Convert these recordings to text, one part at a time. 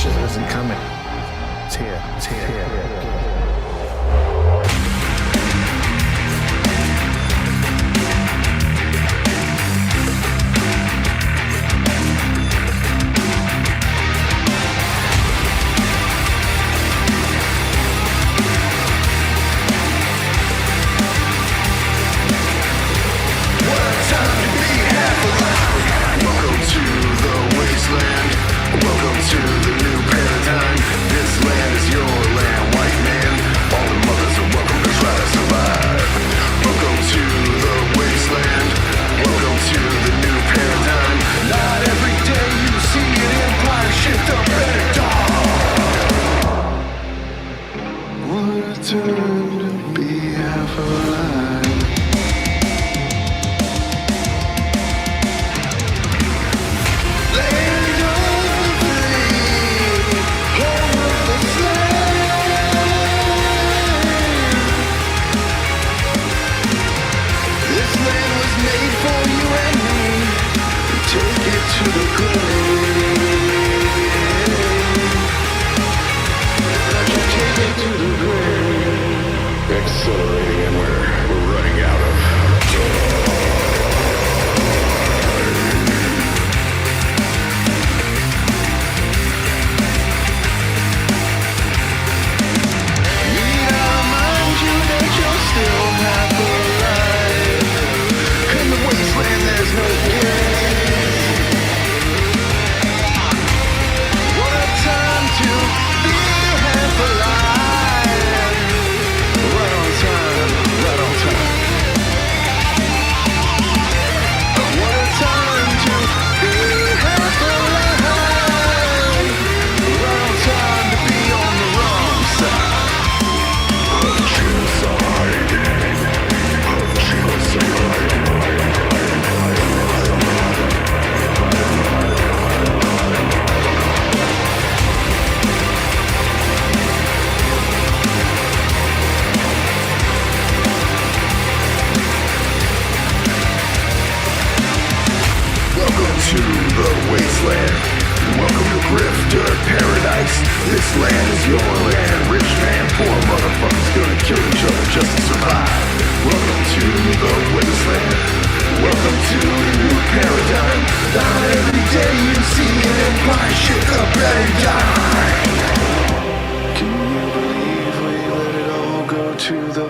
shit isn't coming. It's here. It's here. It's here. Welcome to the new paradigm. This land is your land, white man. All the mothers are welcome to try to survive. Welcome to the wasteland. Welcome to the new paradigm. Not every day you see an empire shift up and down. What a time to be half alive. To the grave, accelerating, and we're running out of need I remind you that you're still half alive. In the wasteland, there's no game. To be half alive. Right on time, right on time. What a time to be half alive. Right on time to be on the wrong side. Of genocide. Of genocide. Welcome to the wasteland. Welcome to Grifter Paradise. This land is your land. Rich man, poor motherfuckers gonna kill each other just to survive. Welcome to the wasteland. Welcome to the new paradigm. Not every day you see an empire shake up and die. Can you believe we let it all go to the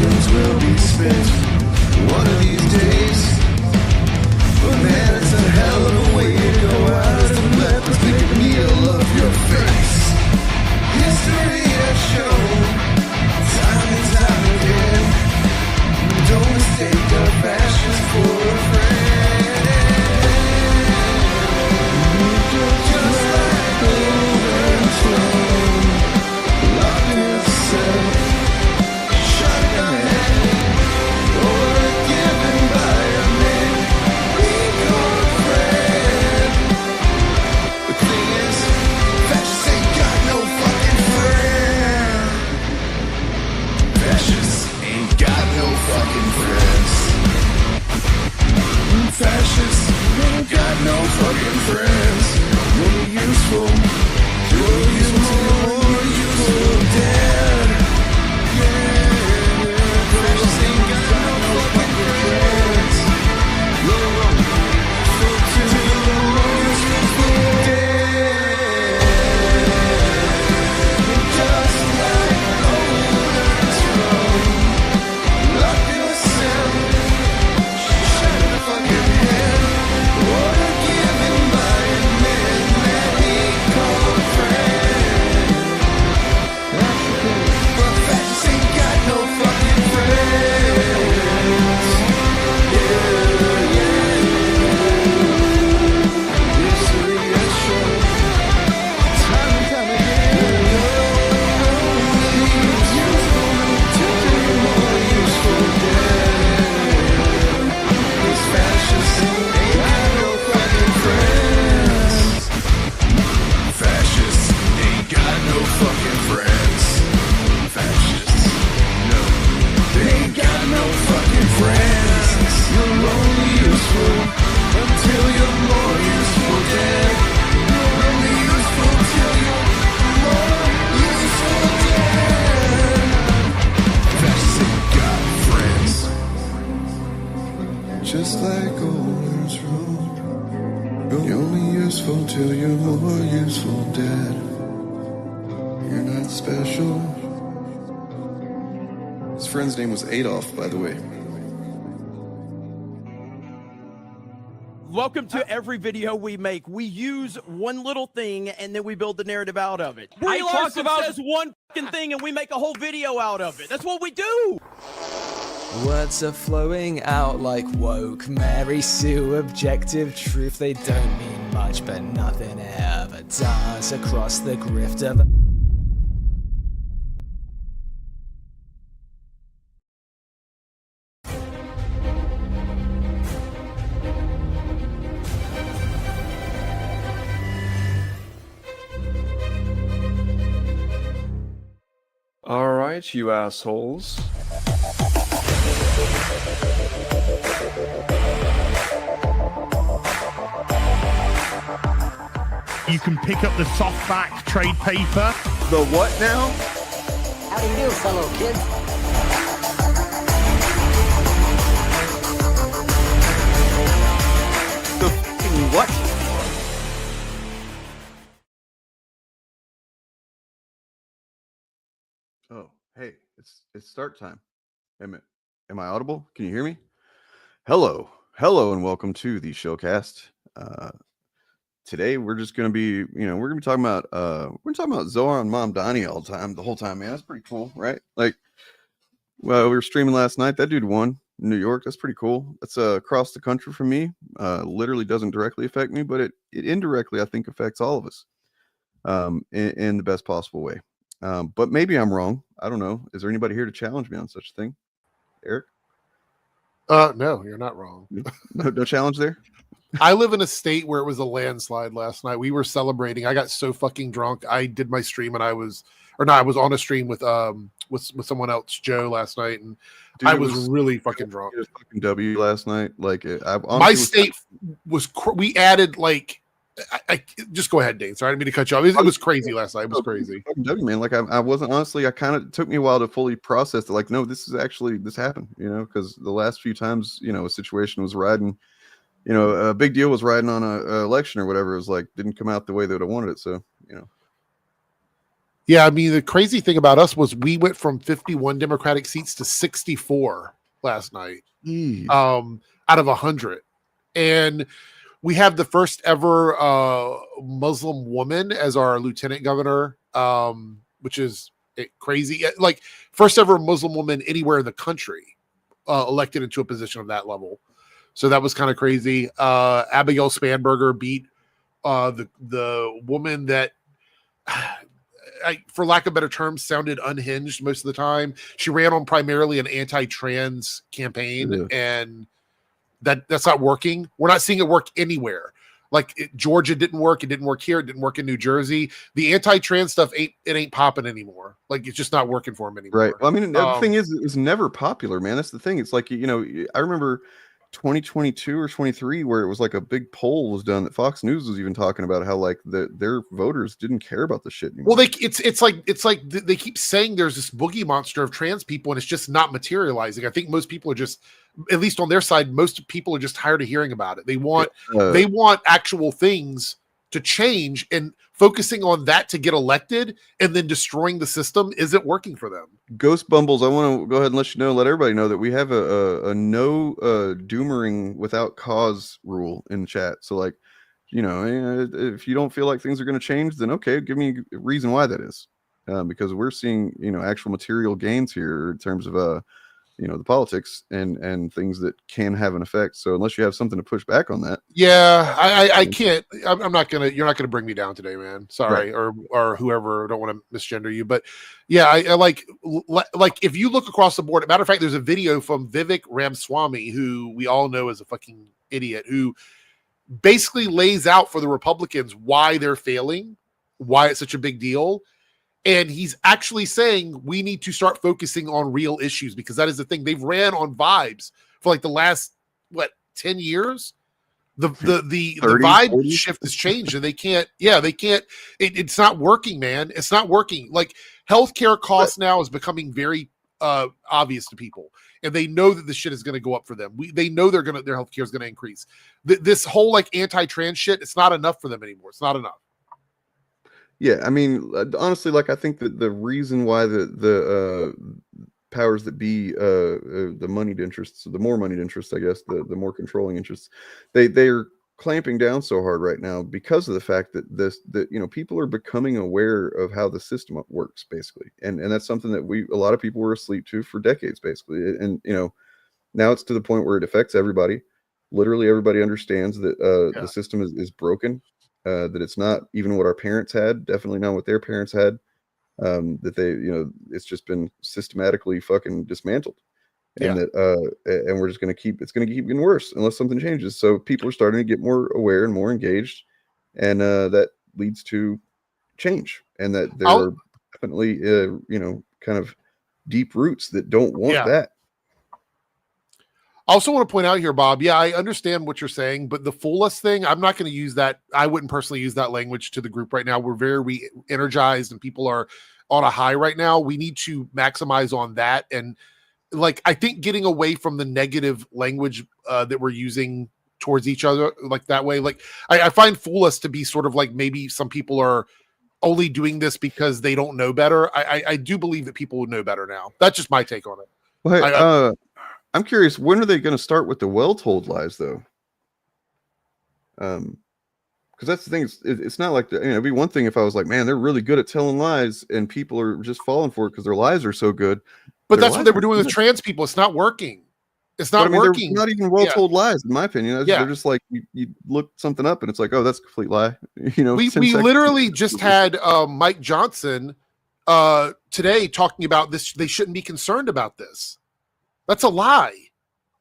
passions will be spent one of these days. But man, it's a hell of a way to go out as the lepers pick a meal of your face. History has shown time and time again, don't mistake our passions for a friend. Just like gold and stone, locked in a cell, shotgun or given by a man we call a friend. The thing is, fascists ain't got no fucking friend. Fascists ain't got no fucking friends. Fascists ain't got no fucking friends. You're useful. You're useful dead. Yeah. Fascists ain't got no fucking friends. You're useful dead. Just like golden throne, locked in a cell, shut in the fucking head, water given by a man that we call a friend. But fascists ain't got no fucking friends. History has shown time and time again, useful till you're more useful dead. These fascists ain't got no fucking friends. Fascists ain't got no fucking friends. Fascists, no, they ain't got no fucking friends. You're only useful until you're more useful dead. You're only useful till you're more useful dead. Fascists ain't got friends. Just like Golden's Road, you're only useful till you're more useful dead. You're not special. His friend's name was Adolf, by the way. Welcome to every video we make. We use one little thing and then we build the narrative out of it. Brie Larson says one fucking thing and we make a whole video out of it. That's what we do. Words are flowing out like woke Mary Sue, objective truth. They don't mean much, but nothing ever does across the grift of All right, you assholes. You can pick up the softback trade paper. The what now? How do you do, fellow kids? The fucking what? Oh, hey, it's start time. Am I audible? Can you hear me? Hello, and welcome to the Shillcast. Today we're just gonna be, we're gonna be talking about Zohar and Mom Donnie the whole time, man. That's pretty cool, right? Like, well, we were streaming last night. That dude won in New York. That's pretty cool. That's across the country from me. Literally doesn't directly affect me, but it indirectly, I think, affects all of us in the best possible way. But maybe I'm wrong. I don't know. Is there anybody here to challenge me on such a thing? Eric? No, you're not wrong. No challenge there? I live in a state where it was a landslide last night. We were celebrating. I got so fucking drunk. I did my stream and I was on a stream with someone else, Joe, last night, and dude, I was really fucking drunk. It was fucking W last night. Like, my state was we added like. I just go ahead, Dane. Sorry, I didn't mean to cut you off. It was crazy last night. It was crazy. Man, like I wasn't honestly. It took me a while to fully process it. Like, no, this happened. Because the last few times, a situation was riding. A big deal was riding on a election or whatever. It was like didn't come out the way they would have wanted it. So, Yeah, I mean, the crazy thing about us was we went from 51 Democratic seats to 64 last night, Jeez. out of 100. And we have the first ever Muslim woman as our lieutenant governor, which is crazy. Like, first ever Muslim woman anywhere in the country elected into a position of that level. So that was kind of crazy. Abigail Spanberger beat the woman that, for lack of better terms, sounded unhinged most of the time. She ran on primarily an anti-trans campaign, and that's not working. We're not seeing it work anywhere. Like Georgia didn't work. It didn't work here. It didn't work in New Jersey. The anti-trans stuff ain't popping anymore. Like, it's just not working for them anymore. Right. Well, I mean, the thing is, it was never popular, man. That's the thing. It's like, I remember 2022 or 23 where it was like a big poll was done that Fox News was even talking about how like their voters didn't care about the shit anymore. Well, it's like they keep saying there's this boogie monster of trans people, and it's just not materializing. I think most people are just, at least on their side, most people are just tired of hearing about it. They want actual things to change, and focusing on that to get elected and then destroying the system isn't working for them. Ghost Bumbles, I want to go ahead and let everybody know that we have a no doomering without cause rule in chat. So like, if you don't feel like things are going to change, then okay, give me a reason why that is. Because we're seeing, actual material gains here in terms of the politics and things that can have an effect. So unless you have something to push back on that. Yeah, I can't. I'm not gonna. You're not gonna bring me down today, man. Sorry, right. or whoever. I don't want to misgender you, but yeah, I like if you look across the board. Matter of fact, there's a video from Vivek Ramaswamy, who we all know is a fucking idiot, who basically lays out for the Republicans why they're failing, why it's such a big deal. And he's actually saying we need to start focusing on real issues, because that is the thing. They've ran on vibes for like the last 10 years. The 30, vibe 40? Shift has changed, and they can't. It's not working, man. It's not working. Like, healthcare costs now is becoming very obvious to people, and they know that the shit is going to go up for them. They know their healthcare is going to increase. This whole like anti-trans shit, it's not enough for them anymore. It's not enough. Yeah, I mean, honestly, like, I think that the reason why the powers that be, the moneyed interests, the more moneyed interests, I guess, the more controlling interests, they're clamping down so hard right now because of the fact that people are becoming aware of how the system works, basically, and that's something that a lot of people were asleep to for decades, basically, and now it's to the point where it affects everybody. Literally, everybody understands that the system is broken. That it's not even what our parents had, definitely not what their parents had, that they, it's just been systematically fucking dismantled. And and we're just going to keep getting worse unless something changes. So people are starting to get more aware and more engaged, and that leads to change, and that there are definitely, kind of deep roots that don't want that. I also want to point out here, Bob, I understand what you're saying, but the fool us thing, I'm not going to use that. I wouldn't personally use that language to the group right now. We're very energized and people are on a high right now. We need to maximize on that. And like, I think getting away from the negative language that we're using towards each other, like that way, like I find fool us to be sort of like, maybe some people are only doing this because they don't know better. I do believe that people would know better now. That's just my take on it. Well, I'm curious, when are they going to start with the well-told lies, though? Because that's the thing. It's not like it'd be one thing if I was like, man, they're really good at telling lies, and people are just falling for it because their lies are so good. But that's what they were doing with trans people. It's not working. It's not working. They're not even well-told lies, in my opinion. They're just like you look something up, and it's like, oh, that's a complete lie. We literally just had Mike Johnson today talking about this. They shouldn't be concerned about this. That's a lie.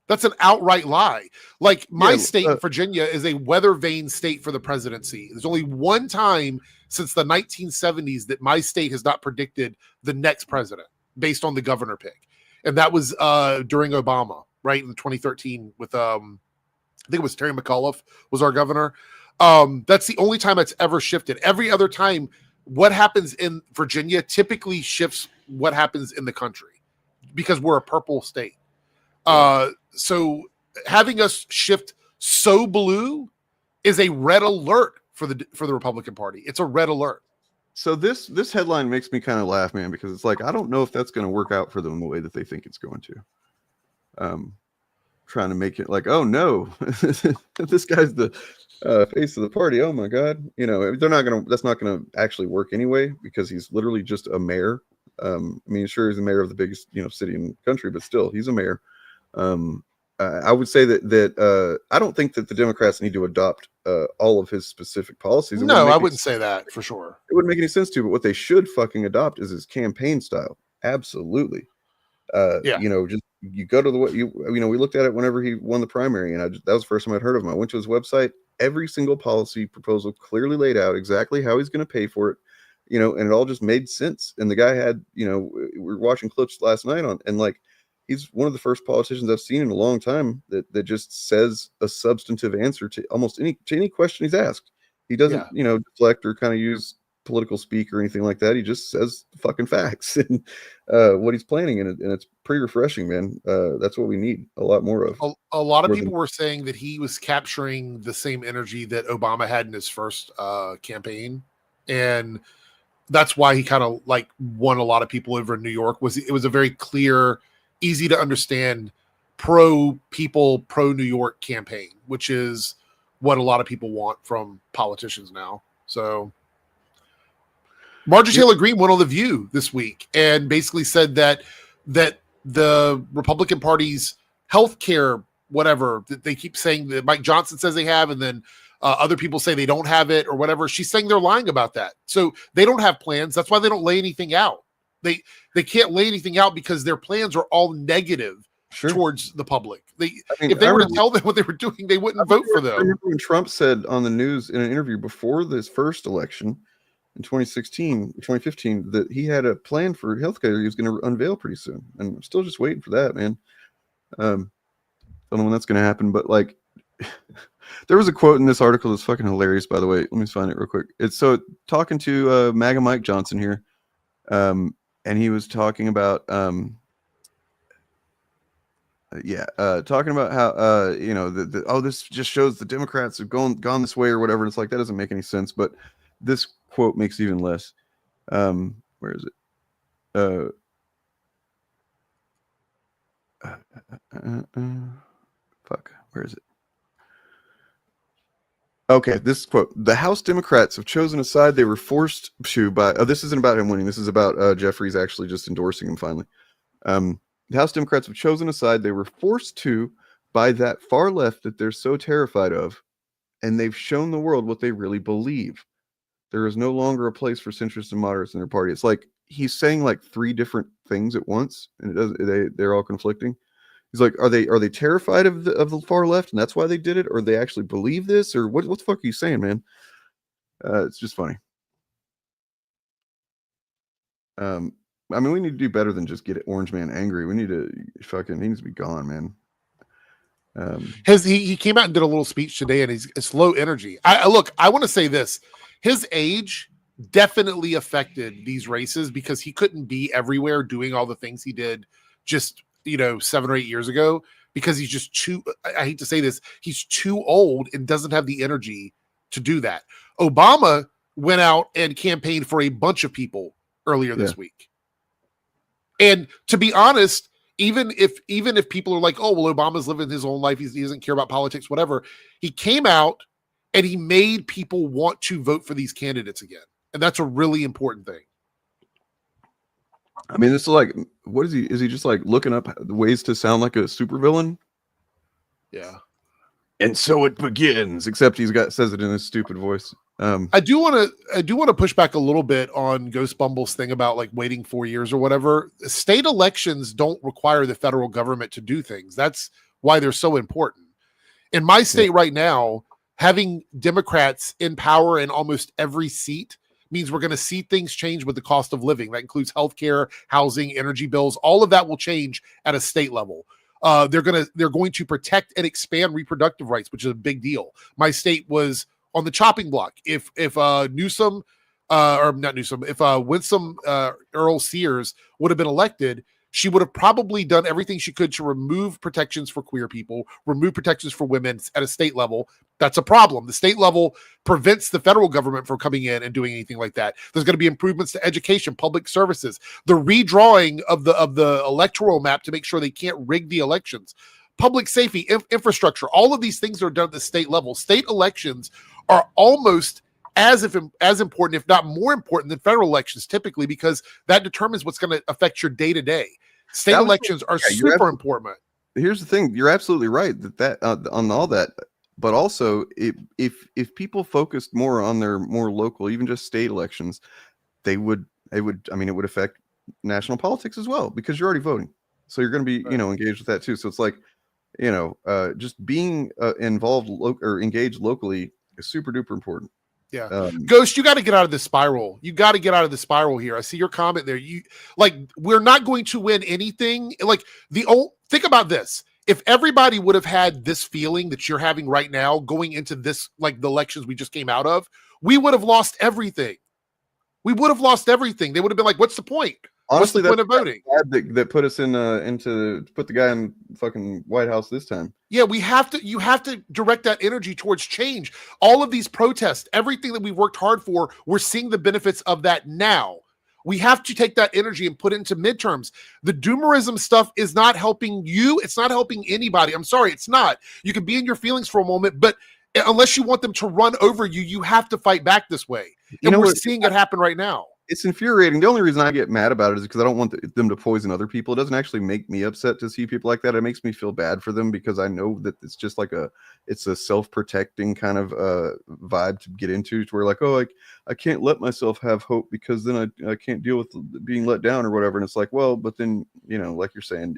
That's an outright lie. Like, my state, Virginia, is a weather vane state for the presidency. There's only one time since the 1970s that my state has not predicted the next president based on the governor pick. And that was during Obama, right? In 2013 with, I think it was Terry McAuliffe was our governor. That's the only time it's ever shifted. Every other time, what happens in Virginia typically shifts what happens in the country, because we're a purple state. So having us shift so blue is a red alert for the Republican Party. It's a red alert. So this headline makes me kind of laugh, man, because it's like I don't know if that's going to work out for them the way that they think it's going to. Trying to make it like, oh no, this guy's the face of the party. Oh my god, they're not gonna. That's not gonna actually work anyway because he's literally just a mayor. I mean, sure, he's the mayor of the biggest city in the country, but still, he's a mayor. I would say that I don't think that the Democrats need to adopt all of his specific policies. No, I wouldn't say that for sure. It wouldn't make any sense to, but what they should fucking adopt is his campaign style. Absolutely. Yeah. Just you go to we looked at it whenever he won the primary, and that was the first time I'd heard of him. I went to his website, every single policy proposal clearly laid out exactly how he's going to pay for it, and it all just made sense. And the guy had, we were watching clips last night and like, he's one of the first politicians I've seen in a long time that just says a substantive answer to almost any question he's asked. He doesn't, deflect or kind of use political speak or anything like that. He just says fucking facts and what he's planning, and it's pretty refreshing, man. That's what we need a lot more of. A lot of people were saying that he was capturing the same energy that Obama had in his first campaign, and that's why he kind of like won a lot of people over in New York. It was a very clear, easy to understand, pro people, pro New York campaign, which is what a lot of people want from politicians now. So Marjorie Taylor Greene went on The View this week and basically said that the Republican Party's healthcare, whatever that they keep saying that Mike Johnson says they have, and then other people say they don't have it or whatever. She's saying they're lying about that. So they don't have plans. That's why they don't lay anything out. They can't lay anything out because their plans are all negative towards the public. If they were to tell them what they were doing, they wouldn't vote for them. I remember when Trump said on the news in an interview before this first election in 2015, that he had a plan for healthcare he was going to unveil pretty soon. And I'm still just waiting for that, man. Don't know when that's going to happen, but like there was a quote in this article that's fucking hilarious, by the way. Let me find it real quick. It's so talking to MAGA Mike Johnson here. And he was talking about talking about how this just shows the Democrats have gone this way or whatever. And it's like that doesn't make any sense, but this quote makes even less. Where is it? Where is it? Okay, this quote: "The House Democrats have chosen a side they were forced to by." Oh, this isn't about him winning. This is about Jeffries actually just endorsing him finally. The House Democrats have chosen a side they were forced to by that far left that they're so terrified of, and they've shown the world what they really believe. There is no longer a place for centrists and moderates in their party. It's like he's saying like three different things at once, and they're all conflicting. He's like, are they terrified of the far left, and that's why they did it, or they actually believe this, or what the fuck are you saying, man? It's just funny. I mean, we need to do better than just get Orange Man angry. We need to he needs to be gone, man. He came out and did a little speech today, and it's low energy. I want to say this: his age definitely affected these races because he couldn't be everywhere doing all the things he did just 7 or 8 years ago, because he's just too, I hate to say this, he's too old and doesn't have the energy to do that. Obama went out and campaigned for a bunch of people earlier this week. And to be honest, even if people are like, oh, well, Obama's living his own life, he doesn't care about politics, whatever, he came out and he made people want to vote for these candidates again. And that's a really important thing. I mean, this is like, what is he? Is he just like looking up ways to sound like a supervillain? Yeah. And so it begins. Except says it in his stupid voice. I do want to push back a little bit on Ghost Bumble's thing about like waiting 4 years or whatever. State elections don't require the federal government to do things. That's why they're so important. In my state right now, having Democrats in power in almost every seat means we're going to see things change with the cost of living. That includes healthcare, housing, energy bills. All of that will change at a state level. They're going to protect and expand reproductive rights, which is a big deal. My state was on the chopping block. If Winsome Earl Sears would have been elected, she would have probably done everything she could to remove protections for queer people, remove protections for women at a state level. That's a problem. The state level prevents the federal government from coming in and doing anything like that. There's going to be improvements to education, public services, the redrawing of the electoral map to make sure they can't rig the elections, public safety, infrastructure. All of these things are done at the state level. State elections are almost as important, if not more important than federal elections typically, because that determines what's going to affect your day-to-day. State elections are super important. Here's the thing. You're absolutely right that on all that, but also if people focused more on their more local, even just state elections, it would affect national politics as well, because you're already voting. So you're going to be, engaged with that too. So it's like, just being involved or engaged locally is super duper important. Yeah. Ghost, you got to get out of this spiral. You got to get out of the spiral here. I see your comment there. We're not going to win anything. Think about this. If everybody would have had this feeling that you're having right now going into this, like the elections we just came out of, we would have lost everything. We would have lost everything. They would have been like, what's the point? Honestly, what's the point of voting? That put us put the guy in fucking White House this time. Yeah, you have to direct that energy towards change. All of these protests, everything that we've worked hard for, we're seeing the benefits of that now. We have to take that energy and put it into midterms. The doomerism stuff is not helping you. It's not helping anybody. I'm sorry, it's not. You can be in your feelings for a moment, but unless you want them to run over you, you have to fight back this way. And we're seeing it happen right now. It's infuriating. The only reason I get mad about it is because I don't want them to poison other people. It doesn't actually make me upset to see people like that. It makes me feel bad for them, because I know that it's just like it's a self-protecting kind of vibe to get into, to where like, oh, I can't let myself have hope because then I can't deal with being let down or whatever. And it's like, well, but then, like you're saying,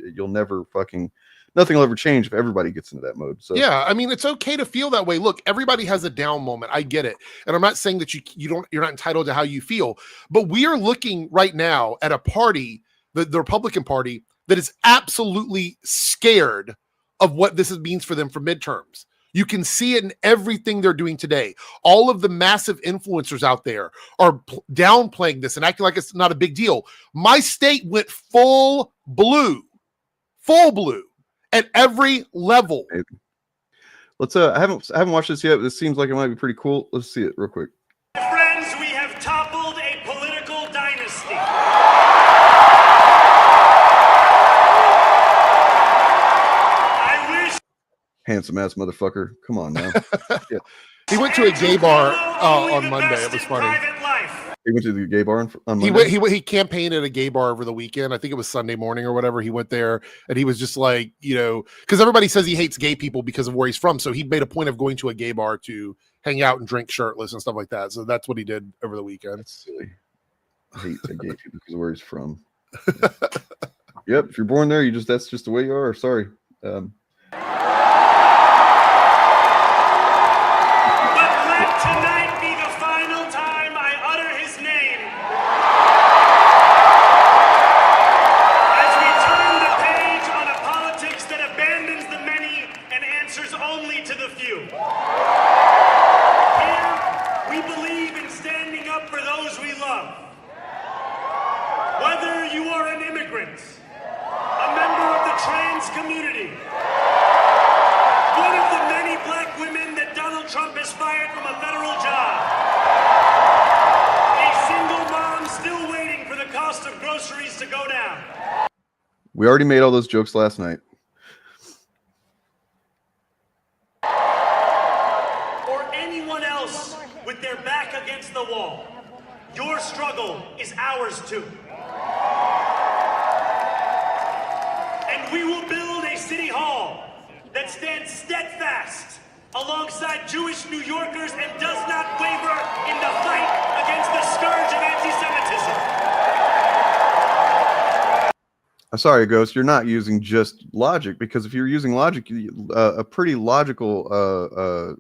nothing will ever change if everybody gets into that mode. So yeah, I mean, it's okay to feel that way. Look, everybody has a down moment. I get it. And I'm not saying that you're not entitled to how you feel, but we are looking right now at a party, the Republican Party, that is absolutely scared of what this means for them for midterms. You can see it in everything they're doing today. All of the massive influencers out there are downplaying this and acting like it's not a big deal. My state went full blue. At every level. Let's I haven't watched this yet, but this seems like it might be pretty cool. Let's see it real quick. Friends, we have toppled a political dynasty. I wish. Handsome ass motherfucker. Come on now. Yeah. He went to a gay bar on Monday. It was funny. He went to the gay bar on Monday? He campaigned at a gay bar over the weekend. I think it was Sunday morning or whatever. He went there and he was just like, because everybody says he hates gay people because of where he's from. So he made a point of going to a gay bar to hang out and drink shirtless and stuff like that. So that's what he did over the weekend. That's silly. I hate the gay people because of where he's from. Yep. If you're born there, that's just the way you are. Sorry. Tonight be the final time I utter his name. As we turn the page on a politics that abandons the many and answers only to the few. Here, we believe in standing up for those we love. Whether you are an immigrant, a member of the trans community, one of the many black women that Donald Trump has fired from a federal job, a single mom still waiting for the cost of groceries to go down. We already made all those jokes last night. Or anyone else with their back against the wall. Your struggle is ours too. And we will build a city hall that stands steadfast alongside Jewish New Yorkers and does not waver in the fight against the scourge of anti-Semitism. I'm sorry, Ghost, you're not using just logic, because if you're using logic, a pretty logical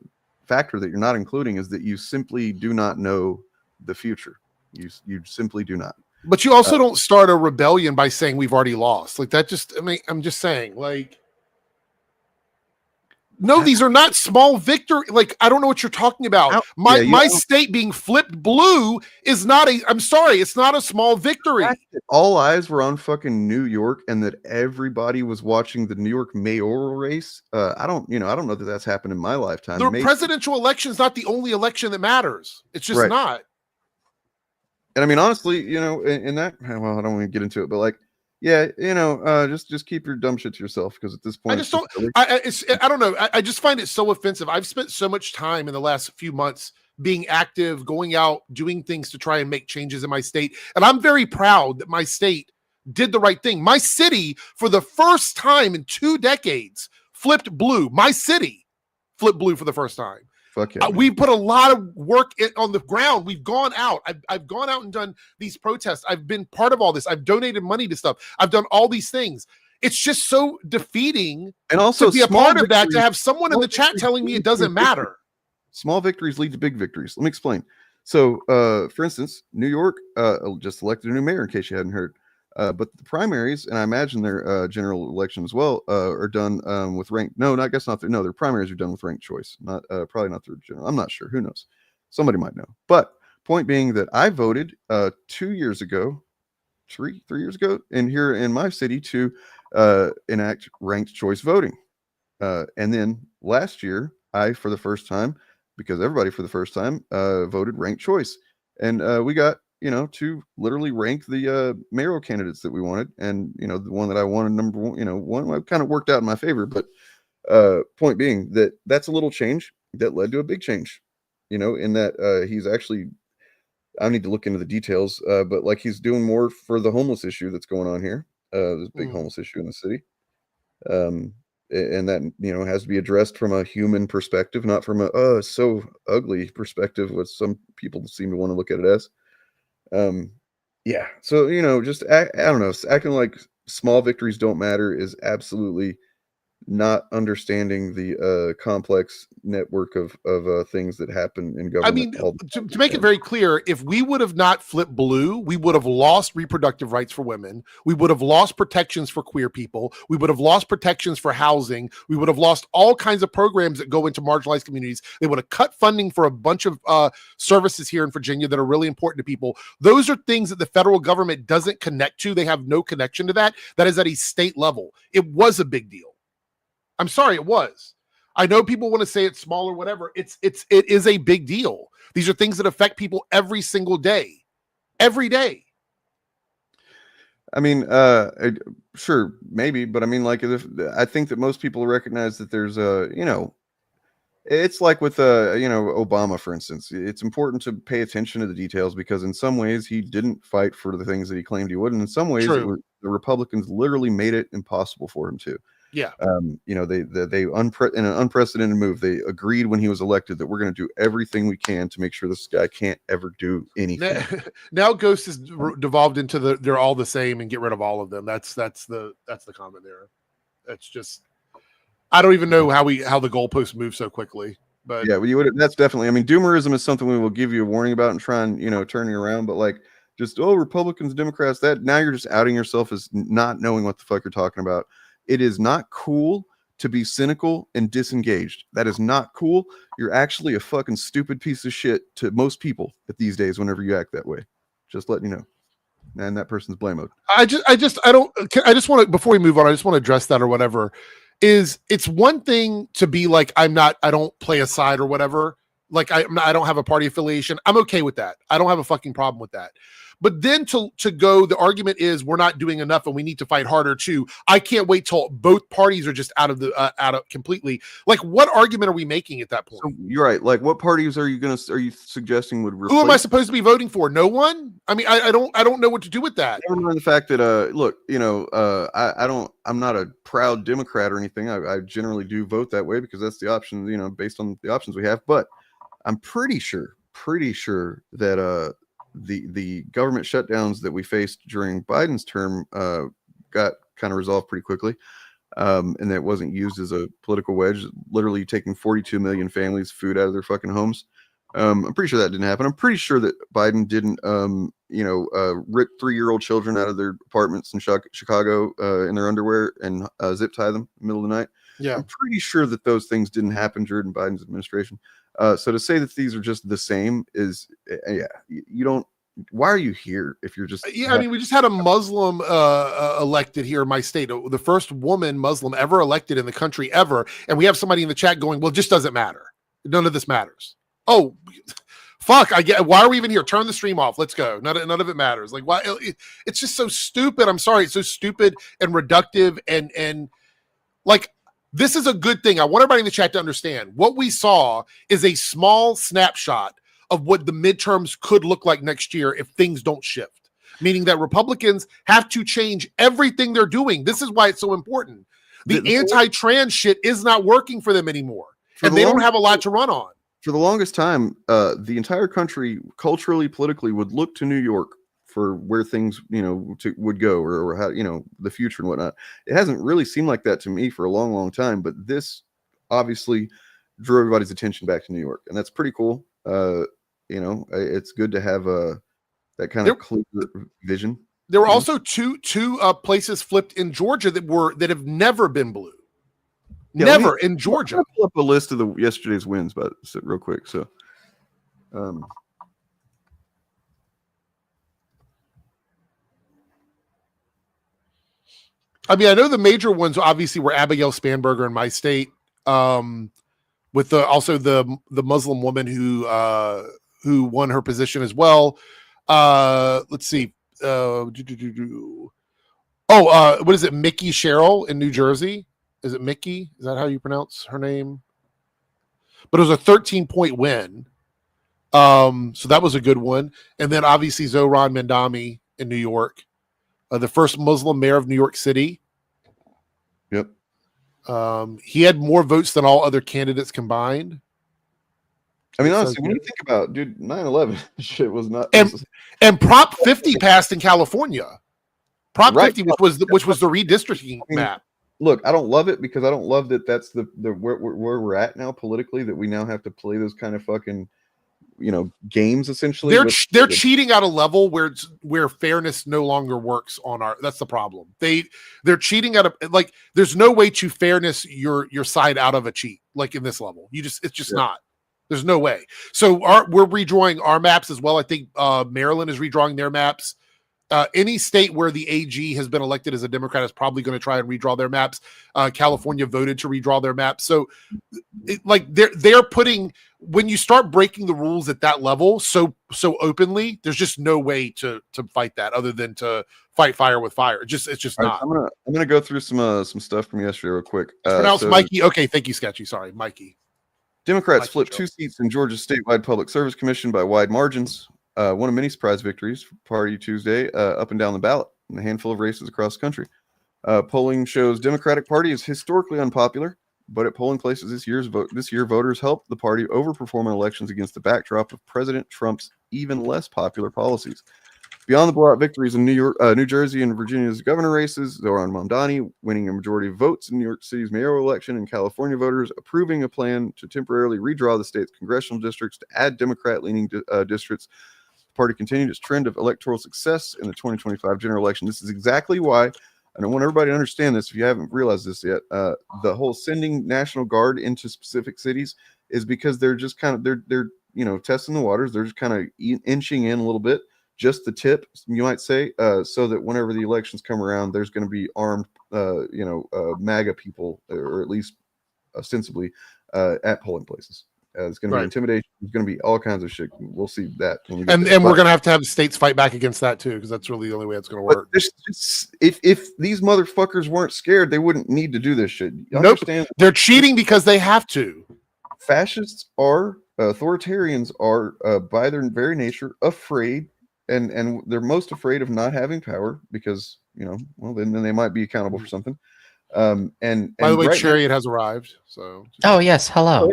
factor that you're not including is that you simply do not know the future. You simply do not. But you also don't start a rebellion by saying we've already lost. Like that just, I'm just saying, like. No, these are not small victory. Like, I don't know what you're talking about. My state being flipped blue is not I'm sorry, it's not a small victory. All eyes were on fucking New York, and that everybody was watching the New York mayoral race. I don't know that that's happened in my lifetime. The presidential election is not the only election that matters. It's just not. And I mean, honestly, in that, well, I don't want to get into it, but like, yeah, just keep your dumb shit to yourself, because at this point, I don't know. I just find it so offensive. I've spent so much time in the last few months being active, going out, doing things to try and make changes in my state. And I'm very proud that my state did the right thing. My city, for the first time in 2 decades, flipped blue. My city flipped blue for the first time. Fuck yeah, we put a lot of work on the ground. We've gone out. I've gone out and done these protests. I've been part of all this. I've donated money to stuff. I've done all these things. It's just so defeating, and also to be a part of that, to have someone in the chat telling me it doesn't matter. Small victories lead to big victories. Let me explain. So, for instance, New York just elected a new mayor, in case you hadn't heard. But the primaries, and I imagine their general election as well, are done with ranked. No, I guess not. Their primaries are done with ranked choice. Not probably not their general. I'm not sure. Who knows? Somebody might know. But point being that I voted 2 years ago, three years ago, and here in my city to enact ranked choice voting. And then last year, I, for the first time, because everybody for the first time voted ranked choice, and we got to literally rank the mayoral candidates that we wanted, and the one that I wanted, number one, kind of worked out in my favor. But point being that that's a little change that led to a big change, in that he's actually, I need to look into the details, but like he's doing more for the homeless issue that's going on here. There's a big homeless issue in the city, and that has to be addressed from a human perspective, not from a so ugly perspective, what some people seem to want to look at it as. Yeah, so just I don't know, acting like small victories don't matter is absolutely not understanding the complex network of things that happen in government. I mean, to make it very clear, if we would have not flipped blue, we would have lost reproductive rights for women. We would have lost protections for queer people. We would have lost protections for housing. We would have lost all kinds of programs that go into marginalized communities. They would have cut funding for a bunch of services here in Virginia that are really important to people. Those are things that the federal government doesn't connect to. They have no connection to that. That is at a state level. It was a big deal. I'm sorry, it was. I know people want to say it's small or whatever. It is a big deal. These are things that affect people every single day. Every day. I mean, sure, maybe, but I mean, like, I think that most people recognize that there's it's like with Obama, for instance. It's important to pay attention to the details, because in some ways he didn't fight for the things that he claimed he would, and in some ways the Republicans literally made it impossible for him to. Yeah. They in an unprecedented move, they agreed when he was elected that we're going to do everything we can to make sure this guy can't ever do anything. Now Ghost has devolved into they're all the same and get rid of all of them. That's the comment there. That's just, I don't even know how the goalposts move so quickly. But yeah, that's definitely, I mean, doomerism is something we will give you a warning about and try and turn you around, but like, just Republicans, Democrats, that now you're just outing yourself as not knowing what the fuck you're talking about. It is not cool to be cynical and disengaged. That is not cool. You're actually a fucking stupid piece of shit to most people at these days whenever you act that way. Just letting you know. And that person's blame mode. I just want to, before we move on, I just want to address that or whatever. It's one thing to be like, I don't play a side or whatever. Like I don't have a party affiliation. I'm okay with that. I don't have a fucking problem with that. But then to go, the argument is we're not doing enough and we need to fight harder too. I can't wait till both parties are just out of completely. Like, what argument are we making at that point? So you're right. Like, what parties are you suggesting would replace? Who am I supposed to be voting for? No one. I mean, I don't know what to do with that. Never mind the fact that look, I'm not a proud Democrat or anything. I generally do vote that way because that's the option, based on the options we have. But I'm pretty sure that the government shutdowns that we faced during Biden's term got kind of resolved pretty quickly, and that wasn't used as a political wedge, literally taking 42 million families food out of their fucking homes. I'm pretty sure that didn't happen. I'm pretty sure that Biden didn't rip 3-year-old children out of their apartments in Chicago in their underwear and zip tie them in the middle of the night. Yeah. I'm pretty sure that those things didn't happen during Biden's administration. So to say that these are just the same is, you don't. Why are you here if you're just? Yeah, I mean, we just had a Muslim elected here in my state, the first woman Muslim ever elected in the country ever, and we have somebody in the chat going, "Well, it just doesn't matter. None of this matters." Oh, fuck! I get. Why are we even here? Turn the stream off. Let's go. None of it matters. Like, why? It's just so stupid. I'm sorry. It's so stupid and reductive and like. This is a good thing. I want everybody in the chat to understand what we saw is a small snapshot of what the midterms could look like next year if things don't shift, meaning that Republicans have to change everything they're doing. This is why it's so important. The anti-trans shit is not working for them anymore, and they don't have a lot to run on. For the longest time, the entire country, culturally, politically, would look to New York for where things, would go or how, the future and whatnot. It hasn't really seemed like that to me for a long, long time, but this obviously drew everybody's attention back to New York, and that's pretty cool. It's good to have that kind of clear vision. There were also two places flipped in Georgia that have never been blue. Never in Georgia. I'll pull up a list of yesterday's wins, but real quick. So, I mean, I know the major ones obviously were Abigail Spanberger in my state, with the Muslim woman who won her position as well. Let's see. What is it? Mickey Sherrill in New Jersey. Is it Mickey? Is that how you pronounce her name? But it was a 13-point win. So that was a good one. And then obviously Zohran Mandami in New York. The first Muslim mayor of New York City. Yep. He had more votes than all other candidates combined. I mean, honestly, when you think about, dude, 9/11 shit was not. And Prop 50 passed in California. Prop 50, which was the redistricting map. Look, I don't love it because I don't love that that's the where we're at now politically, that we now have to play those kind of fucking games essentially. They're cheating at a level where fairness no longer works on our. That's the problem. They're cheating at a there's no way to fairness your side out of a cheat like in this level. It's just not. There's no way. So we're redrawing our maps as well. I think Maryland is redrawing their maps. Any state where the AG has been elected as a Democrat is probably going to try and redraw their maps. California voted to redraw their maps. So they're putting, when you start breaking the rules at that level so openly, there's just no way to fight that other than to fight fire with fire. It's just not. I'm gonna go through some stuff from yesterday real quick. Pronounced Mikey. Okay, thank you, Sketchy. Sorry, Mikey. Democrats flipped 2 seats in Georgia's statewide public service commission by wide margins. One of many surprise victories for Party Tuesday, up and down the ballot in a handful of races across the country. Polling shows Democratic Party is historically unpopular, but at polling places this year, voters helped the party overperform in elections against the backdrop of President Trump's even less popular policies. Beyond the blowout victories in New York, New Jersey, and Virginia's governor races, Zohran Mamdani winning a majority of votes in New York City's mayoral election, and California voters approving a plan to temporarily redraw the state's congressional districts to add Democrat-leaning districts. The party continued its trend of electoral success in the 2025 general election. This is exactly why, and I want everybody to understand this if you haven't realized this yet, the whole sending National Guard into specific cities is because they're just kind of, they're testing the waters. They're just kind of inching in a little bit. Just the tip, you might say, so that whenever the elections come around, there's going to be armed, MAGA people, or at least ostensibly, at polling places. It's going to be intimidation. There's going to be all kinds of shit. We'll see that. We're going to have states fight back against that too, because that's really the only way it's going to work. If these motherfuckers weren't scared, they wouldn't need to do this shit. Nope. They're cheating because they have to. Fascists are, authoritarians are, by their very nature, afraid. And they're most afraid of not having power because, then they might be accountable for something. And by the way, Chariot has arrived. So. Oh yes, hello.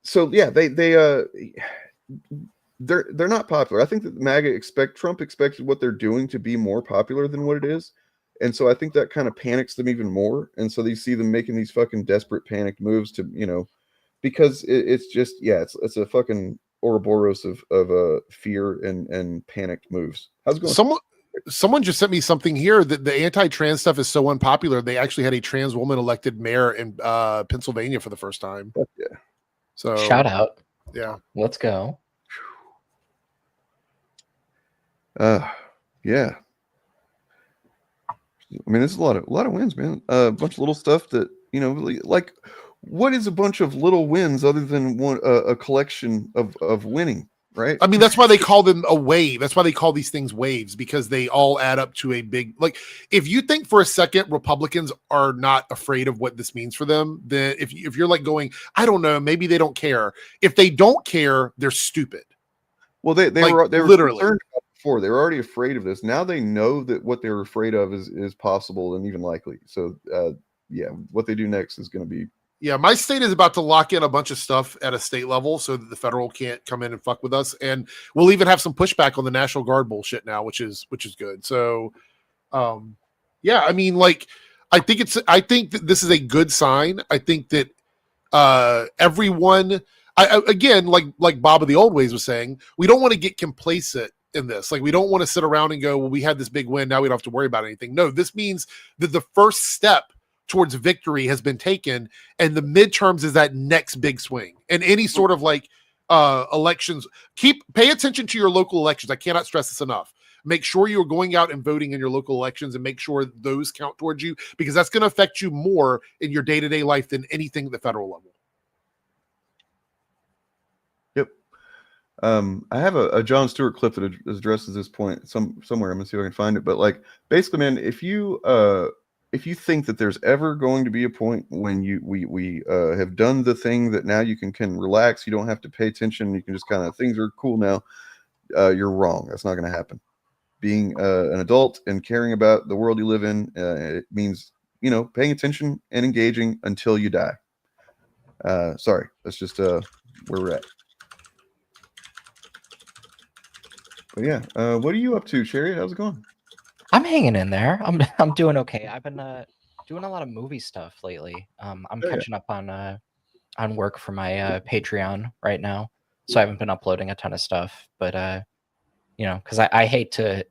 So yeah, they're not popular. I think that Trump expected what they're doing to be more popular than what it is. And so I think that kind of panics them even more. And so you see them making these fucking desperate panicked moves to, because it's just, it's a fucking, Ouroboros of fear and panicked moves. How's it going? Someone just sent me something here that the anti-trans stuff is so unpopular. They actually had a trans woman elected mayor in Pennsylvania for the first time. Yeah. So shout out. Yeah. Let's go. Yeah. I mean, there's a lot of wins, man. A bunch of little stuff that, you know, like what is a bunch of little wins other than a collection of winning, right? I mean, that's why they call them a wave. That's why they call these things waves, because they all add up to a big, like, if you think for a second Republicans are not afraid of what this means for them, then if you're like going, I don't know, maybe they don't care. If they don't care, they're stupid. Well, they like, were literally concerned about it before. They were already afraid of this. Now they know that what they're afraid of is possible and even likely. So yeah, what they do next is going to be. Yeah, my state is about to lock in a bunch of stuff at a state level so that the federal can't come in and fuck with us. And we'll even have some pushback on the National Guard bullshit now, which is good. So yeah, I mean, like, I think that this is a good sign. I think that everyone, again, like Bob of the Old Ways was saying, we don't want to get complacent in this. Like, we don't want to sit around and go, well, we had this big win, now we don't have to worry about anything. No, this means that the first step towards victory has been taken, and the midterms is that next big swing. And any sort of like elections, pay attention to your local elections. I cannot stress this enough. Make sure you're going out and voting in your local elections, and make sure those count towards you, because that's going to affect you more in your day-to-day life than anything at the federal level. Yep. I have a Jon Stewart clip that addresses this point somewhere. I'm gonna see if I can find it. But like, basically, man, if you think that there's ever going to be a point when we have done the thing that now you can relax, you don't have to pay attention, you can just kind of, things are cool now, you're wrong. That's not going to happen. Being an adult and caring about the world you live in, it means, you know, paying attention and engaging until you die. Sorry, that's just where we're at. But yeah, what are you up to, Sherry? How's it going? I'm hanging in there. I'm doing okay. I've been doing a lot of movie stuff lately. I'm catching up on work for my Patreon right now, so I haven't been uploading a ton of stuff. But you know, because I hate to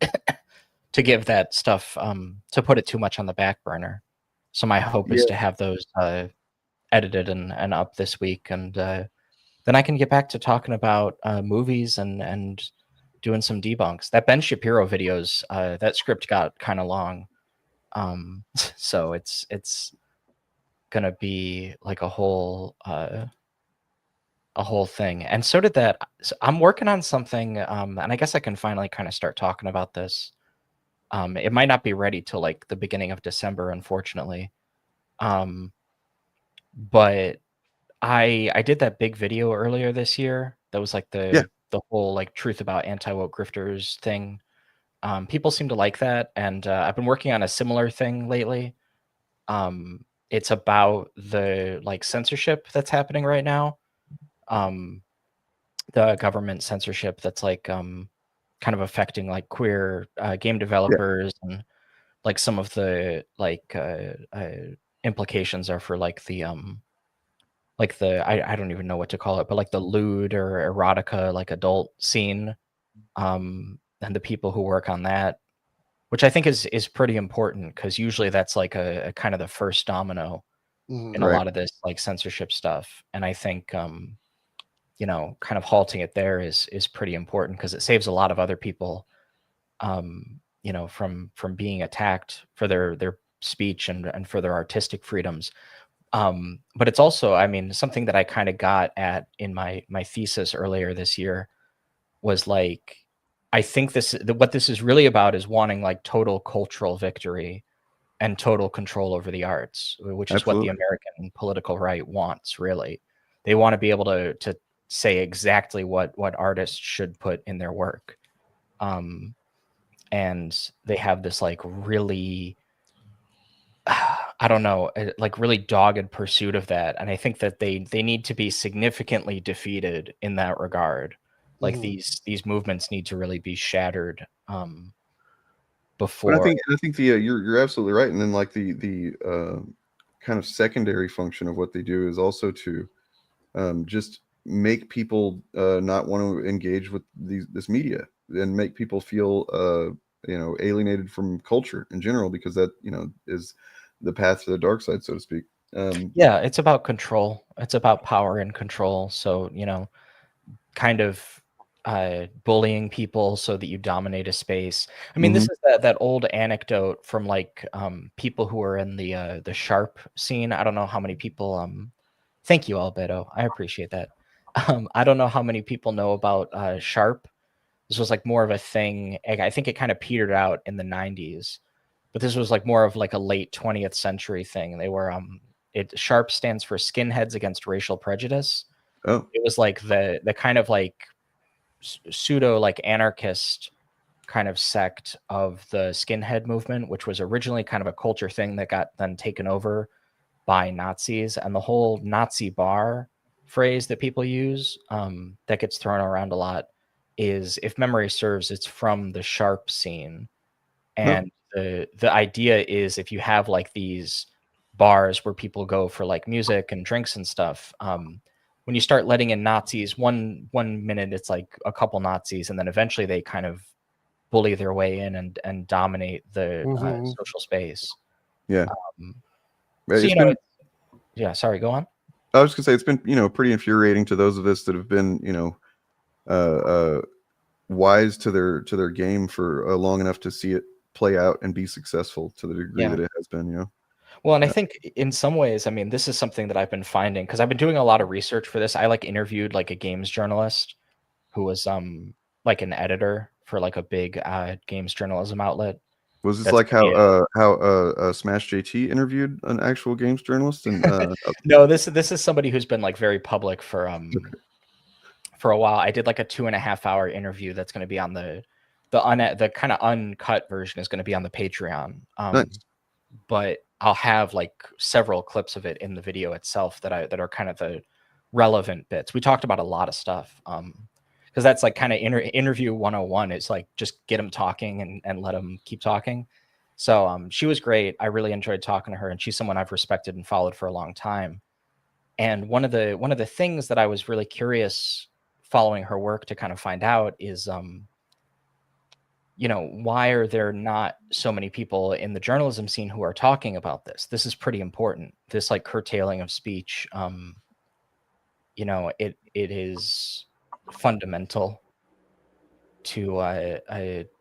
to give that stuff to put it too much on the back burner. So my hope is to have those edited and up this week, and then I can get back to talking about movies and doing some debunks. That Ben Shapiro videos, that script got kind of long. So it's gonna be like a whole thing. And so did that. So I'm working on something, and I guess I can finally kind of start talking about this. It might not be ready till like the beginning of December, unfortunately. But I did that big video earlier this year. That was like the whole like truth about anti-woke grifters thing. People seem to like that, and I've been working on a similar thing lately. It's about the like censorship that's happening right now. The government censorship that's like kind of affecting like queer game developers, and like some of the like implications are for like the I don't even know what to call it, but like the lewd or erotica, like adult scene, and the people who work on that, which I think is pretty important, because usually that's like a kind of the first domino in a lot of this like censorship stuff. And I think you know, kind of halting it there is pretty important, because it saves a lot of other people you know, from being attacked for their speech and for their artistic freedoms. But it's also, I mean, something that I kind of got at in my thesis earlier this year was like, I think what this is really about is wanting like total cultural victory and total control over the arts, which is what the American political right wants. Really, they want to be able to say exactly what artists should put in their work, and they have this like really, I don't know, like really dogged pursuit of that. And I think that they need to be significantly defeated in that regard. Like these movements need to really be shattered before. But I think the you're absolutely right. And then like the kind of secondary function of what they do is also to just make people not want to engage with this media and make people feel alienated from culture in general, because that is the path to the dark side, so to speak. Yeah, it's about control. It's about power and control. So, kind of bullying people so that you dominate a space. I mean, this is that old anecdote from like people who are in the Sharp scene. I don't know how many people. Thank you, Albedo. I appreciate that. I don't know how many people know about Sharp. This was like more of a thing. I think it kind of petered out in the 90s, but this was like more of like a late 20th century thing. They were Sharp stands for Skinheads Against Racial Prejudice. Oh, it was like the kind of like pseudo like anarchist kind of sect of the skinhead movement, which was originally kind of a culture thing that got then taken over by Nazis. And the whole Nazi bar phrase that people use that gets thrown around a lot is, if memory serves, it's from the Sharp scene. And the idea is, if you have like these bars where people go for like music and drinks and stuff, when you start letting in Nazis, one minute it's like a couple Nazis, and then eventually they kind of bully their way in and dominate the social space. Yeah. So, yeah, sorry, go on. I was gonna say, it's been pretty infuriating to those of us that have been wise to their game for long enough to see it play out and be successful to the degree that it has been. Well, and I think in some ways, I mean, this is something that I've been finding, because I've been doing a lot of research for this. I like interviewed like a games journalist who was like an editor for like a big games journalism outlet. Was this like how Smash JT interviewed an actual games journalist? And no, this is somebody who's been like very public for a while. I did like a 2.5-hour interview that's going to be on the kind of uncut version is going to be on the Patreon. Nice. But I'll have like several clips of it in the video itself that are kind of the relevant bits. We talked about a lot of stuff. Because that's like kind of interview 101. It's like, just get them talking and let them keep talking. So she was great. I really enjoyed talking to her, and she's someone I've respected and followed for a long time. And one of the things that I was really curious following her work to kind of find out is, why are there not so many people in the journalism scene who are talking about this? This is pretty important. This like curtailing of speech, it is fundamental to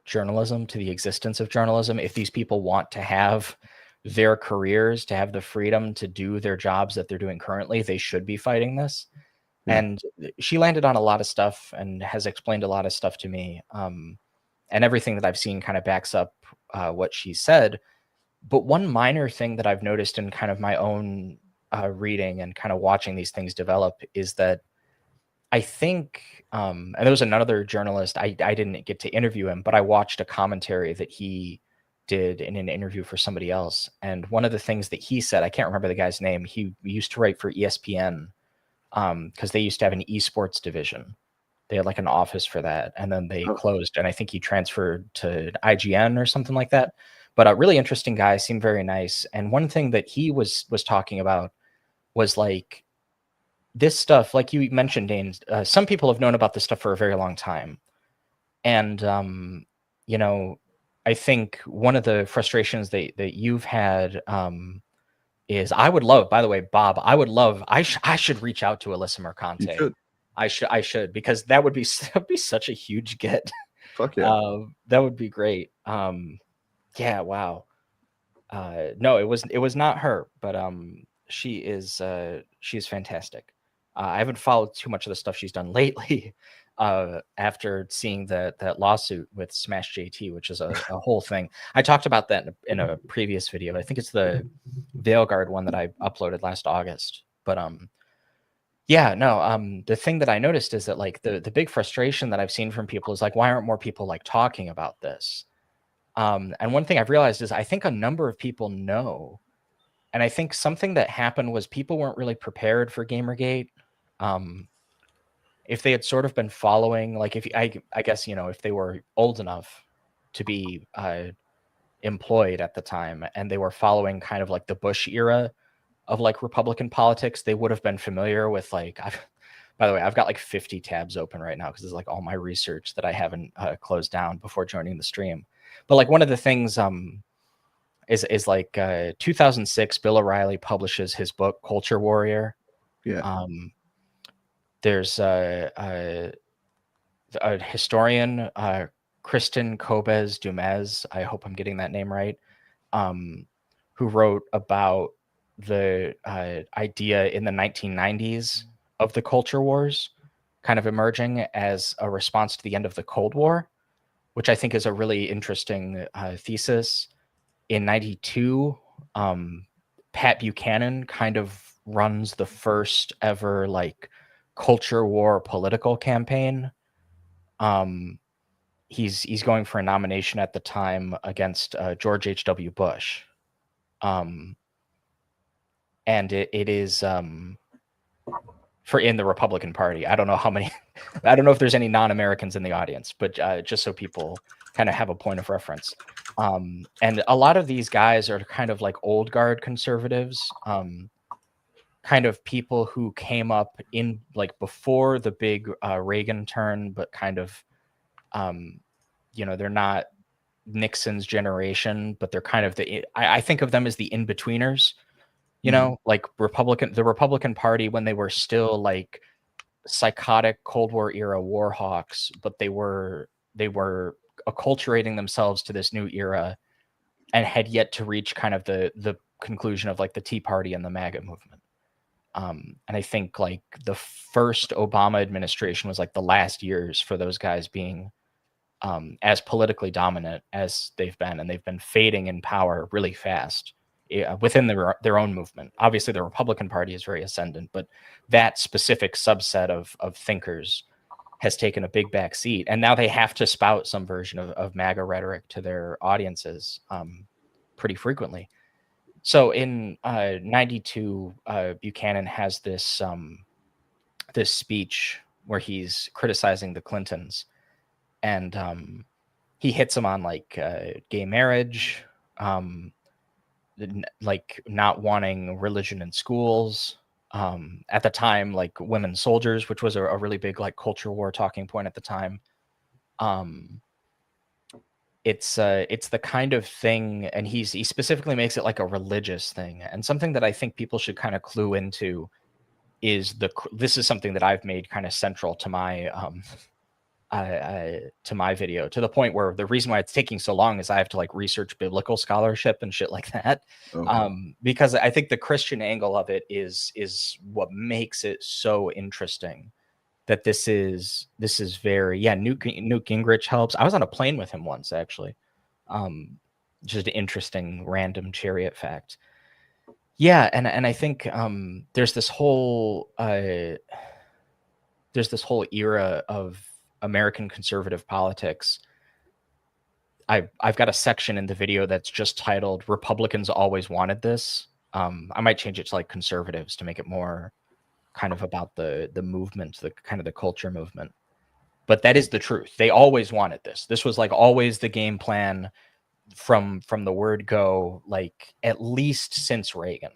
journalism, to the existence of journalism. If these people want to have their careers, to have the freedom to do their jobs that they're doing currently, they should be fighting this. And she landed on a lot of stuff and has explained a lot of stuff to me. And everything that I've seen kind of backs up what she said. But one minor thing that I've noticed in kind of my own reading and kind of watching these things develop is that I think, and there was another journalist, I didn't get to interview him, but I watched a commentary that he did in an interview for somebody else. And one of the things that he said, I can't remember the guy's name, he used to write for ESPN because they used to have an esports division. They had like an office for that, and then they closed, and I think he transferred to IGN or something like that. But a really interesting guy, seemed very nice. And one thing that he was talking about was like, this stuff, like you mentioned, Dane, some people have known about this stuff for a very long time. And, I think one of the frustrations that you've had is, I would love, by the way, Bob, I should reach out to Alyssa Mercante. I should, because that'd be such a huge get. Fuck yeah. That would be great. Yeah, wow. No, it was not her, but she's fantastic. I haven't followed too much of the stuff she's done lately after seeing that lawsuit with Smash JT, which is a whole thing. I talked about that in a previous video. I think it's the Veilguard one that I uploaded last August. But the thing that I noticed is that like the big frustration that I've seen from people is like, why aren't more people like talking about this? And one thing I've realized is I think a number of people know. And I think something that happened was people weren't really prepared for Gamergate. If they had sort of been following, like I guess, if they were old enough to be employed at the time and they were following kind of like the Bush era of like Republican politics, they would have been familiar with like, By the way, I've got like 50 tabs open right now because it's like all my research that I haven't closed down before joining the stream. But like one of the things is like 2006, Bill O'Reilly publishes his book Culture Warrior. Yeah. There's a historian, Kristen Kobes Dumez, I hope I'm getting that name right, who wrote about the idea in the 1990s of the culture wars kind of emerging as a response to the end of the Cold War, which I think is a really interesting thesis. In 92, Pat Buchanan kind of runs the first ever like culture war political campaign. He's going for a nomination at the time against George H.W. Bush. And it is for in the Republican Party. I don't know how many, I don't know if there's any non-Americans in the audience, but just so people kind of have a point of reference. And a lot of these guys are kind of like old guard conservatives, kind of people who came up in like before the big Reagan turn, but kind of, you know, they're not Nixon's generation, but they're kind of I think of them as the in-betweeners, you know, like the Republican Party when they were still like psychotic Cold War era war hawks, but they were acculturating themselves to this new era and had yet to reach kind of the conclusion of like the Tea Party and the MAGA movement. And I think like the first Obama administration was like the last years for those guys being as politically dominant as they've been, and they've been fading in power really fast within their own movement. Obviously, the Republican Party is very ascendant, but that specific subset of thinkers has taken a big back seat, and now they have to spout some version of MAGA rhetoric to their audiences pretty frequently. So in 92, Buchanan has this this speech where he's criticizing the Clintons, and he hits them on like gay marriage, like not wanting religion in schools. At the time, like women soldiers, which was a really big like culture war talking point at the time. It's the kind of thing, and he specifically makes it like a religious thing, and something that I think people should kind of clue into is this is something that I've made kind of central to my video, to the point where the reason why it's taking so long is I have to like research biblical scholarship and shit like that. Okay. Because I think the Christian angle of it is what makes it so interesting. That this is very, yeah, Newt Gingrich helps. I was on a plane with him once, actually. Just an interesting random chariot fact. Yeah, and I think there's this whole era of American conservative politics. I've got a section in the video that's just titled "Republicans Always Wanted This." I might change it to like conservatives to make it more kind of about the movement, the kind of the culture movement. But that is the truth. They always wanted this. This was like always the game plan from the word go, like at least since Reagan,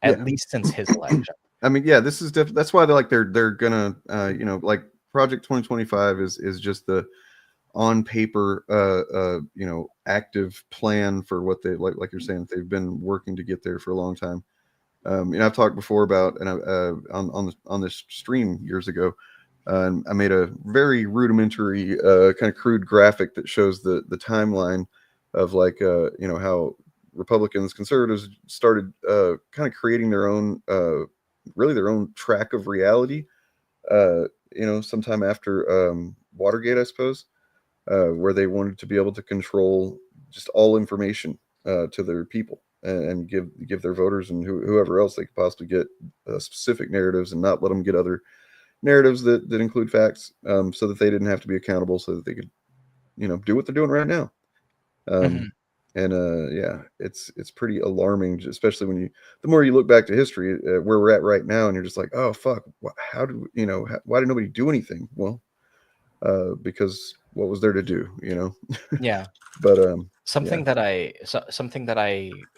at least since his election. I mean, yeah, this is that's why they're gonna you know, like Project 2025 is just the on paper you know, active plan for what they like you're saying, they've been working to get there for a long time. And I've talked before about, and on this stream years ago, and I made a very rudimentary kind of crude graphic that shows the timeline of like you know, how Republicans, conservatives started kind of creating their own really their own track of reality, you know, sometime after Watergate, I suppose, where they wanted to be able to control just all information to their people. And give their voters and whoever else they could possibly get specific narratives, and not let them get other narratives that include facts, so that they didn't have to be accountable, so that they could, you know, do what they're doing right now. And yeah, it's pretty alarming, especially when the more you look back to history, where we're at right now, and you're just like, oh fuck, how do you know? Why did nobody do anything? Well, because what was there to do, you know? Yeah. But something that I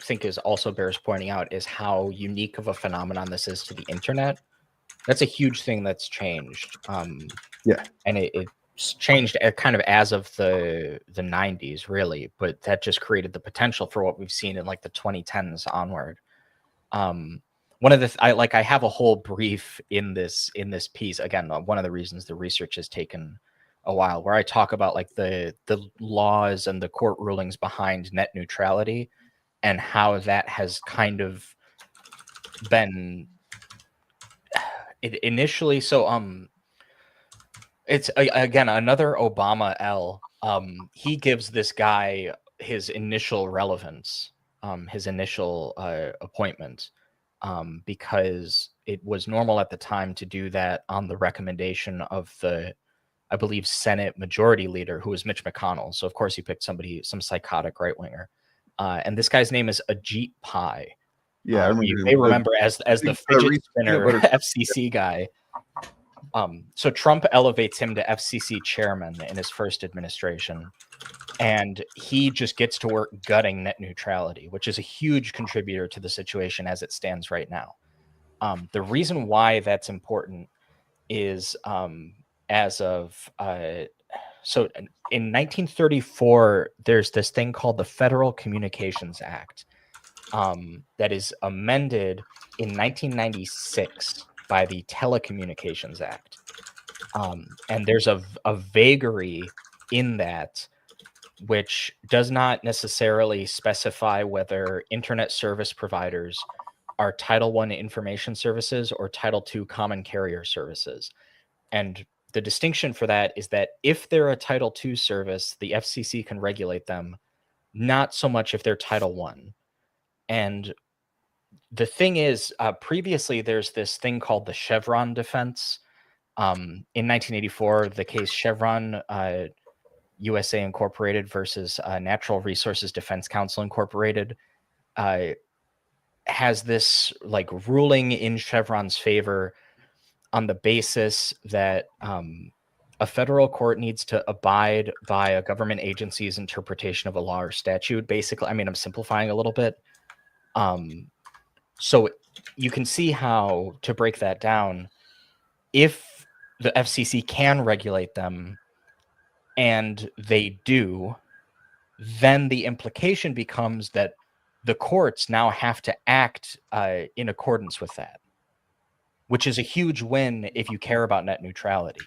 think is also bears pointing out is how unique of a phenomenon this is to the internet. That's a huge thing that's changed. Yeah. And it's changed kind of as of the 90s, really, but that just created the potential for what we've seen in like the 2010s onward. One of the I have a whole brief in this piece. Again, one of the reasons the research has taken a while, where I talk about like the laws and the court rulings behind net neutrality and how that has kind of been initially. So it's again another Obama L. He gives this guy his initial relevance, his initial appointment, because it was normal at the time to do that on the recommendation of the, I believe, Senate Majority Leader, who was Mitch McConnell. So of course he picked some psychotic right winger, and this guy's name is Ajit Pai. Yeah, I remember you him. may remember as the fidget spinner FCC guy. So Trump elevates him to FCC chairman in his first administration, and he just gets to work gutting net neutrality, which is a huge contributor to the situation as it stands right now. The reason why that's important is as of so in 1934, there's this thing called the Federal Communications Act that is amended in 1996 by the Telecommunications Act. And there's a vagary in that which does not necessarily specify whether internet service providers are Title I information services or Title II common carrier services. And the distinction for that is that if they're a Title II service, the FCC can regulate them, not so much if they're Title I. And the thing is, previously there's this thing called the Chevron defense. In 1984, the case Chevron USA Incorporated versus Natural Resources Defense Council Incorporated has this like ruling in Chevron's favor on the basis that a federal court needs to abide by a government agency's interpretation of a law or statute. Basically, I mean, I'm simplifying a little bit. So you can see how, to break that down, if the FCC can regulate them, and they do, then the implication becomes that the courts now have to act in accordance with that, which is a huge win if you care about net neutrality.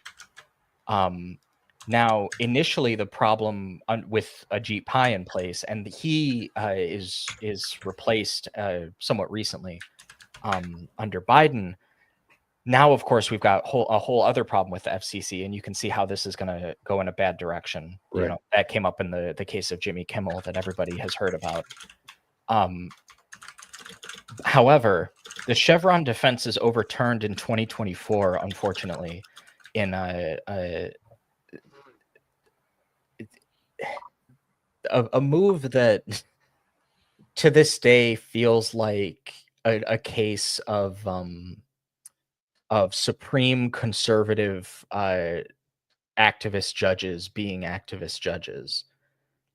Now, initially, the problem with Ajit Pai in place, and he is replaced somewhat recently under Biden. Now, of course, we've got a whole other problem with the FCC, and you can see how this is going to go in a bad direction. Right. You know, that came up in the case of Jimmy Kimmel that everybody has heard about. However, the Chevron defense is overturned in 2024, unfortunately, in a move that to this day feels like a case of supreme conservative activist judges being activist judges.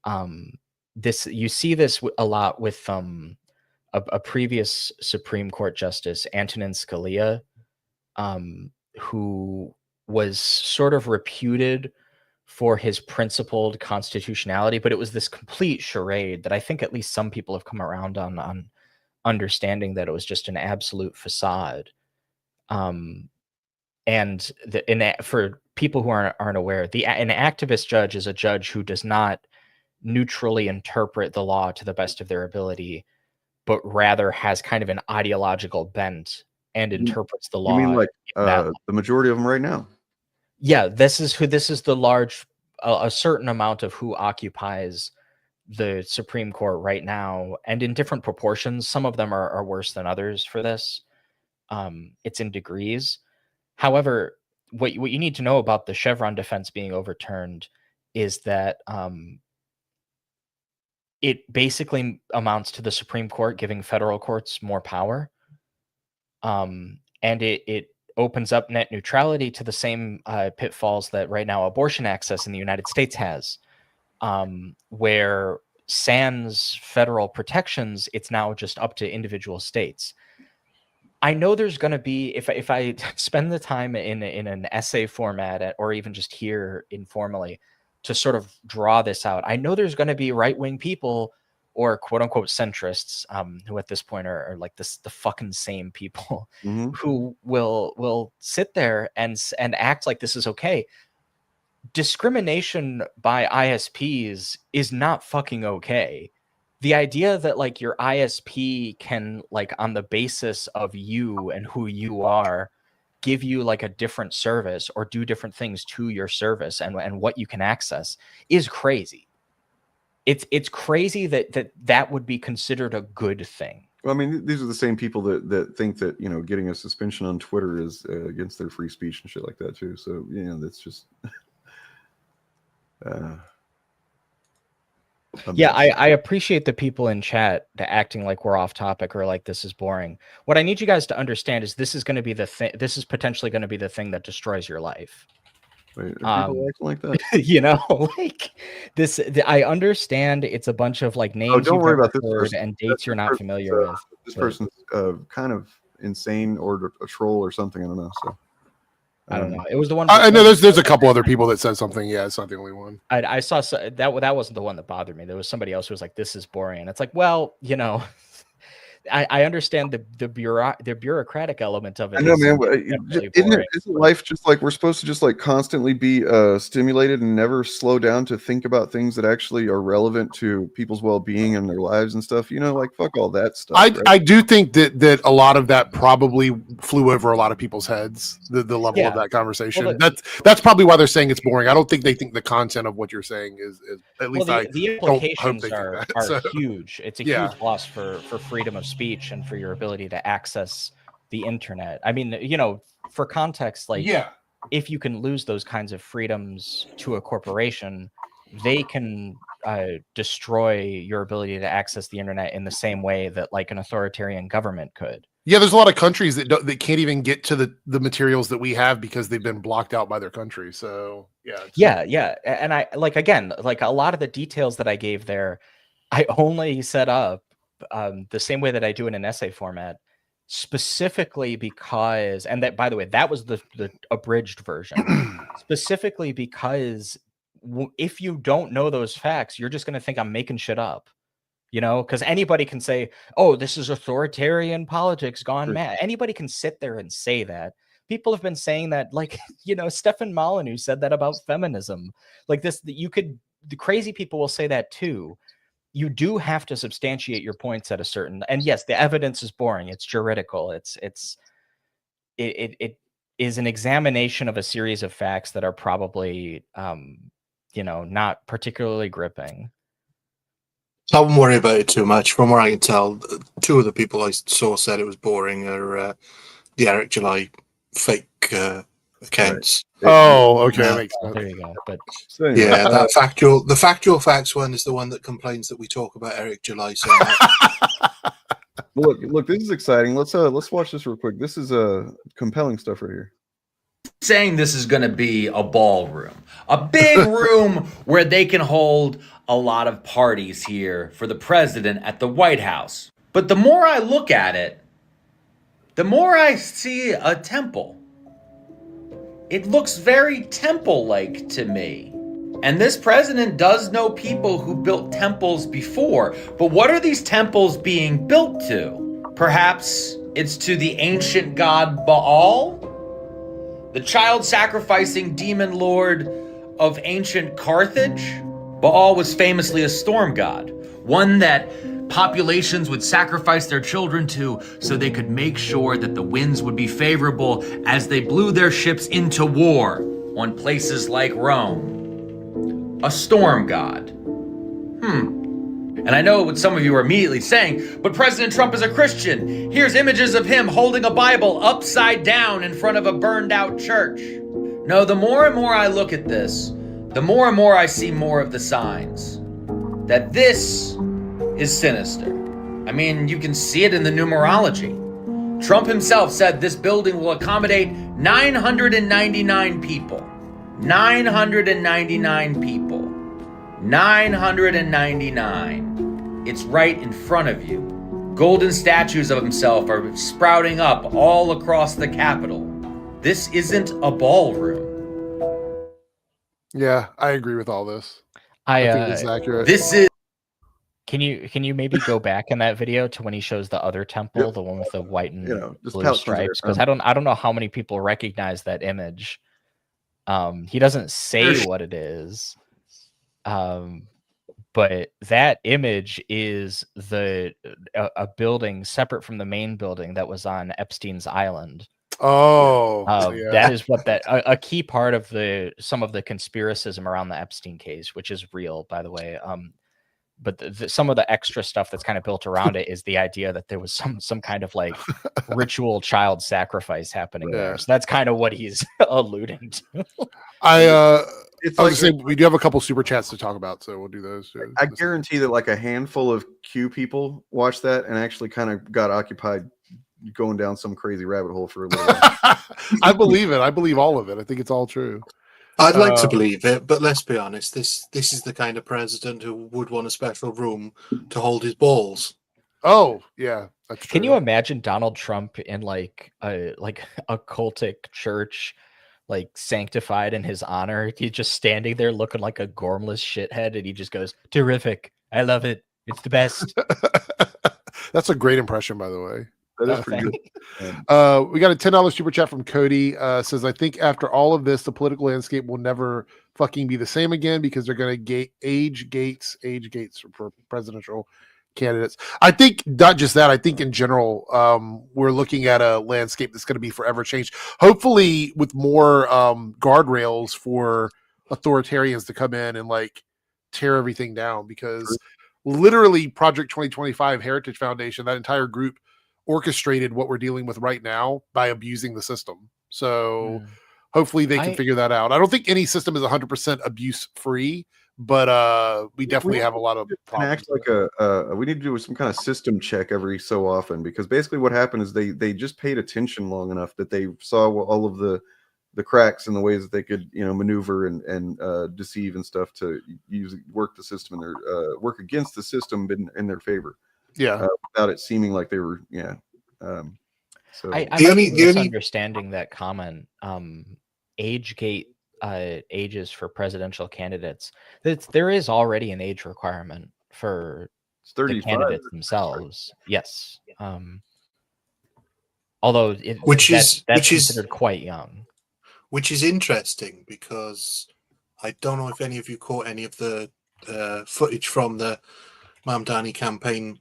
You see this a lot with a previous Supreme Court Justice, Antonin Scalia, who was sort of reputed for his principled constitutionality, but it was this complete charade that I think at least some people have come around on understanding that it was just an absolute facade. And for people who aren't aware, an activist judge is a judge who does not neutrally interpret the law to the best of their ability, but rather has kind of an ideological bent and interprets the law. You mean like the majority of them right now? Yeah, this is the large, a certain amount of who occupies the Supreme Court right now, and in different proportions. Some of them are worse than others for this. It's in degrees. However, what you need to know about the Chevron defense being overturned is that it basically amounts to the Supreme Court giving federal courts more power. And it opens up net neutrality to the same pitfalls that right now abortion access in the United States has, where sans federal protections, it's now just up to individual states. I know there's going to be, if I spend the time in an essay format or even just here informally to sort of draw this out, I know there's going to be right-wing people or quote unquote centrists, who at this point are like the fucking same people who will sit there and act like this is okay. Discrimination by ISPs is not fucking okay. The idea that like your ISP can like on the basis of you and who you are give you like a different service or do different things to your service and what you can access is crazy. It's crazy that would be considered a good thing. Well, I mean, these are the same people that think that, you know, getting a suspension on Twitter is against their free speech and shit like that too. So, you know, that's just yeah, I appreciate the people in chat acting like we're off topic or like this is boring. What I need you guys to understand is this is going to be the thing. This is potentially going to be the thing that destroys your life. Wait, are people acting like that? You know, like this. I understand it's a bunch of like names. Oh, don't worry about this person and dates you're not familiar with. This person's kind of insane or a troll or something. I don't know. So I don't know. It was the one. I know there's a couple other people that said something. Yeah, it's not the only one. I saw that wasn't the one that bothered me. There was somebody else who was like, "This is boring." And it's like, well, you know, I understand the bureaucratic element of it. I know, man. Isn't life just like we're supposed to just like constantly be stimulated and never slow down to think about things that actually are relevant to people's well-being and their lives and stuff? You know, like fuck all that stuff. I do think that a lot of that probably flew over a lot of people's heads. The level of that conversation. Well, that's probably why they're saying it's boring. I don't think they think the content of what you're saying is at least the implications are huge. It's a huge loss for freedom of speech and for your ability to access the internet. I mean, you know, for context, like if you can lose those kinds of freedoms to a corporation, they can destroy your ability to access the internet in the same way that like an authoritarian government could. Yeah, there's a lot of countries that can't even get to the materials that we have because they've been blocked out by their country. So yeah. And I like, again, like a lot of the details that I gave there, I only set up the same way that I do in an essay format, specifically because, and that, by the way, that was the abridged version, specifically because if you don't know those facts, you're just going to think I'm making shit up, you know, because anybody can say, oh, this is authoritarian politics gone mad. Anybody can sit there and say that. People have been saying that, like, you know, Stefan Molyneux said that about feminism. Like this, the crazy people will say that too. You do have to substantiate your points at a certain, and yes, the evidence is boring. It's juridical. It is an examination of a series of facts that are probably, you know, not particularly gripping. I wouldn't worry about it too much. From what I can tell, two of the people I saw said it was boring are the Eric July fake accounts. Oh, okay, that makes sense. There you go. But yeah, the factual facts one is the one that complains that we talk about Eric July so much. Look, this is exciting. Let's watch this real quick. This is compelling stuff right here. Saying this is going to be a ballroom, a big room where they can hold a lot of parties here for the president at the White House. But the more I look at it, the more I see a temple. It looks very temple-like to me. And this president does know people who built temples before. But what are these temples being built to? Perhaps it's to the ancient god Baal? The child-sacrificing demon lord of ancient Carthage? Baal was famously a storm god, one that populations would sacrifice their children to so they could make sure that the winds would be favorable as they blew their ships into war on places like Rome. A storm god. And I know what some of you are immediately saying, but President Trump is a Christian. Here's images of him holding a Bible upside down in front of a burned out church. No, the more and more I look at this, the more and more I see more of the signs that this is sinister. I mean, you can see it in the numerology. Trump himself said this building will accommodate 999 people. 999 people. 999. It's right in front of you. Golden statues of himself are sprouting up all across the Capitol. This isn't a ballroom. Yeah, I agree with all this. I think this is accurate. This is. Can you maybe go back in that video to when he shows the other temple, the one with the white and just blue pouch stripes? Because I don't know how many people recognize that image. He doesn't say what it is, but that image is a building separate from the main building that was on Epstein's Island. Oh, that is what a key part of some of the conspiracism around the Epstein case, which is real, by the way. But some of the extra stuff that's kind of built around it is the idea that there was some kind of like ritual child sacrifice happening there. So that's kind of what he's alluding to. It's like saying, we do have a couple super chats to talk about, so we'll do those. I guarantee that like a handful of Q people watched that and actually kind of got occupied going down some crazy rabbit hole for a little while. I believe it. I believe all of it. I think it's all true. I'd like to believe it, but let's be honest. This is the kind of president who would want a special room to hold his balls. Oh, yeah, that's true. Can you imagine Donald Trump in like a cultic church, like sanctified in his honor? He's just standing there looking like a gormless shithead, and he just goes, "Terrific! I love it. It's the best." That's a great impression, by the way. That is pretty good. We got a $10 super chat from Cody. Says, I think after all of this, the political landscape will never fucking be the same again because they're going to age gates for presidential candidates. I think not just that. I think in general, we're looking at a landscape that's going to be forever changed. Hopefully, with more guardrails for authoritarians to come in and like tear everything down. Because literally, Project 2025 Heritage Foundation, that entire group orchestrated what we're dealing with right now by abusing the system. So hopefully they can figure that out. I don't think any system is 100% abuse free, but we definitely have a lot of problems. Act like we need to do some kind of system check every so often, because basically what happened is they just paid attention long enough that they saw all of the cracks and the ways that they could maneuver and deceive and stuff to work the system in their work against the system in their favor. Yeah, without it seeming like they were. So I might be misunderstanding that comment. Age gate ages for presidential candidates. There is already an age requirement for the candidates themselves. Yes. Although that's considered quite young. Which is interesting because I don't know if any of you caught any of the footage from the Mamdani campaign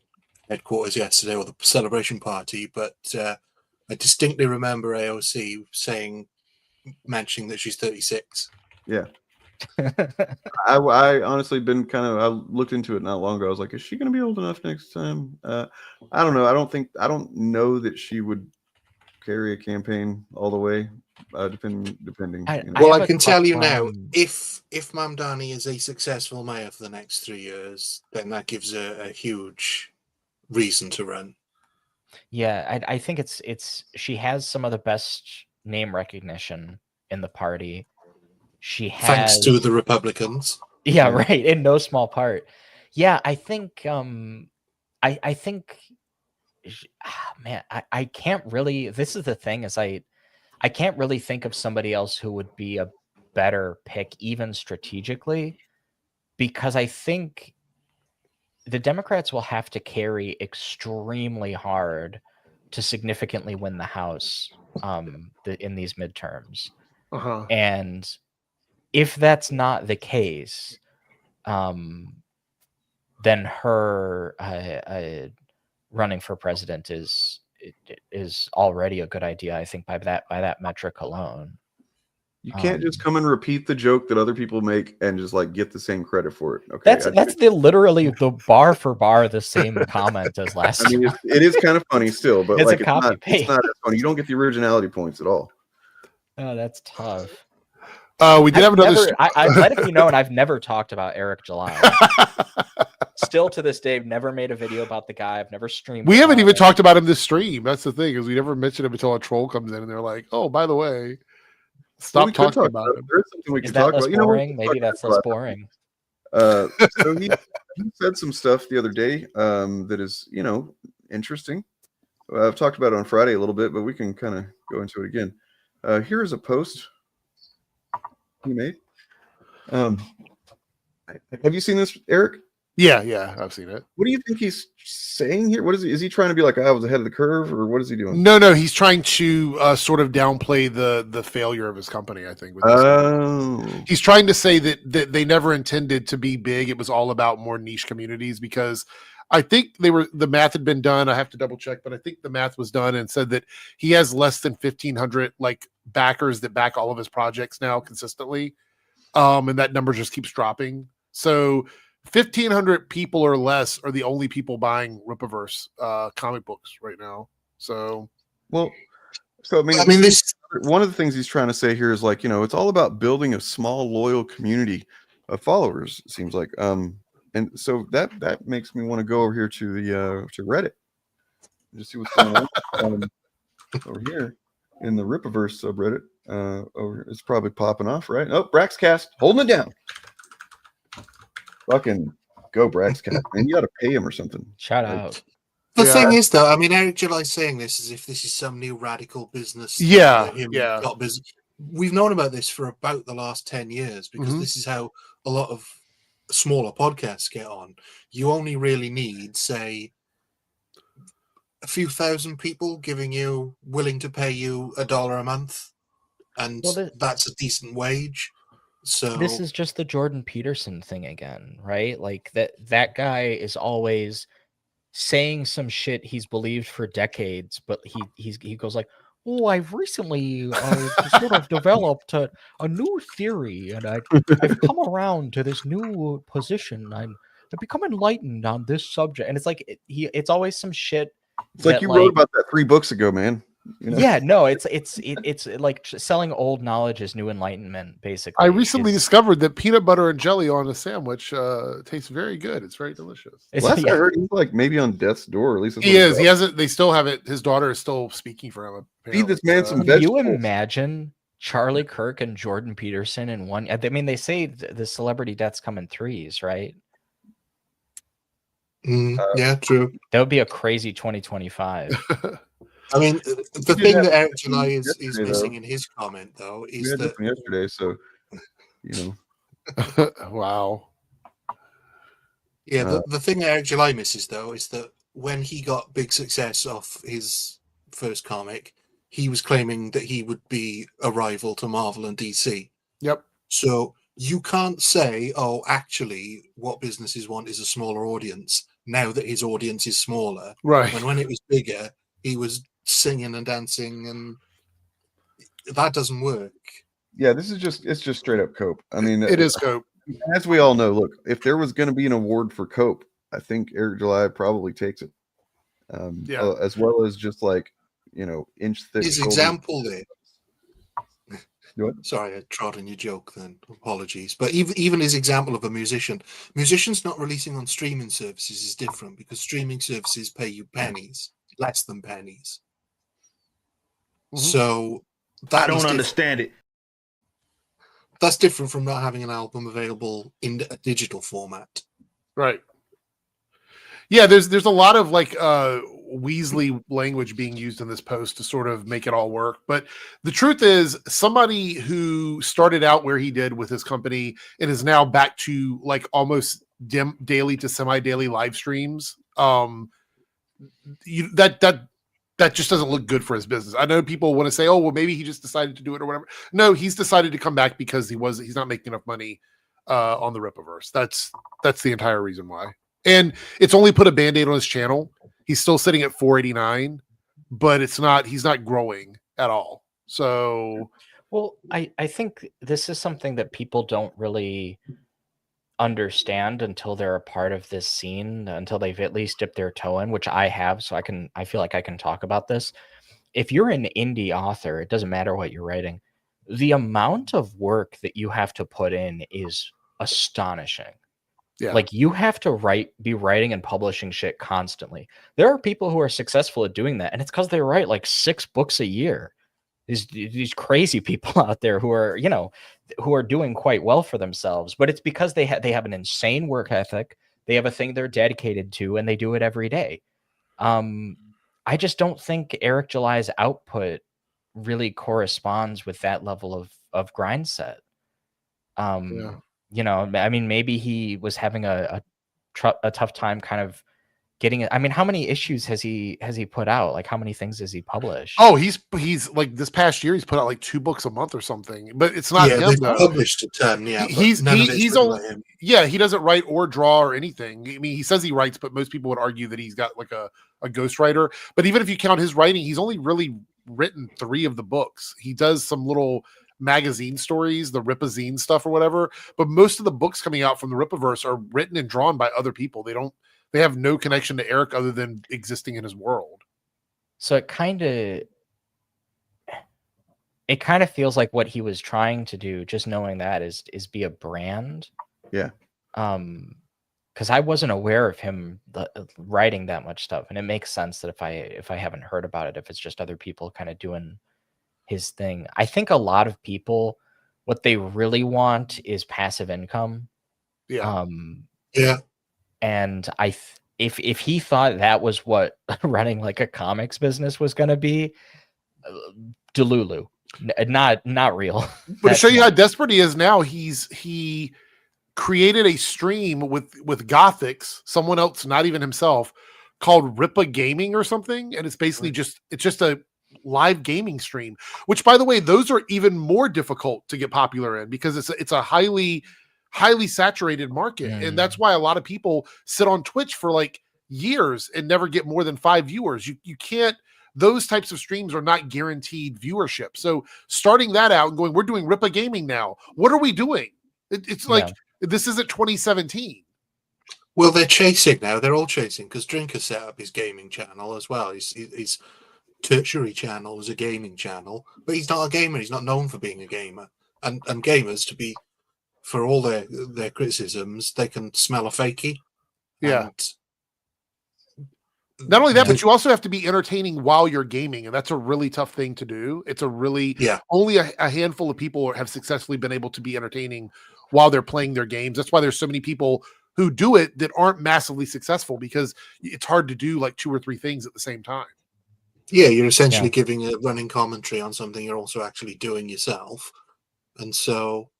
headquarters yesterday, or the celebration party, but I distinctly remember AOC mentioning that she's 36. Yeah. I honestly been I looked into it not long ago. I was like, is she going to be old enough next time? I don't know. I don't know that she would carry a campaign all the way. Depending. I can tell you now, if Mamdani is a successful mayor for the next 3 years, then that gives a huge reason to run. Yeah, I think she has some of the best name recognition in the party. She has, thanks to the Republicans. Yeah, right. In no small part. Yeah, I think I think man, I can't really, this is the thing, is I can't really think of somebody else who would be a better pick, even strategically, because I think the Democrats will have to carry extremely hard to significantly win the House in these midterms. And if that's not the case, then her running for president is already a good idea, I think, by that metric alone. You can't just come and repeat the joke that other people make and just like get the same credit for it. Okay, that's literally the bar for bar the same comment as last. I mean, it is kind of funny still, but it's like a copy paste. It's not as funny. You don't get the originality points at all. Oh, that's tough. We did have another. I've let it be known I've never talked about Eric July. Still to this day, never made a video about the guy. I've never streamed. We haven't even talked about him this stream. That's the thing, is we never mention him until a troll comes in and they're like, "Oh, by the way, stop talking about him." There's something we Is can that talk less about. boring? Maybe that's less boring. So he said some stuff the other day that is, interesting. I've talked about it on Friday a little bit, but we can kind of go into it again. Here is a post he made. Have you seen this, Eric? Yeah, I've seen it. What do you think he's saying here? What is he trying to be like? I was ahead of the curve, or what is he doing? No, he's trying to sort of downplay the failure of his company. I think. With this he's trying to say that they never intended to be big. It was all about more niche communities because I think the math had been done. I have to double check, but I think the math was done and said that he has less than 1,500 like backers that back all of his projects now consistently, and that number just keeps dropping. So 1,500 people or less are the only people buying Rippaverse comic books right now. So, well, so I mean, this one of the things he's trying to say here is like, it's all about building a small, loyal community of followers. It seems like, and so that makes me want to go over here to the to Reddit, just see what's going on over here in the Rippaverse subreddit. Over it's probably popping off, right? Oh, Braxcast holding it down. Fucking go, Braxcast, man! You got to pay him or something. Shout out. The thing is, though, I mean, Eric July's saying this as if this is some new radical business. Yeah. Got business. We've known about this for about the last 10 years because this is how a lot of smaller podcasts get on. You only really need, say, a few thousand people willing to pay you $1 a month, and that's a decent wage. So this is just the Jordan Peterson thing again, right? Like that guy is always saying some shit he's believed for decades, but he goes like, "Oh, I've recently sort of developed a new theory, and I've come around to this new position. I've become enlightened on this subject." And it's like it's always some shit. It's like you wrote about that 3 books ago, man. Yeah, no, it's like selling old knowledge as new enlightenment, basically. I recently discovered that peanut butter and jelly on a sandwich tastes very good. It's very delicious. Last I heard, he's like maybe on death's door. At least he is. He hasn't. They still have it. His daughter is still speaking for him. Feed this man some vegetables. vegetables. You imagine Charlie Kirk and Jordan Peterson in one? I mean, they say the celebrity deaths come in threes, right? Yeah, true. That would be a crazy 2025. I mean, the thing that Eric July is missing in his comment, though, is that yesterday. So, wow. Yeah, the thing that Eric July misses, though, is that when he got big success off his first comic, he was claiming that he would be a rival to Marvel and DC. Yep. So you can't say, "Oh, actually, what businesses want is a smaller audience." Now that his audience is smaller, right? When it was bigger, he was singing and dancing, and that doesn't work. Yeah, it's just straight up cope. I mean, it is cope. As we all know, look, if there was going to be an award for cope, I think Eric July probably takes it. As well as just like inch thick. His example there. What? Sorry, I trod on your joke then. Apologies. But even his example of a musician's not releasing on streaming services is different because streaming services pay you pennies, less than pennies. So I don't understand it. That's different from not having an album available in a digital format. Right. Yeah, there's a lot of like Weasley language being used in this post to sort of make it all work. But the truth is, somebody who started out where he did with his company and is now back to like almost daily to semi-daily live streams, that just doesn't look good for his business. I know people want to say, "Oh, well, maybe he just decided to do it or whatever." No, he's decided to come back because he's not making enough money on the Rippaverse. That's the entire reason why. And it's only put a Band-Aid on his channel. He's still sitting at 489, but he's not growing at all. So, well, I think this is something that people don't really understand until they're a part of this scene, until they've at least dipped their toe in, which I have. So I feel like I can talk about this. If you're an indie author, it doesn't matter what you're writing. The amount of work that you have to put in is astonishing. Yeah. Like you have to be writing and publishing shit constantly. There are people who are successful at doing that, and it's because they write like 6 books a year. These crazy people out there who are doing quite well for themselves, but it's because they have an insane work ethic. They have a thing they're dedicated to, and they do it every day. I just don't think Eric July's output really corresponds with that level of grind set. You know, I mean, maybe he was having a tough time kind of getting it. I mean, how many issues has he put out? Like, how many things has he published? Oh, he's like this past year he's put out like 2 books a month or something. But it's not him. They've Though. published a ton. Yeah, he's only him. Yeah, he doesn't write or draw or anything. I mean, he says he writes, but most people would argue that he's got like a ghostwriter. But even if you count his writing, he's only really written 3 of the books. He does some little magazine stories, the Ripazine stuff or whatever. But most of the books coming out from the Ripaverse are written and drawn by other people. They have no connection to Eric other than existing in his world. So it kind of feels like what he was trying to do, just knowing that, is be a brand. Yeah. Because I wasn't aware of him writing that much stuff, and it makes sense that if I haven't heard about it, if it's just other people kind of doing his thing. I think a lot of people, what they really want is passive income. Yeah. Yeah. And if he thought that was what running like a comics business was going to be, Delulu, not real. But to show you how desperate he is now, he created a stream with Gothics, someone else, not even himself, called Ripa Gaming or something, and it's basically just a live gaming stream. Which, by the way, those are even more difficult to get popular in because it's a highly saturated market, and that's why a lot of people sit on Twitch for like years and never get more than 5 viewers. You can't. Those types of streams are not guaranteed viewership. So starting that out and going, we're doing Ripa Gaming now. What are we doing? It's like this isn't 2017. Well, they're chasing now. They're all chasing because Drinker set up his gaming channel as well. His tertiary channel was a gaming channel, but he's not a gamer. He's not known for being a gamer. And gamers, to be, for all their criticisms, they can smell a fakie. Yeah. Not only that, but you also have to be entertaining while you're gaming, and that's a really tough thing to do. It's a really only a handful of people have successfully been able to be entertaining while they're playing their games. That's why there's so many people who do it that aren't massively successful because it's hard to do like 2 or 3 things at the same time. Yeah, you're essentially giving a running commentary on something you're also actually doing yourself, and so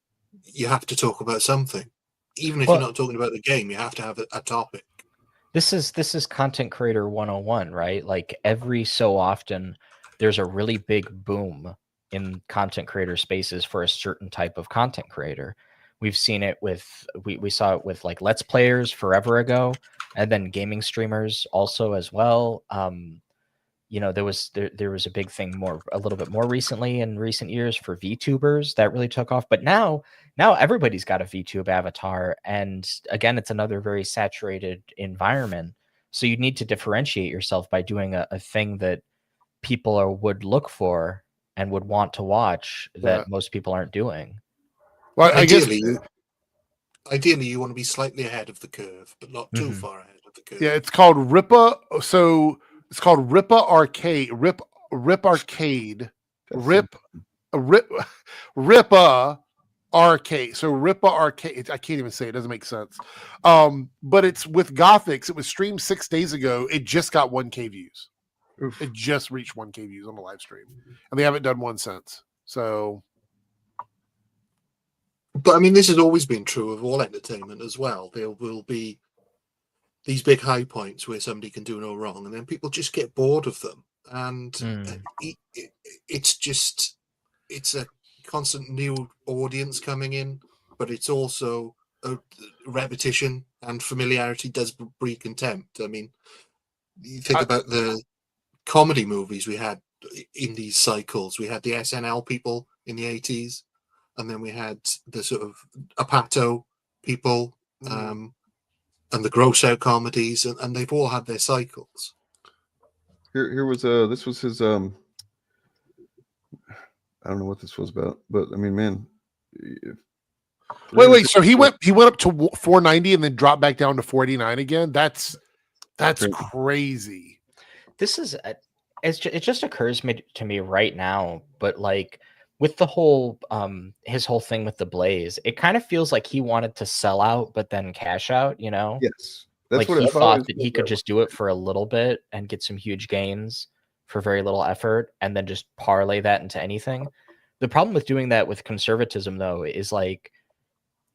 you have to talk about something. Even if you're not talking about the game, you have to have a topic. This is content creator 101, right? Like every so often there's a really big boom in content creator spaces for a certain type of content creator. We've seen it with we saw it with like Let's Players forever ago, and then gaming streamers also as well. You know, there was a big thing a little bit more recently in recent years for VTubers that really took off. But now everybody's got a VTube avatar, and again, it's another very saturated environment. So you need to differentiate yourself by doing a thing that people would look for and would want to watch that most people aren't doing. Well, ideally you want to be slightly ahead of the curve, but not too far ahead of the curve. Yeah, it's called Ripa. So it's called Ripa Arcade. Rip Arcade. Ripa Arcade. So Ripa Arcade. I can't even say it. Doesn't make sense. But it's with Gothics. It was streamed 6 days ago. It just got 1K views. Oof. It just reached 1K views on the live stream, and they haven't done one since. So. But I mean, this has always been true of all entertainment as well. There will be these big high points where somebody can do no wrong, and then people just get bored of them. And it's a constant new audience coming in, but it's also a repetition, and familiarity does breed contempt. I mean, you think about the comedy movies we had in these cycles. We had the SNL people in the 80s. And then we had the sort of Apato people and the gross out comedies, and they've all had their cycles. Here was this was his I don't know what this was about, but I mean, man. Wait. So he went up to 490 and then dropped back down to 489 again. That's crazy. This is it just occurs to me right now, but like. With the whole, his whole thing with the Blaze, it kind of feels like he wanted to sell out, but then cash out, you know? Yes. That's like what he I've thought always that felt he could that just do it for a little bit and get some huge gains for very little effort and then just parlay that into anything. The problem with doing that with conservatism, though, is like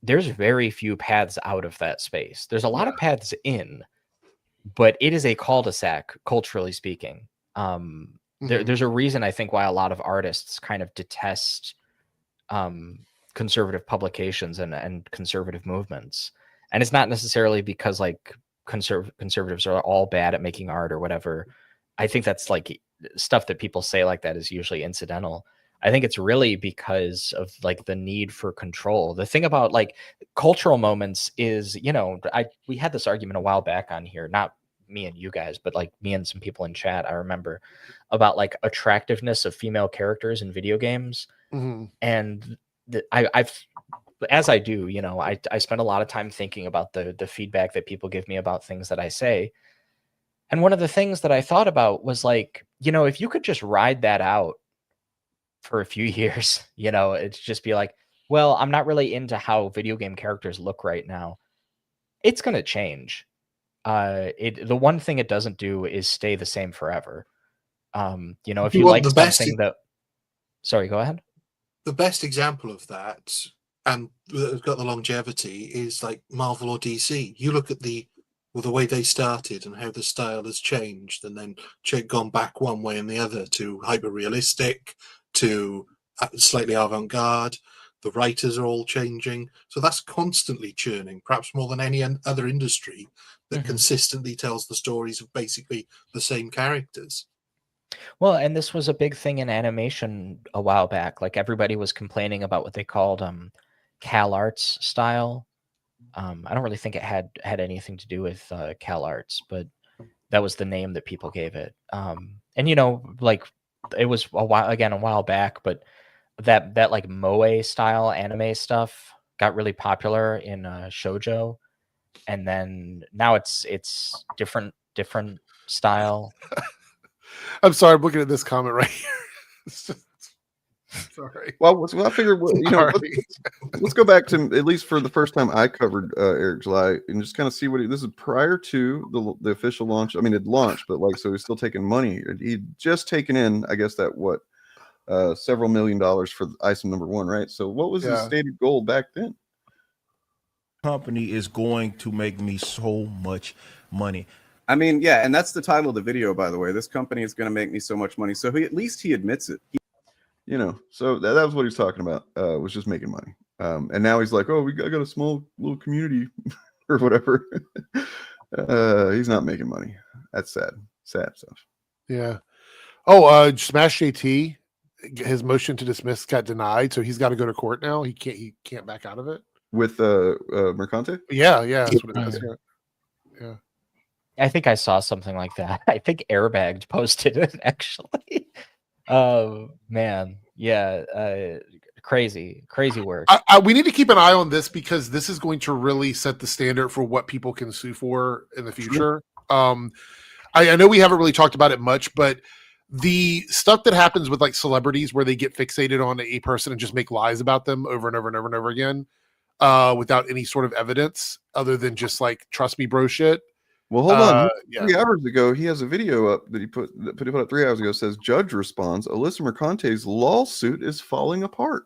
there's very few paths out of that space. There's a lot of paths in, but it is a cul-de-sac, culturally speaking. There's a reason, I think, why a lot of artists kind of detest conservative publications and conservative movements. And it's not necessarily because like conservatives are all bad at making art or whatever. I think that's like stuff that people say like that is usually incidental. I think it's really because of like the need for control. The thing about like cultural moments is, you know, we had this argument a while back on here, not me and you guys, but like me and some people in chat, I remember, about like attractiveness of female characters in video games. And I've, as I do, you know, I spend a lot of time thinking about the feedback that people give me about things that I say. And one of the things that I thought about was like, you know, if you could just ride that out for a few years, you know, it's just be like, well, I'm not really into how video game characters look right now. It's going to change. The one thing it doesn't do is stay the same forever. You know, if you like something that, sorry, go ahead. The best example of that, and has got the longevity, is like Marvel or DC. You look at the way they started and how the style has changed, and then gone back one way and the other to hyper realistic, to slightly avant-garde. The writers are all changing, so that's constantly churning, perhaps more than any other industry that consistently tells the stories of basically the same characters. Well, and this was a big thing in animation a while back. Like everybody was complaining about what they called Cal Arts style. I don't really think it had anything to do with Cal Arts, but that was the name that people gave it. And you know, like it was a while back, but that like moe style anime stuff got really popular in shoujo, and then now it's different style. I'm sorry, I'm looking at this comment right here. Sorry. Well, I figured, you know, let's go back to at least for the first time I covered Eric July and just kind of see what this is prior to the official launch. I mean, it launched, but like, so he's still taking money. He'd just taken in, I guess that several $1 million for ISOM #1, right? So what was his stated goal back then? Company is going to make me so much money. I mean, yeah, and that's the title of the video, by the way. This company is going to make me so much money. So at least he admits it. You know, so that was what he's talking about, was just making money. And now he's like, oh, I got a small little community or whatever. He's not making money. That's sad stuff. Yeah. Oh, Smash JT, his motion to dismiss got denied, so he's got to go to court now. He can't back out of it. With Mercante? Yeah, that's what it is. Yeah. I think I saw something like that. I think Airbagged posted it actually. Oh man, yeah, crazy work. We need to keep an eye on this because this is going to really set the standard for what people can sue for in the future. I know we haven't really talked about it much, but the stuff that happens with like celebrities where they get fixated on a person and just make lies about them over and over and over and over again, without any sort of evidence other than just like trust me bro shit. Well, hold on. 3 hours ago, he has a video up that he put up 3 hours ago. Says judge responds, Alyssa Mercante's lawsuit is falling apart.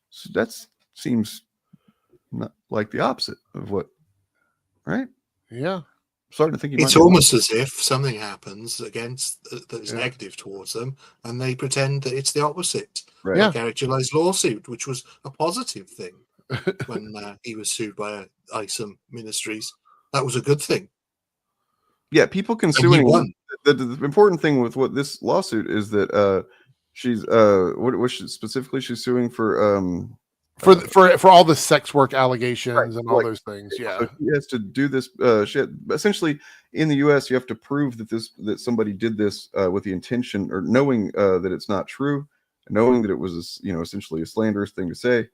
So that seems not like the opposite of what, right? Yeah. I'm starting to think it's almost as if something happens against that is negative towards them, and they pretend that it's the opposite. Right. Like Eric July's lawsuit, which was a positive thing when he was sued by ISOM Ministries. That was a good thing. Yeah, people can sue anyone. The important thing with what this lawsuit is that she's what specifically she's suing for all the sex work allegations and all those things. Yeah, so he has to do this shit. Essentially, in the U.S., you have to prove that somebody did this with the intention or knowing that it's not true, knowing that it was essentially a slanderous thing to say.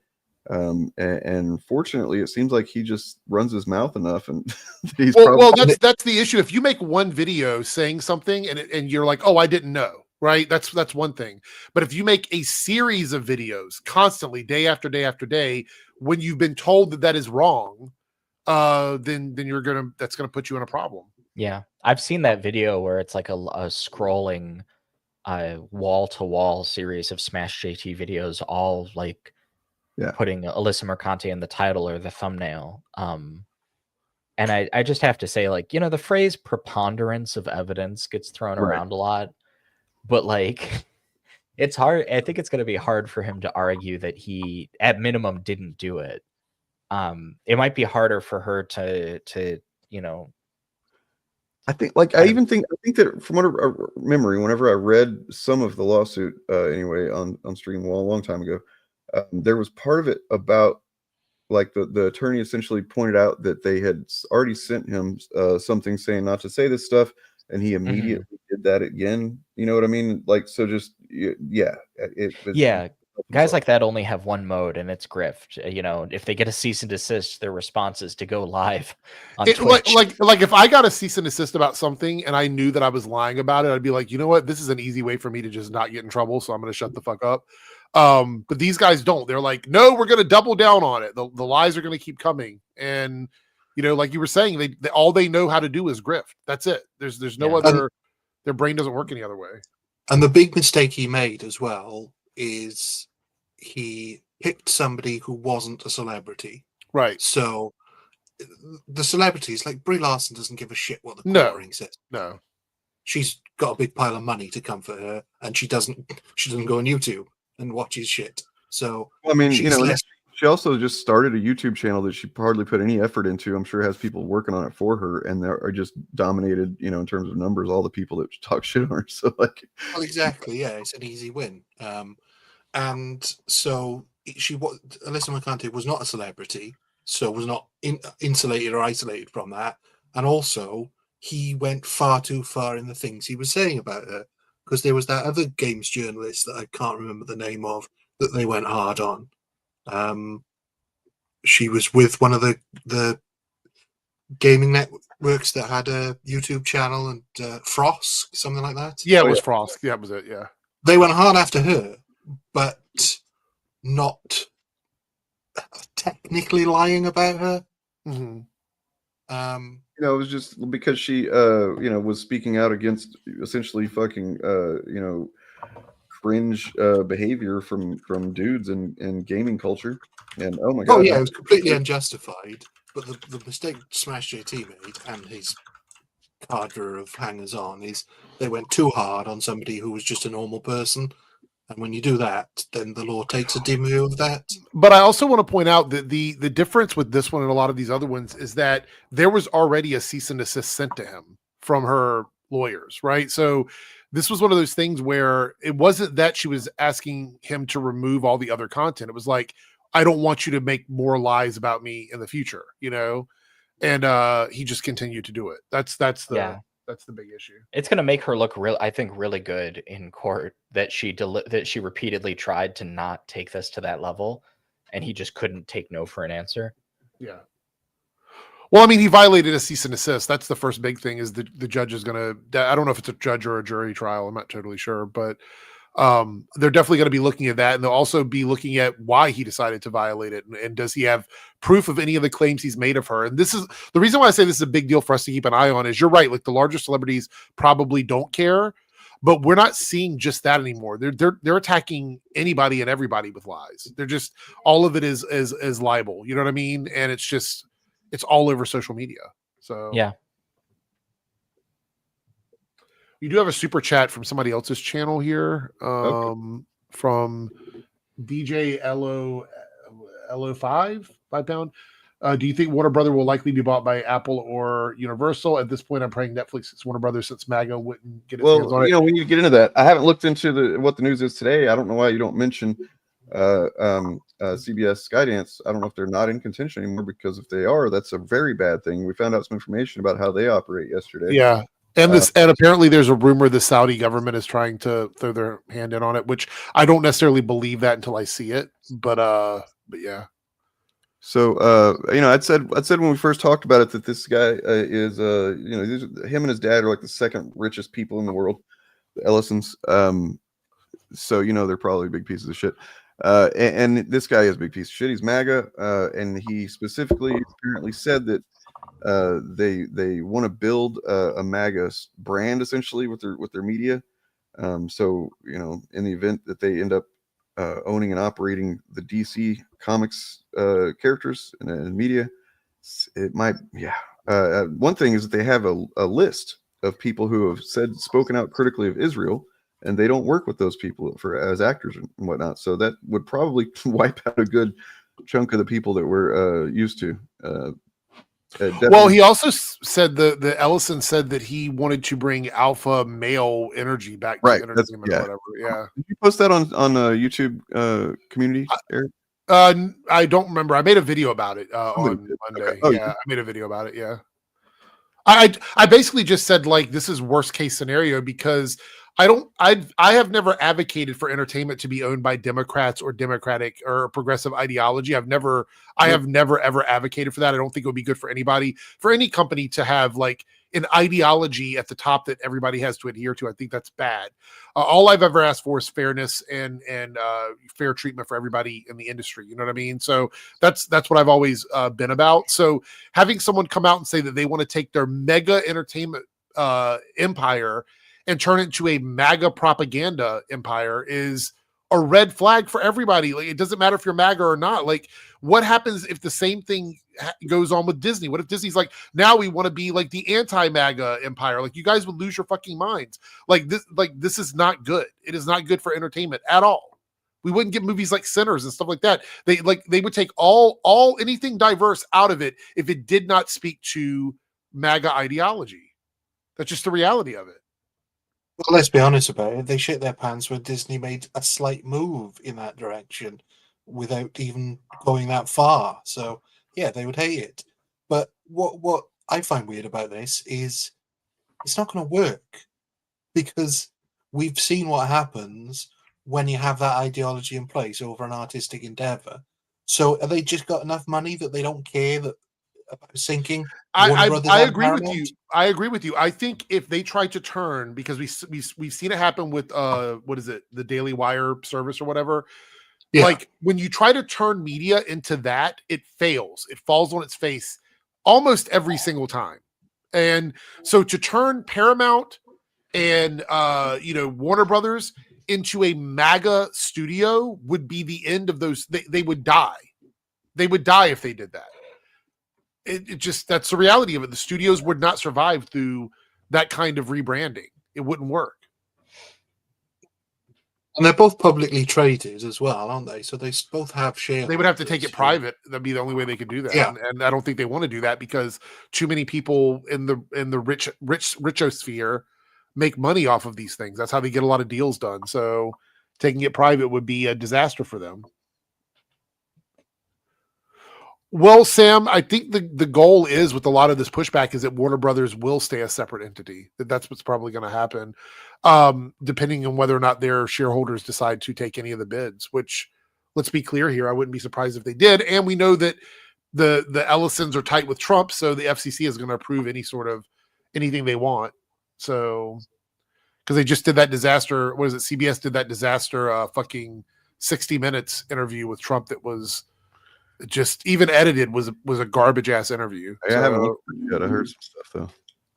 And fortunately, it seems like he just runs his mouth enough, and he's that's the issue. If you make one video saying something and you're like, oh, I didn't know, right? That's one thing. But if you make a series of videos constantly, day after day after day, when you've been told that is wrong, then that's gonna put you in a problem. Yeah, I've seen that video where it's like a scrolling wall-to-wall series of Smash JT videos, all like putting Alyssa Mercante in the title or the thumbnail. And I just have to say, like, the phrase preponderance of evidence gets thrown around a lot, but like it's hard. I think it's going to be hard for him to argue that he at minimum didn't do it. It might be harder for her to I think, I think that from what memory, whenever I read some of the lawsuit, anyway, on Stream Wall a long time ago, there was part of it about like the attorney essentially pointed out that they had already sent him something saying not to say this stuff, and he immediately did that again. You know what I mean? Like, so just guys like that only have one mode, and it's grift. If they get a cease and desist, their response is to go live on Twitch. Like if I got a cease and desist about something and I knew that I was lying about it, I'd be like, you know what, this is an easy way for me to just not get in trouble, so I'm going to shut the fuck up. But these guys don't. They're like, no, we're going to double down on it. The lies are going to keep coming, and like you were saying, they all they know how to do is grift. That's it. There's no other. Their brain doesn't work any other way. And the big mistake he made as well is he picked somebody who wasn't a celebrity. Right. So the celebrities, like Brie Larson, doesn't give a shit what the court ring says. No. She's got a big pile of money to come for her, and she doesn't go on YouTube and watches shit. So I mean, she also just started a YouTube channel that she hardly put any effort into. I'm sure has people working on it for her, and they are just dominated, in terms of numbers, all the people that talk shit on her. So well, exactly, yeah, it's an easy win. And so Alyssa Mercante was not a celebrity, so was not insulated or isolated from that. And also, he went far too far in the things he was saying about her, because there was that other games journalist that I can't remember the name of that they went hard on. She was with one of the gaming networks that had a YouTube channel, and Frost, something like that. Yeah, it was Frost. Yeah, that was it. Yeah, they went hard after her, but not technically lying about her. Mm-hmm. It was just because she, was speaking out against essentially fucking, cringe behavior from dudes in gaming culture. And oh my god, oh yeah, it was completely unjustified. But the mistake Smash JT made and his cadre of hangers on is they went too hard on somebody who was just a normal person. And when you do that, then the law takes a dim view of that. But I also want to point out that the difference with this one and a lot of these other ones is that there was already a cease and desist sent to him from her lawyers, right? So this was one of those things where it wasn't that she was asking him to remove all the other content. It was like, I don't want you to make more lies about me in the future, and he just continued to do it. That's the big issue. It's going to make her look really good in court that she repeatedly tried to not take this to that level, and he just couldn't take no for an answer. Yeah. Well, I mean, he violated a cease and desist. That's the first big thing. Is the judge is going to? I don't know if it's a judge or a jury trial. I'm not totally sure, but they're definitely going to be looking at that, and they'll also be looking at why he decided to violate it, and does he have proof of any of the claims he's made of her. And this is the reason why I say this is a big deal for us to keep an eye on. Is you're right, like the larger celebrities probably don't care, but we're not seeing just that anymore. They're attacking anybody and everybody with lies. They're just all of it is libel. You know what I mean? And it's all over social media. So yeah. You do have a super chat from somebody else's channel here, from DJ LO5 £5. Do you think Warner Brother will likely be bought by Apple or Universal? At this point, I'm praying Netflix is Warner Brothers, since MAGA wouldn't get its hands on it. When you get into that, I haven't looked into what the news is today. I don't know why you don't mention CBS Skydance. I don't know if they're not in contention anymore, because if they are, that's a very bad thing. We found out some information about how they operate yesterday. Yeah. And and apparently there's a rumor the Saudi government is trying to throw their hand in on it, which I don't necessarily believe that until I see it. But yeah. So I'd said when we first talked about it that this guy is him and his dad are like the second richest people in the world, the Ellisons. So they're probably big pieces of shit. And this guy is a big piece of shit. He's MAGA, and he specifically apparently said that they want to build a MAGA brand essentially with their media. So in the event that they end up owning and operating the DC Comics characters and media, it might, one thing is that they have a list of people who have spoken out critically of Israel, and they don't work with those people as actors and whatnot. So that would probably wipe out a good chunk of the people that we're used to. Well, he also said the Ellison said that he wanted to bring alpha male energy back to entertainment or whatever. Yeah. Did you post that on YouTube community, Eric? I don't remember. I made a video about it on Monday. Okay. Oh, yeah, I made a video about it. Yeah. I basically just said like this is worst case scenario because I have never advocated for entertainment to be owned by Democrats or Democratic or progressive ideology. I have never ever advocated for that. I don't think it would be good for anybody, for any company to have like an ideology at the top that everybody has to adhere to. I think that's bad. All I've ever asked for is fairness and fair treatment for everybody in the industry. You know what I mean? So that's what I've always been about. So having someone come out and say that they want to take their mega entertainment empire and turn it into a MAGA propaganda empire is a red flag for everybody. Like, it doesn't matter if you're MAGA or not. Like, what happens if the same thing goes on with Disney? What if Disney's like, now we want to be like the anti-MAGA empire? Like, you guys would lose your fucking minds. This is not good. It is not good for entertainment at all. We wouldn't get movies like Sinners and stuff like that. They would take all anything diverse out of it if it did not speak to MAGA ideology. That's just the reality of it. Well, let's be honest about it. They shit their pants when Disney made a slight move in that direction without even going that far. So, yeah, they would hate it. But what I find weird about this is it's not going to work because we've seen what happens when you have that ideology in place over an artistic endeavor. So, are they just got enough money that they don't care about sinking? I agree with you. I agree with you. I think if they try to turn, because we've seen it happen with what is it, the Daily Wire service or whatever. Yeah. Like when you try to turn media into that, it fails. It falls on its face almost every single time. And so to turn Paramount and Warner Brothers into a MAGA studio would be the end of those. They would die. They would die if they did that. It just, that's the reality of it. The studios would not survive through that kind of rebranding. It wouldn't work. And they're both publicly traded as well, aren't they? So they both have shares. They would have to take it private. That'd be the only way they could do that. Yeah. And I don't think they want to do that because too many people in the richosphere make money off of these things. That's how they get a lot of deals done. So taking it private would be a disaster for them. Well, Sam, I think the goal is with a lot of this pushback is that Warner Brothers will stay a separate entity. That's what's probably going to happen, depending on whether or not their shareholders decide to take any of the bids, which, let's be clear here, I wouldn't be surprised if they did. And we know that the Ellisons are tight with Trump, so the FCC is going to approve anything they want. So, because they just did that disaster, what is it, CBS did that disaster fucking 60 Minutes interview with Trump that was just even edited was a garbage ass interview. I haven't looked yet. I heard some stuff though.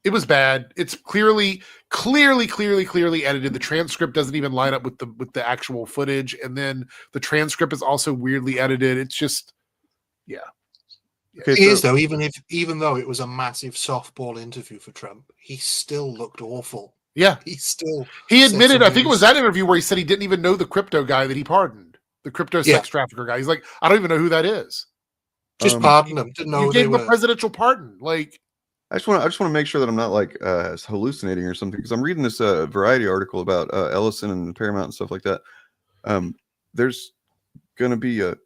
It was bad. It's clearly edited. The transcript doesn't even line up with the actual footage, and then the transcript is also weirdly edited. It's just, yeah. Okay, it is though. Even though it was a massive softball interview for Trump, he still looked awful. Yeah, he admitted. I think it was that interview where he said he didn't even know the crypto guy that he pardoned. The crypto sex trafficker guy. He's like, I don't even know who that is. Just pardon him. Didn't know you gave him a presidential pardon. Like, I just want to make sure that I'm not like hallucinating or something, because I'm reading this Variety article about Ellison and Paramount and stuff like that. There's going to be a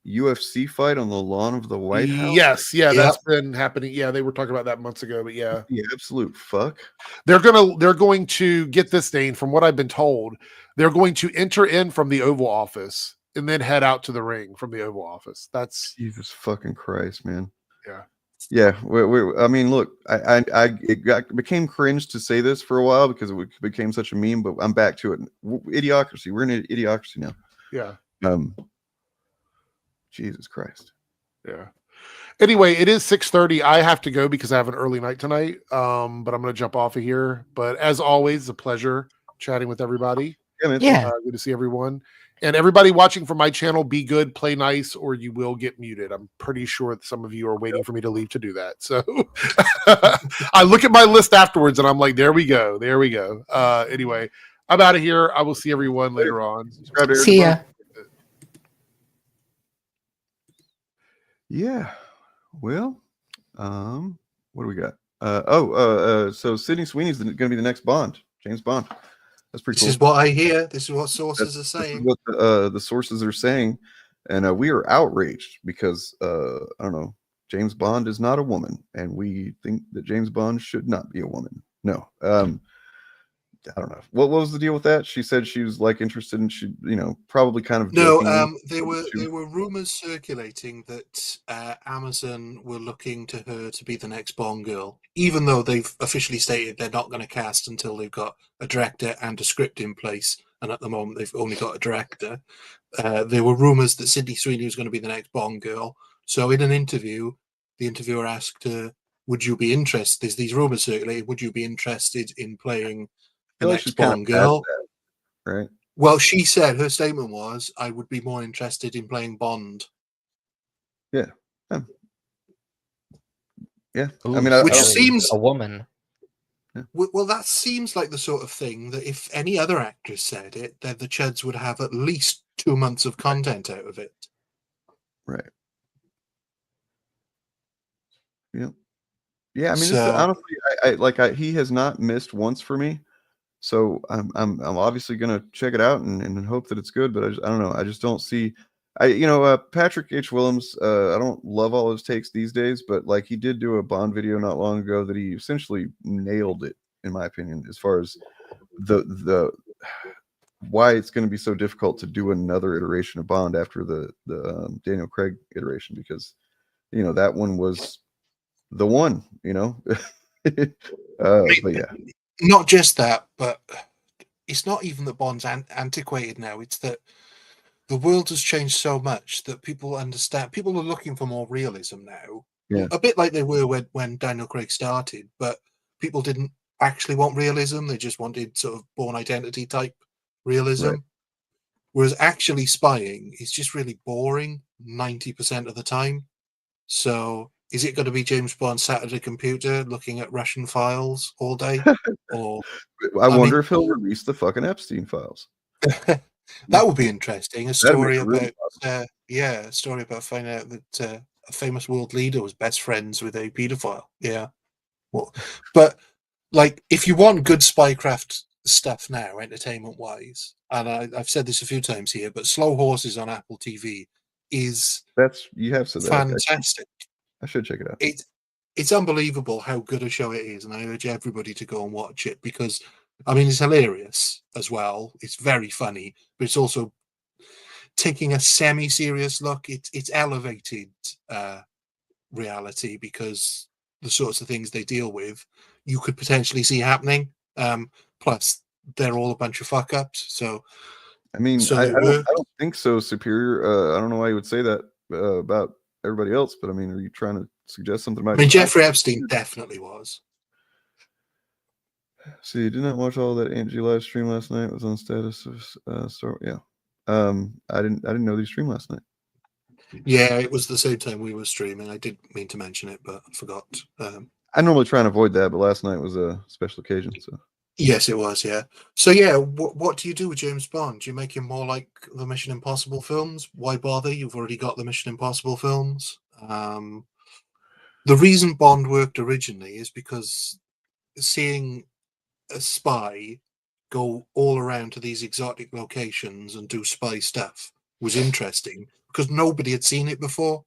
UFC fight on the lawn of the White House. Yes, that's been happening. Yeah, they were talking about that months ago, but yeah, the absolute fuck. They're going to get this, Dane. From what I've been told, they're going to enter in from the Oval Office and then head out to the ring from the Oval Office. That's Jesus fucking Christ, man. Yeah. I mean, look, it became cringe to say this for a while because it became such a meme, but I'm back to it. Idiocracy. We're in an idiocracy now. Yeah. Jesus Christ. Yeah. Anyway, it is 6:30. I have to go because I have an early night tonight. But I'm going to jump off of here. But as always, a pleasure chatting with everybody. Yeah. Good to see everyone. And everybody watching from my channel, be good, play nice, or you will get muted. I'm pretty sure that some of you are waiting for me to leave to do that. So I look at my list afterwards and I'm like, there we go. There we go. Anyway, I'm out of here. I will see everyone later on. See ya. Yeah. Well, what do we got? So Sydney Sweeney's going to be the next Bond, James Bond. That's pretty This cool. is what I hear. This is what sources are saying. This is what the sources are saying, and we are outraged because I don't know, James Bond is not a woman, and we think that James Bond should not be a woman. No, I don't know. What was the deal with that? She said she was like interested in, she, probably kind of No. There were rumors circulating that Amazon were looking to her to be the next Bond girl, even though they've officially stated they're not going to cast until they've got a director and a script in place. And at the moment, they've only got a director. There were rumors that Sydney Sweeney was going to be the next Bond girl. So in an interview, the interviewer asked her, "Would you be interested? There's these rumors circulating. Would you be interested in playing the next Bond girl?" Right. Well, she said, her statement was, "I would be more interested in playing Bond." Yeah. Yeah. Ooh, I mean, which seems a woman. Well, that seems like the sort of thing that if any other actress said it, then the Chuds would have at least 2 months of content out of it. Right. Yeah. Yeah. I mean, So- honestly, he has not missed once for me. So I'm obviously gonna check it out and hope that it's good, but I don't know. I just don't see. Patrick H. Willems. I don't love all his takes these days, but like he did do a Bond video not long ago that he essentially nailed it, in my opinion, as far as the why it's going to be so difficult to do another iteration of Bond after the Daniel Craig iteration, because that one was the one. But yeah. Not just that, but it's not even that Bond's antiquated now. It's that the world has changed so much that people understand. People are looking for more realism now. Yeah. A bit like they were when Daniel Craig started, but people didn't actually want realism. They just wanted sort of Bourne Identity type realism. Right. Whereas actually spying is just really boring 90% of the time. So is it going to be James Bond sat at a computer looking at Russian files all day? Or I wonder if he'll release the fucking Epstein files. that would be interesting. A story really about a story about finding out that a famous world leader was best friends with a pedophile. Yeah. Well, but like if you want good spycraft stuff now, entertainment wise, and I've said this a few times here, but Slow Horses on Apple TV is you have said that. fantastic. I should check it out. It's unbelievable how good a show it is, and I urge everybody to go and watch it because, I mean, it's hilarious as well. It's very funny, but it's also taking a semi-serious look. It's elevated reality because the sorts of things they deal with, you could potentially see happening. Plus, they're all a bunch of fuck ups. So, I mean, I don't think so. Superior. I don't know why you would say that about everybody else, but I mean, are you trying to suggest something about? I mean, Jeffrey Epstein definitely was. See, did not watch all that Angie live stream last night. It was on status of story. Yeah. I didn't know they streamed last night. Yeah, it was the same time we were streaming. I did mean to mention it, but I forgot. I normally try and avoid that, but last night was a special occasion. So yes, it was. Yeah. So yeah, what do you do with James Bond? Do you make him more like the Mission Impossible films? Why bother? You've already got the Mission Impossible films. The reason Bond worked originally is because seeing a spy go all around to these exotic locations and do spy stuff was interesting because nobody had seen it before.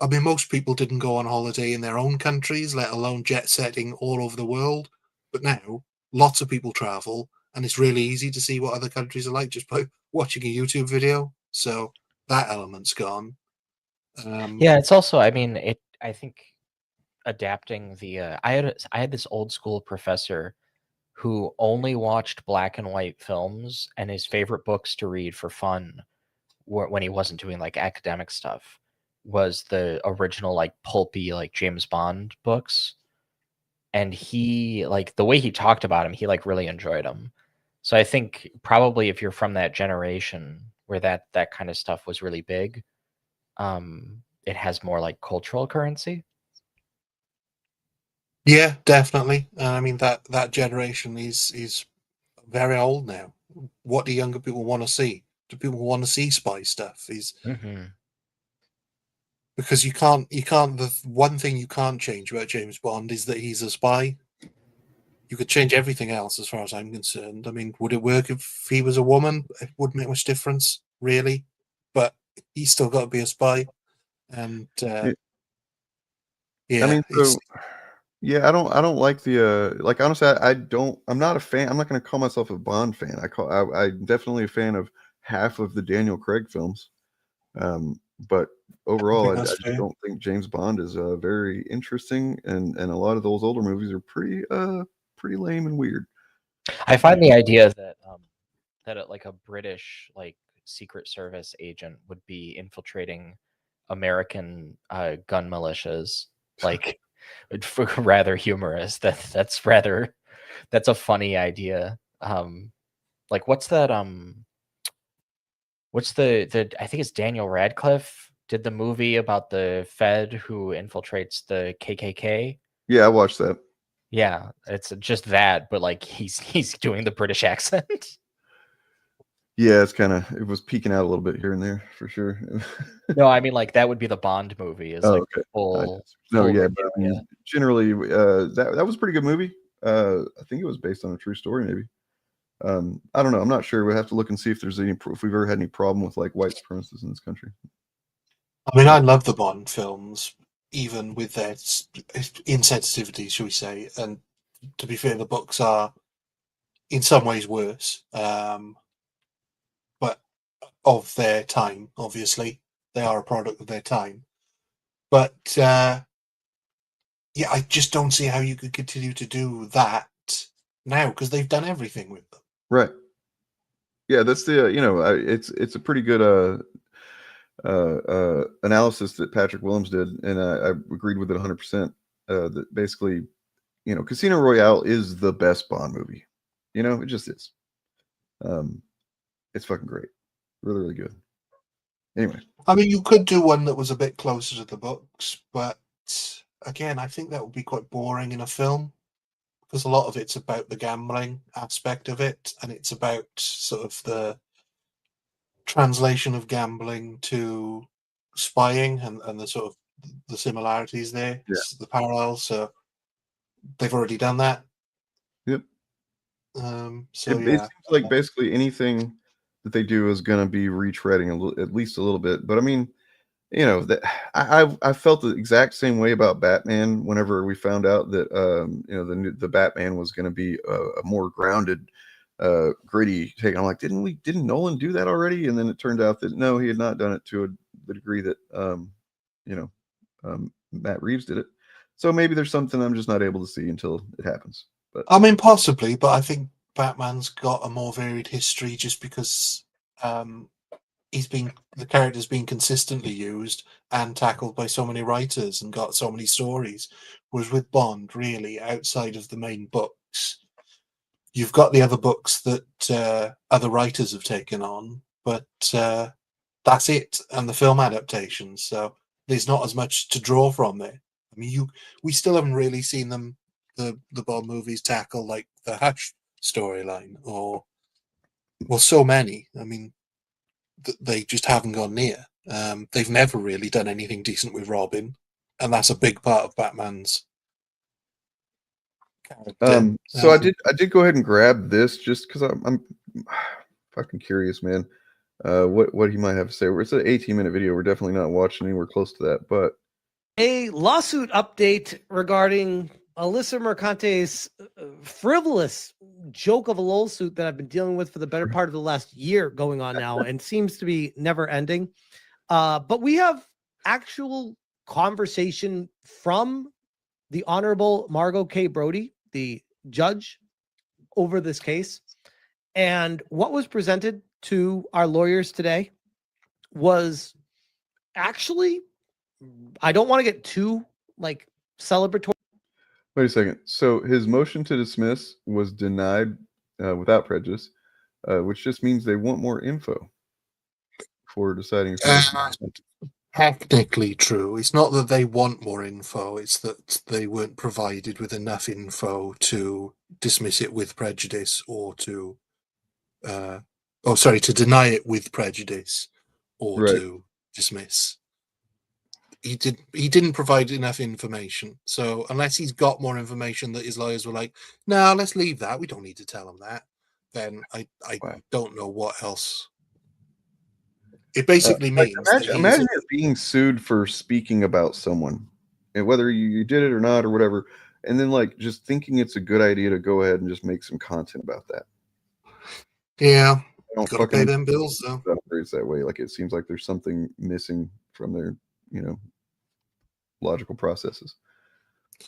I mean, most people didn't go on holiday in their own countries, let alone jet setting all over the world. But now lots of people travel, and it's really easy to see what other countries are like just by watching a YouTube video. So that element's gone. Yeah, it's also, I mean, I think adapting the I had this old school professor who only watched black and white films, and his favorite books to read for fun when he wasn't doing like academic stuff was the original like pulpy like James Bond books. And he like the way he talked about him, he like really enjoyed them. So I think probably if you're from that generation where that kind of stuff was really big, it has more like cultural currency. Yeah, definitely. I mean that generation is very old now. What do younger people want to see? Do people want to see spy stuff? Because you can't. The one thing you can't change about James Bond is that he's a spy. You could change everything else, as far as I'm concerned. I mean, would it work if he was a woman? It wouldn't make much difference, really. But he's still got to be a spy, and I yeah, mean, so yeah, I don't like the like honestly, I'm not a fan. I'm not going to call myself a Bond fan. I'm definitely a fan of half of the Daniel Craig films. But overall, I just don't think James Bond is very interesting, and a lot of those older movies are pretty lame and weird. I find the idea that like a British like Secret Service agent would be infiltrating American gun militias like rather humorous. That's a funny idea. Like what's that what's the I think it's Daniel Radcliffe did the movie about the Fed who infiltrates the KKK. Yeah, I watched that. Yeah, it's just that, but like he's doing the British accent. Yeah, it was peeking out a little bit here and there for sure. No, I mean like that would be the Bond movie. Is like okay. full. Yeah, but I mean, generally, that was a pretty good movie. I think it was based on a true story, maybe. I don't know. I'm not sure. We'll have to look and see if there's if we've ever had any problem with like white supremacists in this country. I mean, I love the Bond films, even with their insensitivity, shall we say. And to be fair, the books are in some ways worse, but of their time, obviously. They are a product of their time. But yeah, I just don't see how you could continue to do that now, because they've done everything with them. Right. Yeah, that's the it's a pretty good analysis that Patrick Willems did, and I agreed with it 100%. That basically, Casino Royale is the best Bond movie. It just is. It's fucking great, really, really good. Anyway, I mean, you could do one that was a bit closer to the books, but again, I think that would be quite boring in a film, because a lot of it's about the gambling aspect of it, and it's about sort of the translation of gambling to spying and the sort of the similarities there, the parallels. So they've already done that. Yep. So it seems like basically anything that they do is going to be retreading at least a little bit. But I mean, that I felt the exact same way about Batman whenever we found out that the Batman was going to be a more grounded, gritty take. I'm like, didn't Nolan do that already? And then it turned out that no, he had not done it to the degree that Matt Reeves did it. So maybe there's something I'm just not able to see until it happens. But I mean, possibly, but I think Batman's got a more varied history just because the character's been consistently used and tackled by so many writers and got so many stories. Whereas with Bond, really, outside of the main books, you've got the other books that other writers have taken on, but that's it, and the film adaptations. So there's not as much to draw from there. I mean, we still haven't really seen the Bond movies tackle like the Hutch storyline, or so many. I mean, they just haven't gone near. They've never really done anything decent with Robin, and that's a big part of Batman's character. So I did go ahead and grab this just because I'm fucking curious, man. What he might have to say. It's an 18-minute video. We're definitely not watching anywhere close to that, but a lawsuit update regarding Alyssa Mercante's frivolous joke of a lawsuit that I've been dealing with for the better part of the last year going on now and seems to be never ending. But we have actual conversation from the Honorable Margot K. Brody, the judge over this case. And what was presented to our lawyers today was actually, I don't want to get too like celebratory. Wait a second. So his motion to dismiss was denied without prejudice, which just means they want more info for deciding if Technically true. It's not that they want more info, it's that they weren't provided with enough info to dismiss it with prejudice or to to deny it with prejudice or Right. to dismiss. He didn't provide enough information. So unless he's got more information that his lawyers were like, no, let's leave that. We don't need to tell him that. Then I don't know what else. It basically means imagine you're being sued for speaking about someone, and whether you did it or not or whatever, and then like just thinking it's a good idea to go ahead and just make some content about that. Yeah, don't gotta pay them bills though. It's that way. Like it seems like there's something missing from their, logical processes.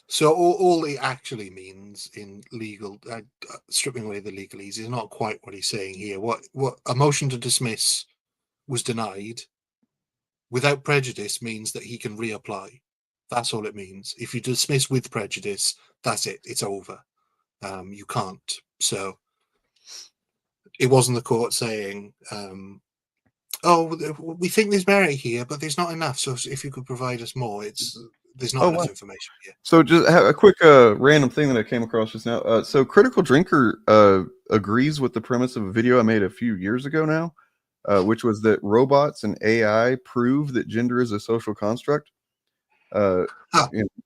So all it actually means in legal, stripping away the legalese, is not quite what he's saying here. What a motion to dismiss was denied without prejudice means that he can reapply. That's all it means. If you dismiss with prejudice, that's it. It's over. You can't. So it wasn't the court saying, we think there's merit here, but there's not enough. So if you could provide us more, there's not enough information here. So just a quick random thing that I came across just now. So Critical Drinker agrees with the premise of a video I made a few years ago now, which was that robots and AI prove that gender is a social construct.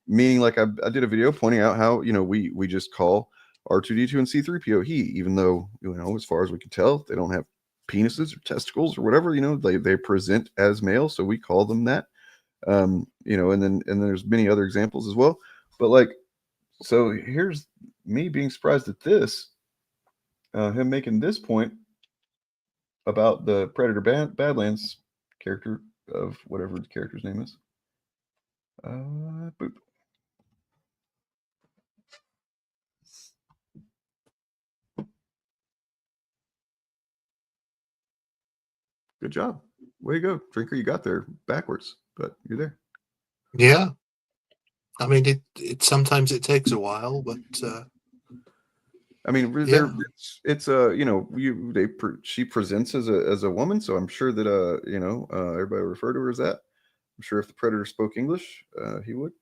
Meaning, like I did a video pointing out how we just call R2D2 and C3PO he, even though as far as we can tell, they don't have penises or testicles or whatever. They present as male, so we call them that. And then there's many other examples as well. But so here's me being surprised at this, him making this point about the Predator Badlands character of whatever the character's name is. Boop. Good job. Way to go, Drinker. You got there backwards, but you're there. Yeah. I mean, it sometimes it takes a while, but I mean, it's she presents as a woman, so I'm sure that everybody refer to her as that. I'm sure if the Predator spoke English, he would.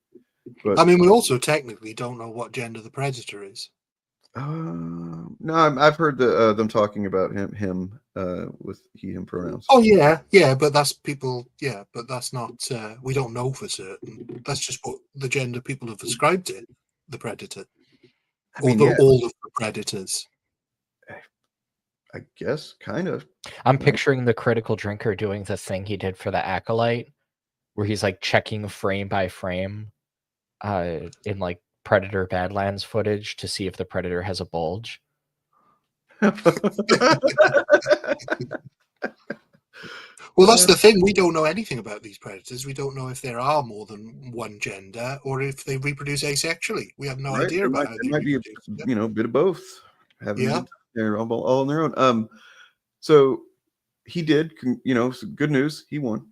But I mean, we also technically don't know what gender the Predator is. No, I've heard them talking about him with he/him pronouns. Oh yeah, but that's people. Yeah, but that's not. We don't know for certain. That's just what the gender people have ascribed it. The Predator, all of the Predators. I guess, kind of. I'm picturing the Critical Drinker doing the thing he did for the Acolyte, where he's like checking frame by frame, in like Predator Badlands footage to see if the Predator has a bulge. Well, that's the thing. We don't know anything about these predators. We don't know if there are more than one gender or if they reproduce asexually. We have no idea about how they might be a bit of both. They're all on their own. So he did. Good news. He won.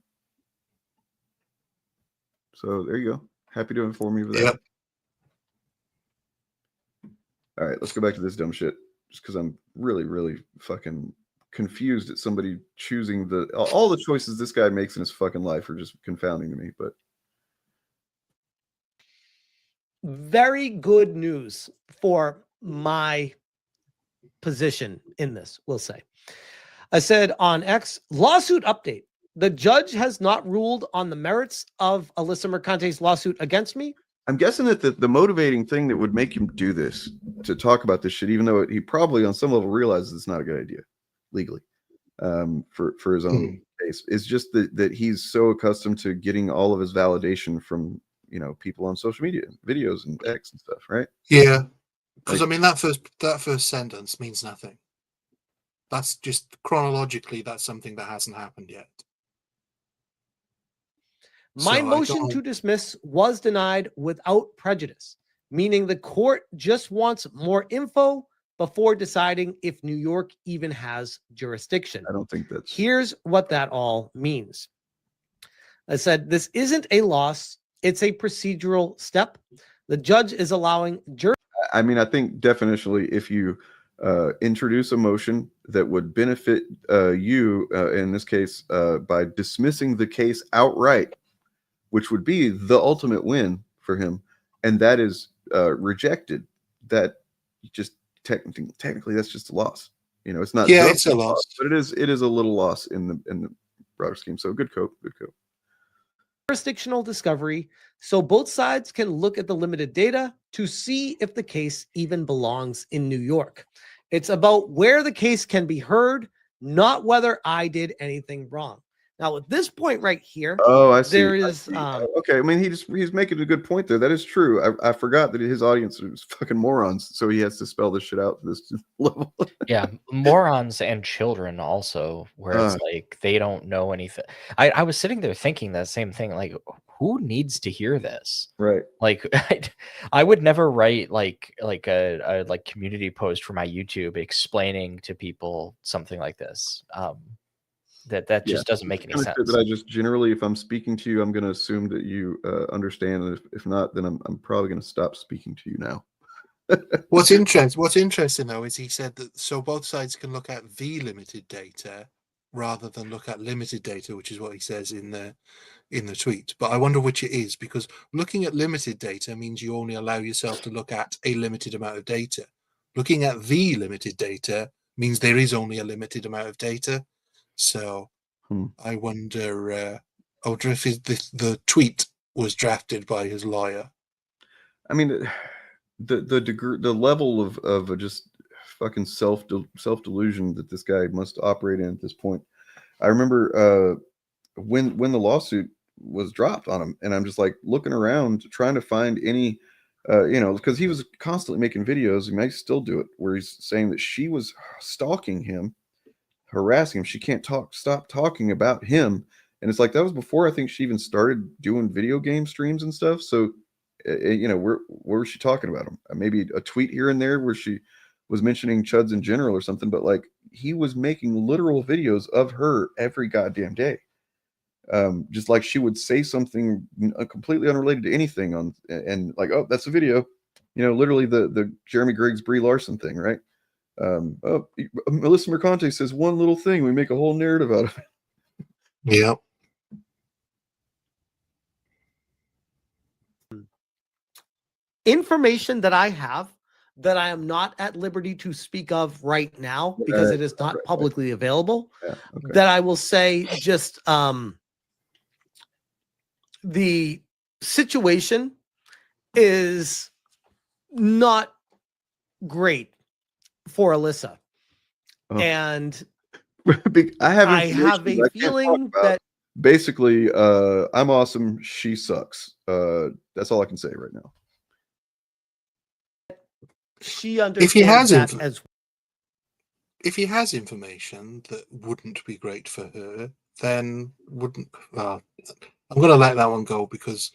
So there you go. Happy to inform you of that. Yep. All right, let's go back to this dumb shit. Just because I'm really, really fucking confused at somebody choosing all the choices this guy makes in his fucking life are just confounding to me. But very good news for my position in this, we'll say. I said on X, lawsuit update. The judge has not ruled on the merits of Alyssa Mercante's lawsuit against me. I'm guessing that the motivating thing that would make him do this, to talk about this shit, even though he probably on some level realizes it's not a good idea legally, for his own case, is just that he's so accustomed to getting all of his validation from people on social media, videos and X and stuff, right? Yeah, because I mean that first sentence means nothing. That's just chronologically, that's something that hasn't happened yet. My motion to dismiss was denied without prejudice, meaning the court just wants more info before deciding if New York even has jurisdiction. I don't think that's. Here's what that all means. I said, this isn't a loss. It's a procedural step. The judge is allowing I mean, I think definitionally, if you introduce a motion that would benefit you, in this case, by dismissing the case outright, which would be the ultimate win for him, and that is rejected, that just technically that's just a loss. You know, it's not. Yeah, it's a loss, but it is a little loss in the broader scheme. So good cope. jurisdictional discovery, so both sides can look at the limited data to see if the case even belongs in New York. It's about where the case can be heard, not whether I did anything wrong. Now, at this point right here, oh, I see. There is okay. I mean, he's making a good point there. That is true. I forgot that his audience is fucking morons, so he has to spell this shit out to this level. Yeah, morons and children also, where it's like they don't know anything. I was sitting there thinking that same thing, like, who needs to hear this? Right. Like, I would never write like a community post for my YouTube explaining to people something like this. That just doesn't make any sense. That I just generally, if I'm speaking to you, I'm going to assume that you understand, and if not, then I'm probably going to stop speaking to you now. What's interesting though is he said that so both sides can look at the limited data rather than look at limited data, which is what he says in the tweet. But I wonder which it is, because looking at limited data means you only allow yourself to look at a limited amount of data. Looking at the limited data means there is only a limited amount of data. So I wonder if the tweet was drafted by his lawyer. I mean, the degree, the level of just fucking self delusion that this guy must operate in at this point. I remember when the lawsuit was dropped on him, and I'm just like looking around trying to find any, because he was constantly making videos. He might still do it, where he's saying that she was stalking him, harassing him. She can't stop talking about him. And it's like, that was before I think she even started doing video game streams and stuff. So, where was she talking about him? Maybe a tweet here and there where she was mentioning chuds in general or something, but like he was making literal videos of her every goddamn day. Just like she would say something completely unrelated to anything and like, oh, that's a video, literally the Jeremy Griggs, Brie Larson thing, right? Melissa Mercante says one little thing, we make a whole narrative out of it. Yeah. information that I have that I am not at liberty to speak of right now because it is not publicly available. Yeah, okay. That I will say just the situation is not great for Alyssa. And I have a feeling that basically I'm awesome, she sucks. That's all I can say right now. She understands if he has information that wouldn't be great for her, then wouldn't. I'm going to let that one go, because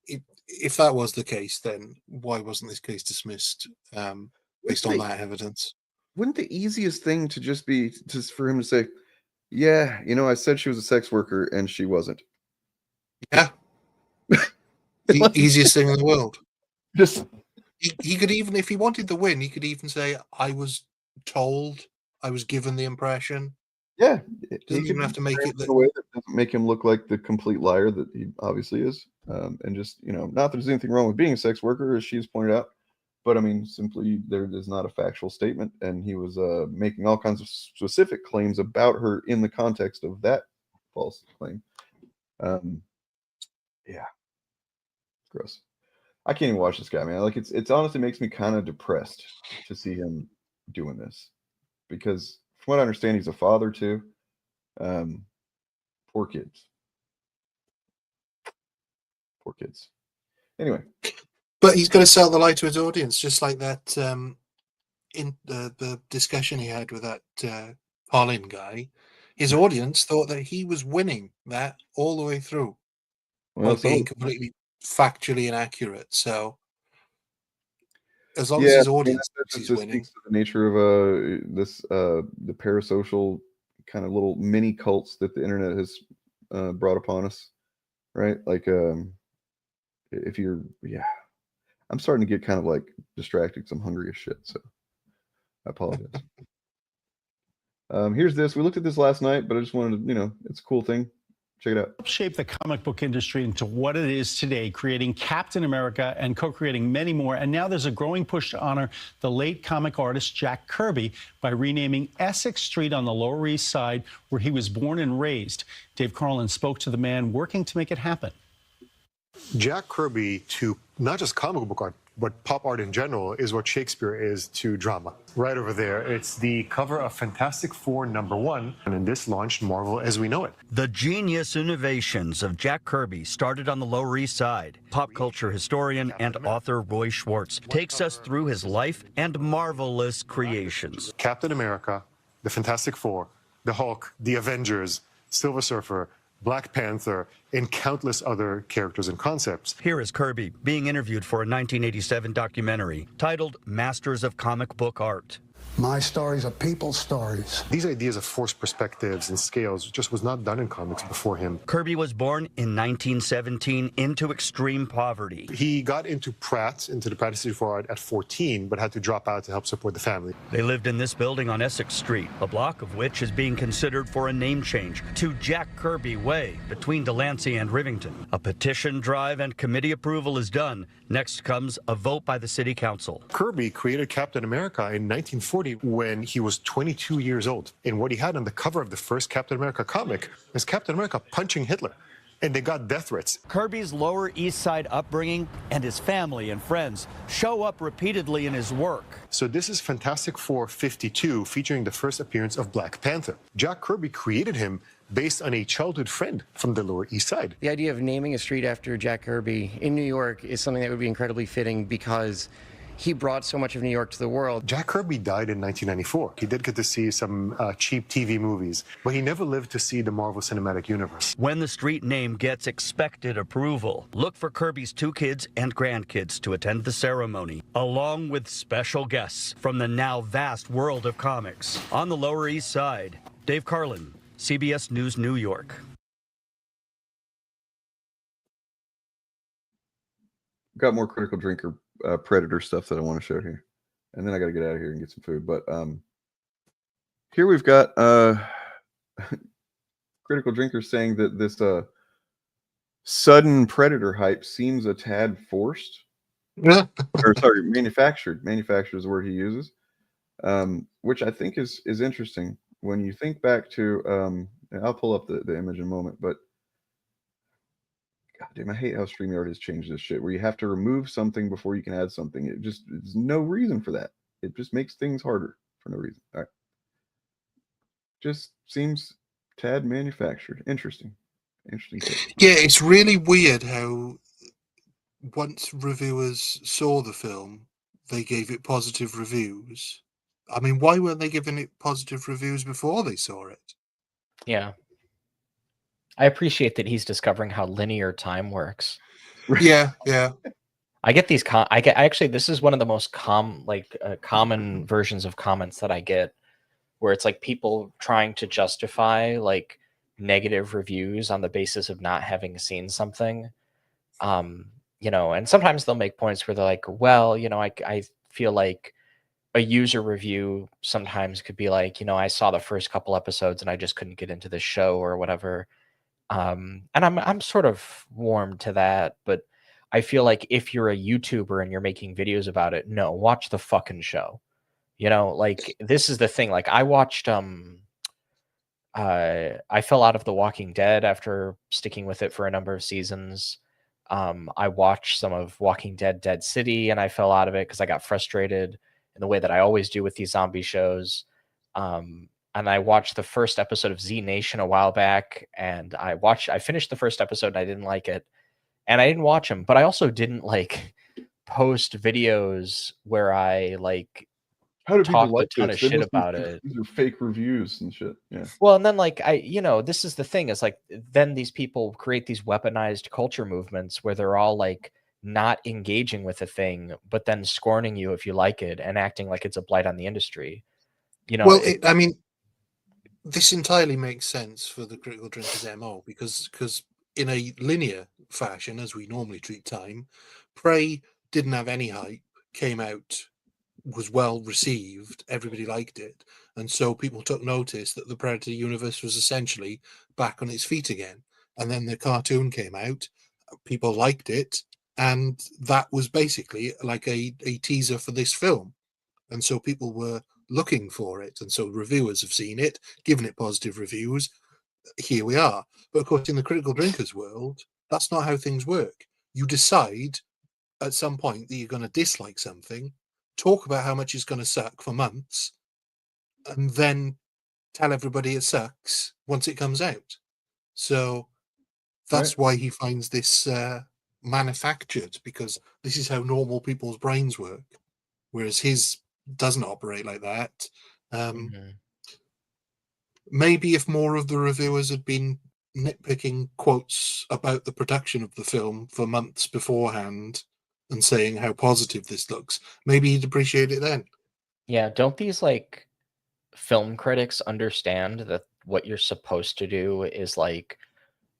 if that was the case, then why wasn't this case dismissed based on that evidence? Wouldn't the easiest thing to just be for him to say, yeah, I said she was a sex worker and she wasn't? Yeah. The easiest thing in the world. Just he could even, if he wanted the win, he could even say, I was told, I was given the impression. Yeah. Doesn't even have to make it in a way that doesn't make him look like the complete liar that he obviously is. And just, not that there's anything wrong with being a sex worker, as she's pointed out, but I mean, simply there is not a factual statement, and he was making all kinds of specific claims about her in the context of that false claim. Yeah, gross. I can't even watch this guy, man. Like it's honestly makes me kind of depressed to see him doing this, because from what I understand, he's a father too. Poor kids. Poor kids. Anyway. But he's going to sell the lie to his audience, just like that in the discussion he had with that Pauline guy. His audience thought that he was winning that all the way through, while being completely factually inaccurate. So as long as his audience that is just winning. speaks to the nature of the parasocial kind of little mini cults that the internet has brought upon us, right? Like, if you're, I'm starting to get kind of like distracted because I'm hungry as shit, so I apologize. Here's this. We looked at this last night, but I just wanted to, it's a cool thing. Check it out. Shape the comic book industry into what it is today, creating Captain America and co-creating many more. And now there's a growing push to honor the late comic artist Jack Kirby by renaming Essex Street on the Lower East Side, where he was born and raised. Dave Carlin spoke to the man working to make it happen. Jack Kirby, to not just comic book art, but pop art in general, is what Shakespeare is to drama. Right over there, it's the cover of Fantastic Four #1, and this launched Marvel as we know it. The genius innovations of Jack Kirby started on the Lower East Side. Pop culture historian and author Roy Schwartz takes us through his life and marvelous creations. Captain America, the Fantastic Four, the Hulk, the Avengers, Silver Surfer, Black Panther, and countless other characters and concepts. Here is Kirby being interviewed for a 1987 documentary titled Masters of Comic Book Art. My stories are people's stories. These ideas of forced perspectives and scales just was not done in comics before him. Kirby was born in 1917 into extreme poverty. He got into the Pratt Institute for Art at 14, but had to drop out to help support the family. They lived in this building on Essex Street, a block of which is being considered for a name change to Jack Kirby Way between Delancey and Rivington. A petition drive and committee approval is done. Next comes a vote by the city council. Kirby created Captain America in 1940 when he was 22 years old. And what he had on the cover of the first Captain America comic is Captain America punching Hitler. And they got death threats. Kirby's Lower East Side upbringing and his family and friends show up repeatedly in his work. So this is Fantastic Four 52, featuring the first appearance of Black Panther. Jack Kirby created him based on a childhood friend from the Lower East Side. The idea of naming a street after Jack Kirby in New York is something that would be incredibly fitting because he brought so much of New York to the world. Jack Kirby died in 1994. He did get to see some cheap TV movies, but he never lived to see the Marvel Cinematic Universe. When the street name gets expected approval, look for Kirby's 2 kids and grandkids to attend the ceremony, along with special guests from the now vast world of comics. On the Lower East Side, Dave Carlin, CBS News, New York. Got more Critical Drinker Predator stuff that I want to show here, and then I got to get out of here and get some food. But here we've got Critical Drinker saying that this sudden Predator hype seems a tad forced. Or sorry, manufactured. Manufactured is the word he uses, which I think is interesting when you think back to. And I'll pull up the image in a moment, but. God damn, I hate how StreamYard has changed this shit where you have to remove something before you can add something. There's no reason for that. It just makes things harder for no reason. All right. Just seems tad manufactured. Interesting. Yeah, it's really weird how once reviewers saw the film, they gave it positive reviews. I mean, why weren't they giving it positive reviews before they saw it? Yeah. I appreciate that he's discovering how linear time works. Yeah. I get these. Actually, this is one of the most common versions of comments that I get, where it's like people trying to justify like negative reviews on the basis of not having seen something. And sometimes they'll make points where they're like, well, I feel like a user review sometimes could be like, I saw the first couple episodes and I just couldn't get into the show or whatever. And I'm sort of warm to that, but I feel like if you're a YouTuber and you're making videos about it, no, watch the fucking show. Like this is the thing. Like I watched I fell out of The Walking Dead after sticking with it for a number of seasons. I watched some of Walking Dead Dead City and I fell out of it because I got frustrated in the way that I always do with these zombie shows. And I watched the first episode of Z Nation a while back, and I finished the first episode and I didn't like it. And I didn't watch them, but I also didn't like post videos where I like talk a ton of shit about it. These are fake reviews and shit. Yeah. Well, and then like this is the thing is like then these people create these weaponized culture movements where they're all like not engaging with a thing, but then scorning you if you like it and acting like it's a blight on the industry. You know, Well, I mean, this entirely makes sense for the Critical Drinkers MO because in a linear fashion, as we normally treat time, Prey didn't have any hype, came out, was well received, everybody liked it, and so people took notice that the Predator universe was essentially back on its feet again. And then the cartoon came out, people liked it, and that was basically like a teaser for this film. And so people were looking for it, and so reviewers have seen it, given it positive reviews. Here we are. But of course, in the Critical Drinkers world, that's not how things work. You decide at some point that you're going to dislike something, talk about how much it's going to suck for months, and then tell everybody it sucks once it comes out. So that's why he finds this manufactured, because this is how normal people's brains work, whereas his doesn't operate like that. Maybe if more of the reviewers had been nitpicking quotes about the production of the film for months beforehand and saying how positive this looks, maybe he'd appreciate it then. Yeah, don't these like film critics understand that what you're supposed to do is like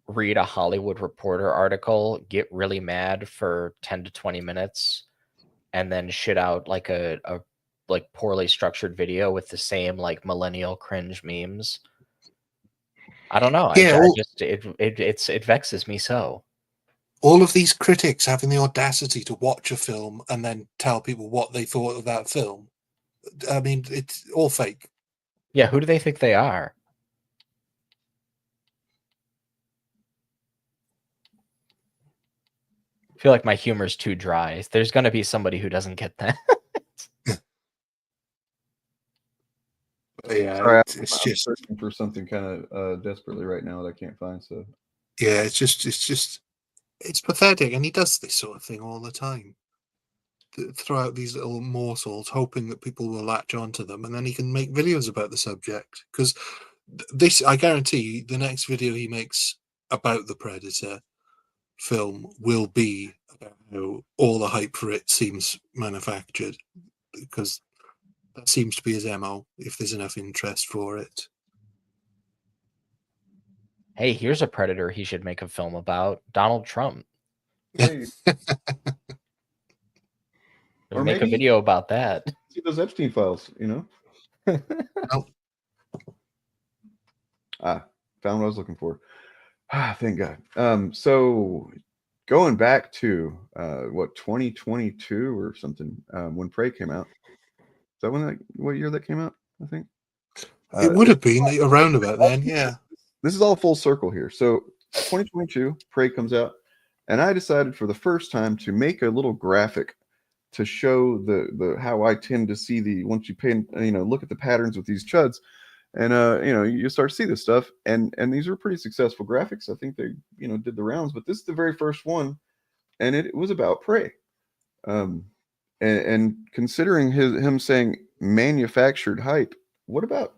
read a Hollywood Reporter article, get really mad for 10 to 20 minutes, and then shit out like a like poorly structured video with the same like millennial cringe memes? I don't know. Yeah, It vexes me so. All of these critics having the audacity to watch a film and then tell people what they thought of that film. I mean, it's all fake. Yeah, who do they think they are? I feel like my humor's too dry. There's going to be somebody who doesn't get that. Yeah, Sorry, it's I'm just searching for something kind of desperately right now that I can't find. So yeah, it's pathetic, and he does this sort of thing all the time. Throw out these little morsels, hoping that people will latch onto them, and then he can make videos about the subject. Because this, I guarantee, the next video he makes about the Predator film will be about how all the hype for it seems manufactured, because that seems to be his MO. If there's enough interest for it. Hey, here's a predator he should make a film about: Donald Trump. Hey. Or make a video about that. See those Epstein files, you know? Found what I was looking for. Thank God. So going back to 2022 or something, when Prey came out. Is that what year that came out? I think It would have been around about then, yeah. This is all full circle here. So 2022, Prey comes out, and I decided for the first time to make a little graphic to show the how I tend to see once you look at the patterns with these chuds, and you start to see this stuff, and these are pretty successful graphics. I think they did the rounds, but this is the very first one, and it was about Prey. And considering him saying manufactured hype, what about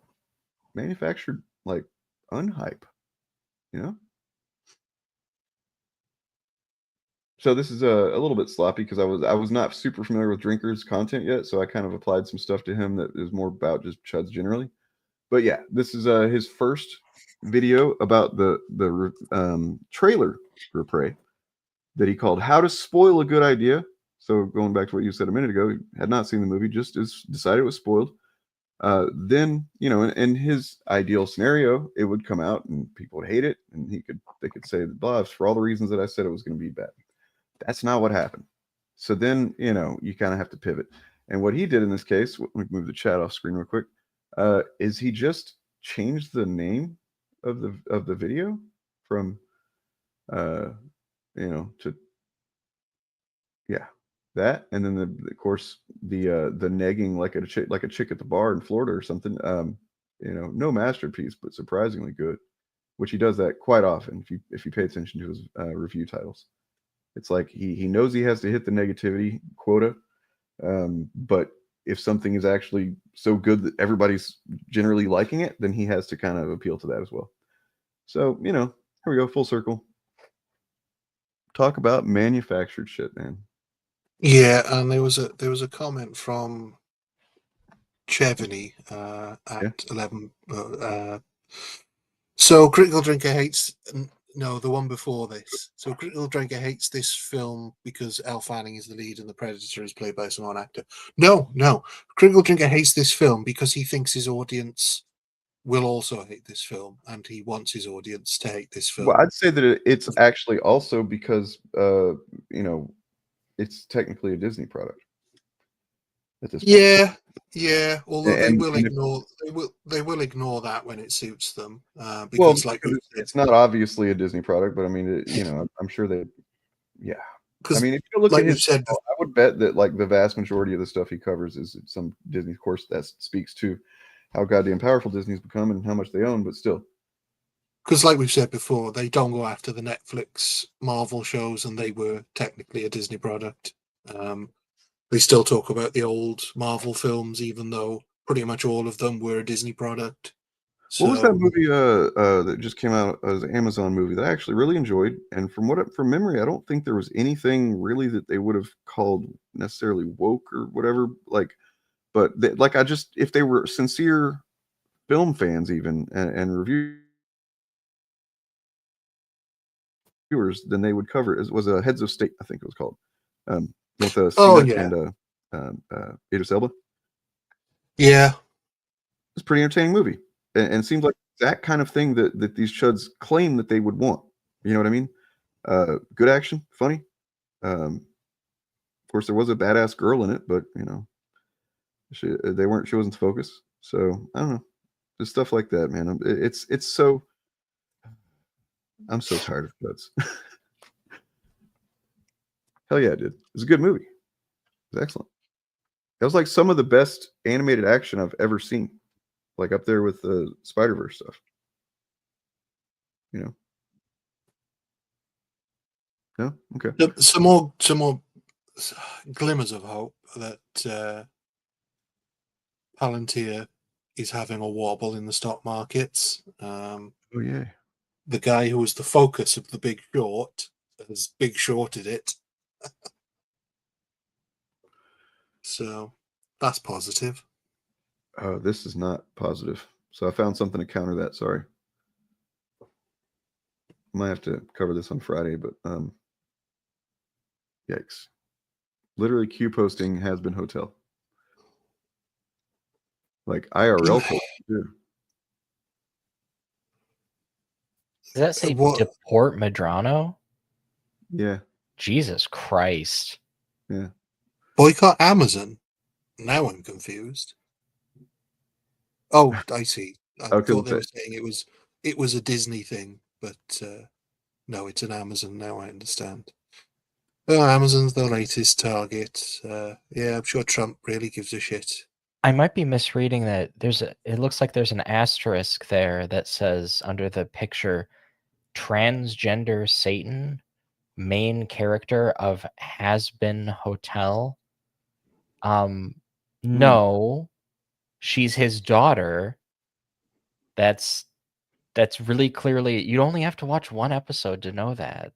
manufactured like unhype? So this is a little bit sloppy because I was not super familiar with Drinkers content yet, so I kind of applied some stuff to him that is more about just chuds generally. But yeah, this is his first video about the trailer for Prey that he called "How to Spoil a Good Idea." So going back to what you said a minute ago, he had not seen the movie, just decided it was spoiled. Then in his ideal scenario, it would come out and people would hate it, and they could say blah for all the reasons that I said it was going to be bad. That's not what happened. So then you kind of have to pivot. And what he did in this case, let me move the chat off screen real quick, is he just changed the name of the video from to that, and then of course the negging like a chick at the bar in Florida or something. No masterpiece, but surprisingly good, which he does that quite often if you pay attention to his review titles. It's like he knows he has to hit the negativity quota, but if something is actually so good that everybody's generally liking it, then he has to kind of appeal to that as well. So here we go, full circle. talk about manufactured shit, man. Yeah, and there was a comment from Chevney at 11. So Critical Drinker hates no, the one before this. So Critical Drinker hates this film because Elle Fanning is the lead and the Predator is played by a Samoan actor. No. Critical Drinker hates this film because he thinks his audience will also hate this film, and he wants his audience to hate this film. Well, I'd say that it's actually also because it's technically a Disney product at this point. Yeah. Although they will ignore that when it suits them, because it's not obviously a Disney product, but I mean, I'm sure they, yeah. I mean, if you look at his, I would bet that like the vast majority of the stuff he covers is some Disney course that speaks to how goddamn powerful Disney's become and how much they own, but still. Because, like we've said before, they don't go after the Netflix Marvel shows, and they were technically a Disney product. They still talk about the old Marvel films, even though pretty much all of them were a Disney product. What was that movie that just came out as an Amazon movie that I actually really enjoyed? And from memory, I don't think there was anything really that they would have called necessarily woke or whatever. Like, but if they were sincere film fans, even and reviewers, then they would cover it. It was a Heads of State, I think it was called, with and Idris Elba. Yeah, it's a pretty entertaining movie, and it seems like that kind of thing that these chuds claim that they would want. You know what I mean? Good action, funny. Of course, there was a badass girl in it, but she wasn't the focus. So I don't know, just stuff like that, man. I'm so tired of chuds. Hell yeah, dude. It was a good movie. It was excellent. That was like some of the best animated action I've ever seen. Like up there with the Spider-Verse stuff. No? Okay. Some more glimmers of hope that Palantir is having a wobble in the stock markets. Oh yeah. The guy who was the focus of the Big Short has big shorted it. So that's positive. This is not positive. So I found something to counter that. Sorry. Might have to cover this on Friday, but yikes. Literally Q posting has been hotel. Like IRL posting too. Does that say deport Medrano? Yeah. Jesus Christ. Yeah. Boycott Amazon. Now I'm confused. Oh, I see. I thought they were saying it was a Disney thing, but no, it's an Amazon now. I understand. Oh, Amazon's the latest target. Yeah, I'm sure Trump really gives a shit. I might be misreading that. It looks like there's an asterisk there that says under the picture, transgender Satan, main character of Has Been Hotel. No, she's his daughter. That's really clearly, you'd only have to watch one episode to know that.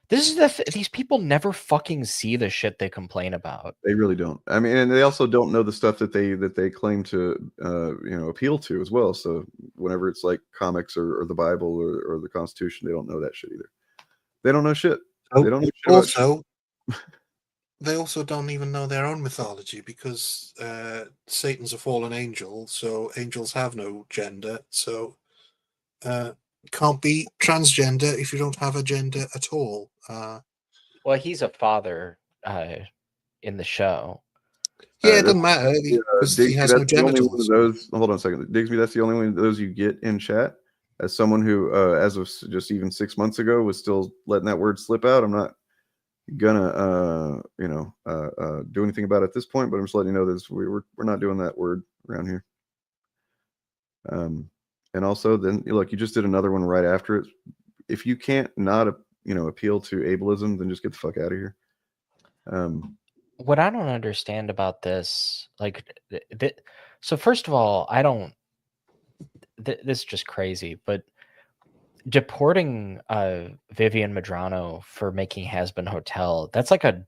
This is these people never fucking see the shit they complain about. They really don't. I mean, and they also don't know the stuff that they claim to appeal to as well. So whenever it's like comics or the Bible or the Constitution, they don't know that shit either. They don't know shit. They don't know shit also, they also don't even know their own mythology because Satan's a fallen angel, so angels have no gender. So can't be transgender if you don't have a gender at all. Well, he's a father in the show. Yeah, it doesn't matter because he has no genitals. Hold on a second, Digsby. That's the only one of those you get in chat. As someone who, as of just even 6 months ago, was still letting that word slip out. I'm not gonna, do anything about it at this point. But I'm just letting you know that we're not doing that word around here. And also, then look, you just did another one right after it. If you can't not appeal to ableism, then just get the fuck out of here. What I don't understand about this, so first of all, I don't. This is just crazy, but deporting Vivian Medrano for making Has-Been Hotel, that's like a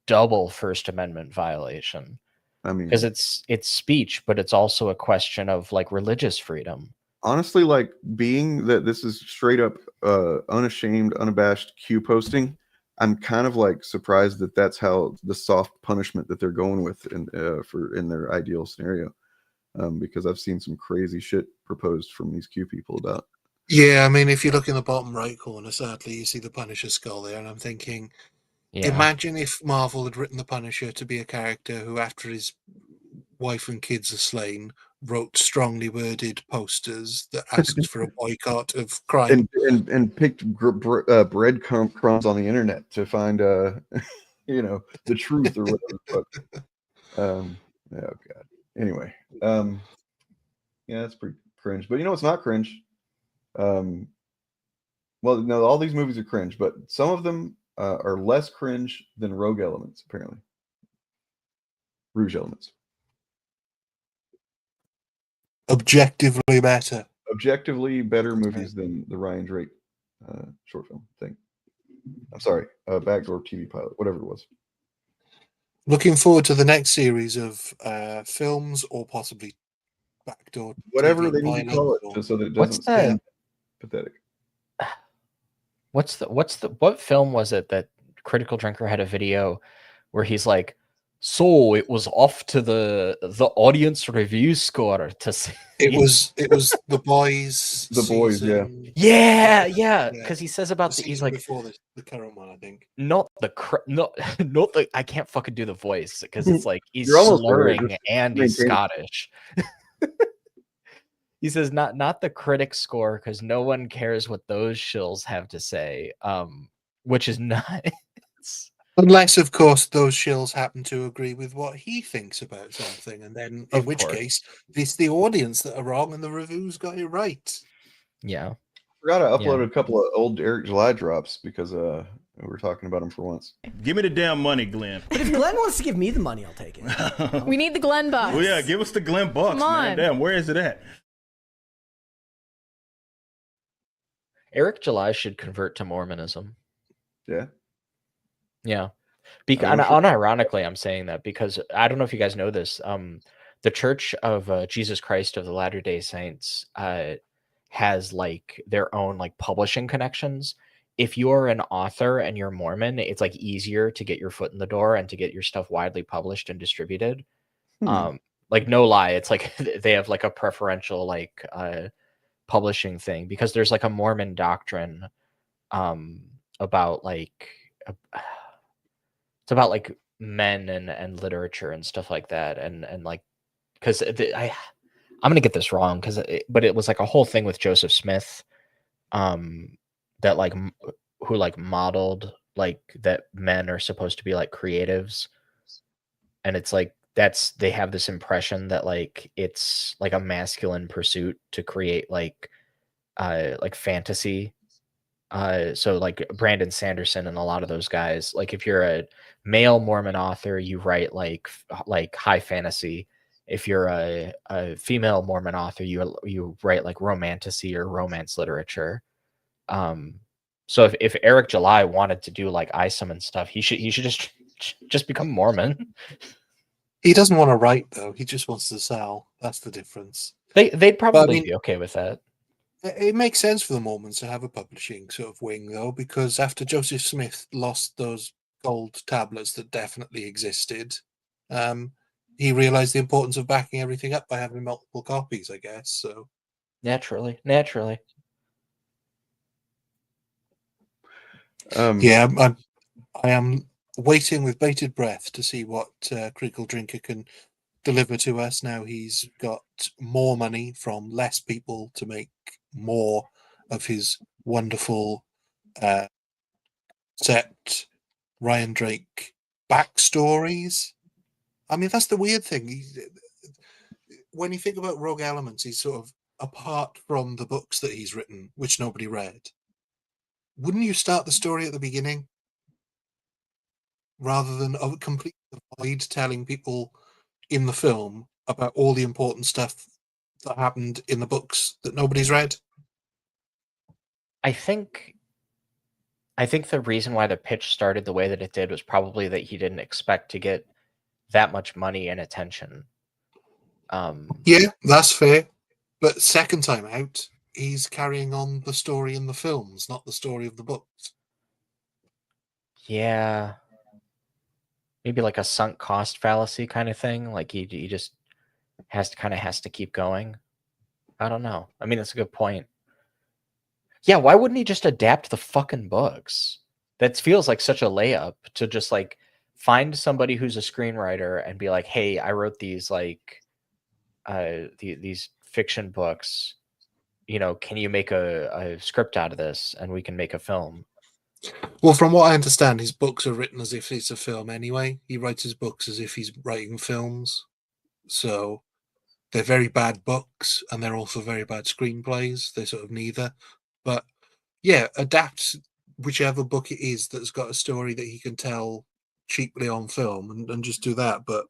double First Amendment violation. I mean, because it's speech, but it's also a question of like religious freedom. Honestly, like being that this is straight up unashamed, unabashed Q posting, I'm kind of like surprised that that's how the soft punishment that they're going with in their ideal scenario, because I've seen some crazy shit proposed from these Q people about. Yeah, I mean, if you look in the bottom right corner, sadly, you see the Punisher skull there, and I'm thinking, imagine if Marvel had written the Punisher to be a character who, after his wife and kids are slain, wrote strongly worded posters that asked for a boycott of crime. And picked bread crumbs on the internet to find you know, the truth or whatever. But oh god. Anyway, yeah, that's pretty cringe. But you know what's not cringe? Well, no, all these movies are cringe, but some of them are less cringe than Rogue Elements, apparently. Rouge Elements. Objectively better. Objectively better movies than the Ryan Drake short film thing. I'm sorry, backdoor TV pilot, whatever it was. Looking forward to the next series of films, or possibly backdoor whatever TV they need to call it, just so that it doesn't sound pathetic. What film was it that Critical Drinker had a video where he's like, so it was off to the audience review score to see. It was The Boys. The Boys, yeah. Yeah, because he says about he's like before the current one, I think. not the I can't fucking do the voice because it's like he's You're almost slurring there. and he's Scottish. He says not the critic score because no one cares what those shills have to say, which is nuts. Unless, of course, those shills happen to agree with what he thinks about something, and then in which case it's the audience that are wrong and the reviews got it right. Yeah. Forgot I uploaded a couple of old Eric July drops because we were talking about them for once. Give me the damn money, Glenn. But if Glenn wants to give me the money, I'll take it. We need the Glenn bucks. Well, yeah, give us the Glenn bucks, Come man. on. Damn, where is it at? Eric July should convert to Mormonism. Yeah. Yeah. Unironically, I'm saying that because I don't know if you guys know this. The Church of Jesus Christ of the Latter-day Saints has like their own like publishing connections. If you're an author and you're Mormon, it's like easier to get your foot in the door and to get your stuff widely published and distributed. Like no lie, it's like they have like a preferential like publishing thing because there's like a Mormon doctrine about like it's about like men and literature and stuff like that and like because I'm gonna get this wrong but it was like a whole thing with Joseph Smith that like who like modeled like that men are supposed to be like creatives, and it's like they have this impression that like it's like a masculine pursuit to create like fantasy. So like Brandon Sanderson and a lot of those guys, like if you're a male Mormon author, you write like high fantasy. If you're a female Mormon author, you write like romantasy or romance literature. So if Eric July wanted to do like ISOM and stuff, he should just become Mormon. He doesn't want to write though. He just wants to sell. That's the difference. They'd probably be okay with that. It makes sense for the Mormons to have a publishing sort of wing though, because after Joseph Smith lost those gold tablets that definitely existed, he realized the importance of backing everything up by having multiple copies, I guess. So naturally. Yeah, I am waiting with bated breath to see what Critical Drinker can deliver to us. Now he's got more money from less people to make more of his wonderful set Ryan Drake backstories. I mean, that's the weird thing. When you think about Rogue Elements, he's sort of apart from the books that he's written, which nobody read. Wouldn't you start the story at the beginning rather than completely avoid telling people in the film about all the important stuff that happened in the books that nobody's read? I think the reason why the pitch started the way that it did was probably that he didn't expect to get that much money and attention. Yeah, that's fair. But second time out, he's carrying on the story in the films, not the story of the books. Yeah. Maybe like a sunk cost fallacy kind of thing. Like he just has to keep going. I don't know. I mean, that's a good point. Yeah, why wouldn't he just adapt the fucking books? That feels like such a layup to just like find somebody who's a screenwriter and be like, "Hey, I wrote these like these fiction books. You know, can you make a script out of this and we can make a film?" Well, from what I understand, his books are written as if it's a film anyway. He writes his books as if he's writing films. So they're very bad books and they're also very bad screenplays. They're sort of neither. But yeah, adapt whichever book it is that's got a story that he can tell cheaply on film and just do that. But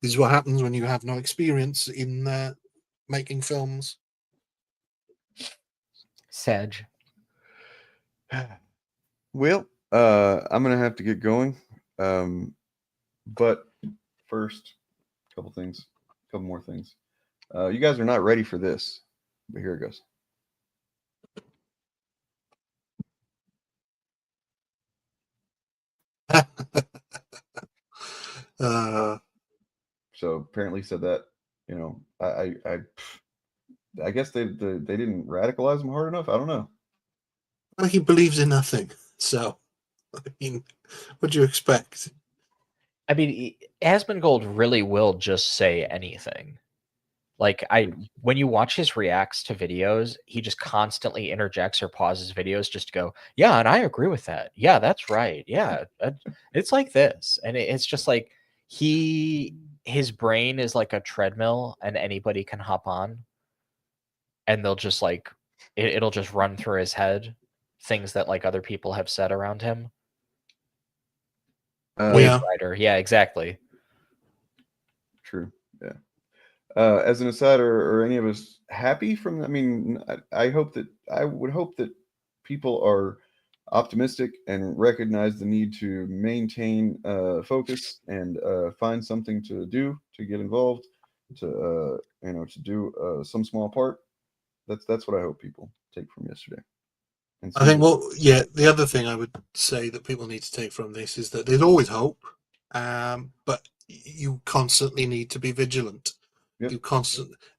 this is what happens when you have no experience in making films. Sedge. Well, I'm gonna have to get going. But first, a couple more things. You guys are not ready for this, but here it goes. So apparently said that, you know, I guess they didn't radicalize him hard enough. I don't know. Well, he believes in nothing. So, I mean, what do you expect? I mean, Asmongold really will just say anything. Like when you watch his reacts to videos, he just constantly interjects or pauses videos just to go, "Yeah, and I agree with that. Yeah, that's right. Yeah, it's like this," and it's just like his brain is like a treadmill, and anybody can hop on, and they'll just like it'll just run through his head things that like other people have said around him. Wave Yeah. Rider, yeah, exactly. True. Yeah. As an insider, are any of us happy from? I mean, I would hope that people are optimistic and recognize the need to maintain focus and find something to do to get involved, to to do some small part. That's what I hope people take from yesterday. And I think, well, yeah, the other thing I would say that people need to take from this is that there's always hope, but you constantly need to be vigilant. Yep.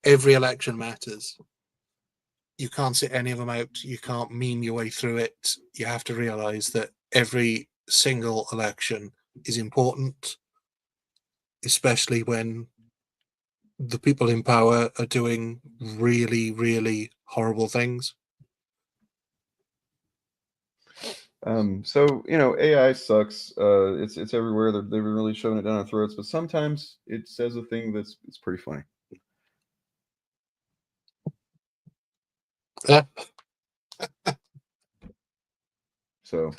Every election matters. You can't sit any of them out. You can't meme your way through it. You have to realize that every single election is important, especially when the people in power are doing really, really horrible things. So AI sucks. It's everywhere. They've been really shoving it down our throats, but sometimes it says a thing it's pretty funny. So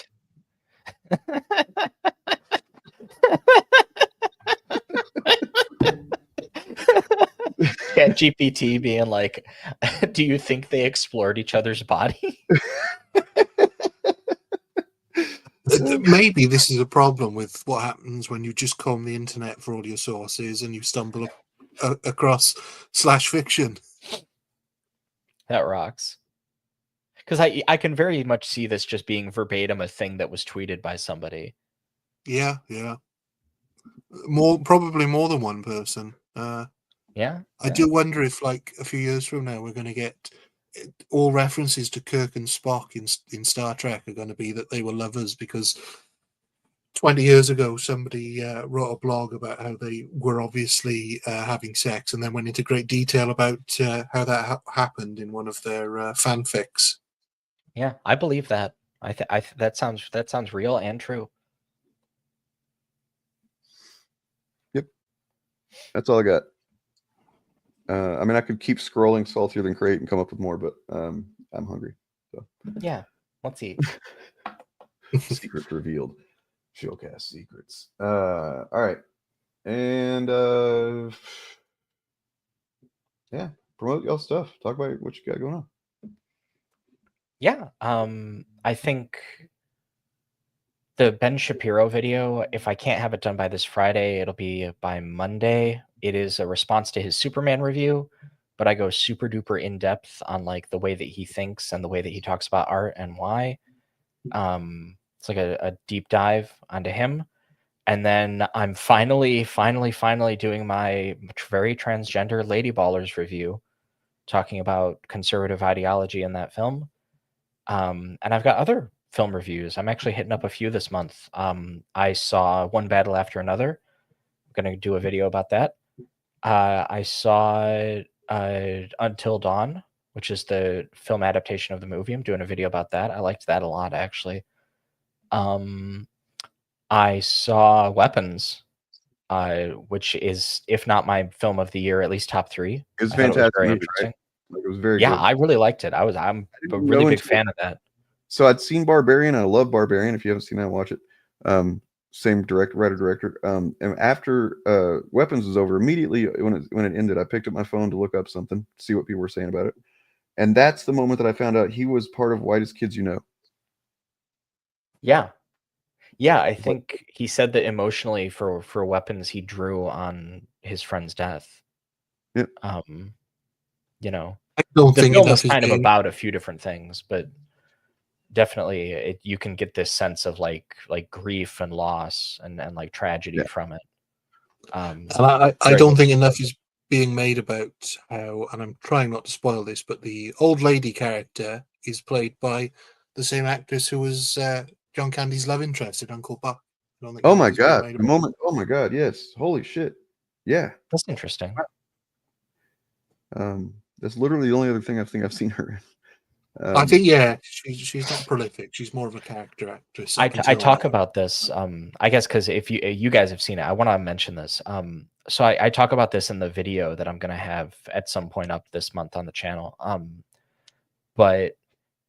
Yeah, GPT being like, "Do you think they explored each other's body?" Maybe this is a problem with what happens when you just comb the internet for all your sources and you stumble across slash fiction. That rocks. Because I can very much see this just being verbatim a thing that was tweeted by somebody. Yeah. Probably more than one person. Yeah. I do wonder if, like, a few years from now, we're going to get all references to Kirk and Spock in Star Trek are going to be that they were lovers because 20 years ago somebody wrote a blog about how they were obviously having sex and then went into great detail about how that happened in one of their fanfics. Yeah, I believe that. That sounds real and true. Yep. That's all I got. I mean, I could keep scrolling saltier than crate and come up with more, but I'm hungry. So yeah, let's eat. Secret revealed. Shillcast secrets. All right, and yeah, promote y'all stuff. Talk about what you got going on. Yeah, I think the Ben Shapiro video, if I can't have it done by this Friday, it'll be by Monday. It is a response to his Superman review, but I go super duper in depth on like the way that he thinks and the way that he talks about art and why. It's like a deep dive onto him. And then I'm finally doing my very transgender Lady Ballers review, talking about conservative ideology in that film. And I've got other film reviews. I'm actually hitting up a few this month. I saw One Battle After Another. I'm going to do a video about that. I saw Until Dawn, which is the film adaptation of the movie. I'm doing a video about that. I liked that a lot, actually. I saw Weapons, which is, if not my film of the year, at least top 3. It was I thought fantastic. very Movie, interesting. right? Like, it was very Yeah, good. I really liked it. I'm a really big fan of that. So I'd seen Barbarian. I love Barbarian. If you haven't seen that, watch it. Same writer-director. And after Weapons was over, immediately when it ended, I picked up my phone to look up something, see what people were saying about it. And that's the moment that I found out he was part of Whitest Kids You Know. Yeah. Yeah, I think he said that emotionally for Weapons, he drew on his friend's death. Yep. You know, I don't the think film enough is is kind of being- about a few different things, but definitely you can get this sense of like grief and loss and like tragedy from it. And I don't think enough is being made about how, and I'm trying not to spoil this, but the old lady character is played by the same actress who was John Candy's love interest in Uncle Buck. I don't think Oh my enough is being god! made The about moment. Oh my god! Yes. Holy shit. Yeah. That's interesting. That's literally the only other thing I think I've seen her in. I think she's not prolific. She's more of a character actress. I up until talk now. about this, I guess, because if you guys have seen it, I want to mention this. So I talk about this in the video that I'm going to have at some point up this month on the channel. But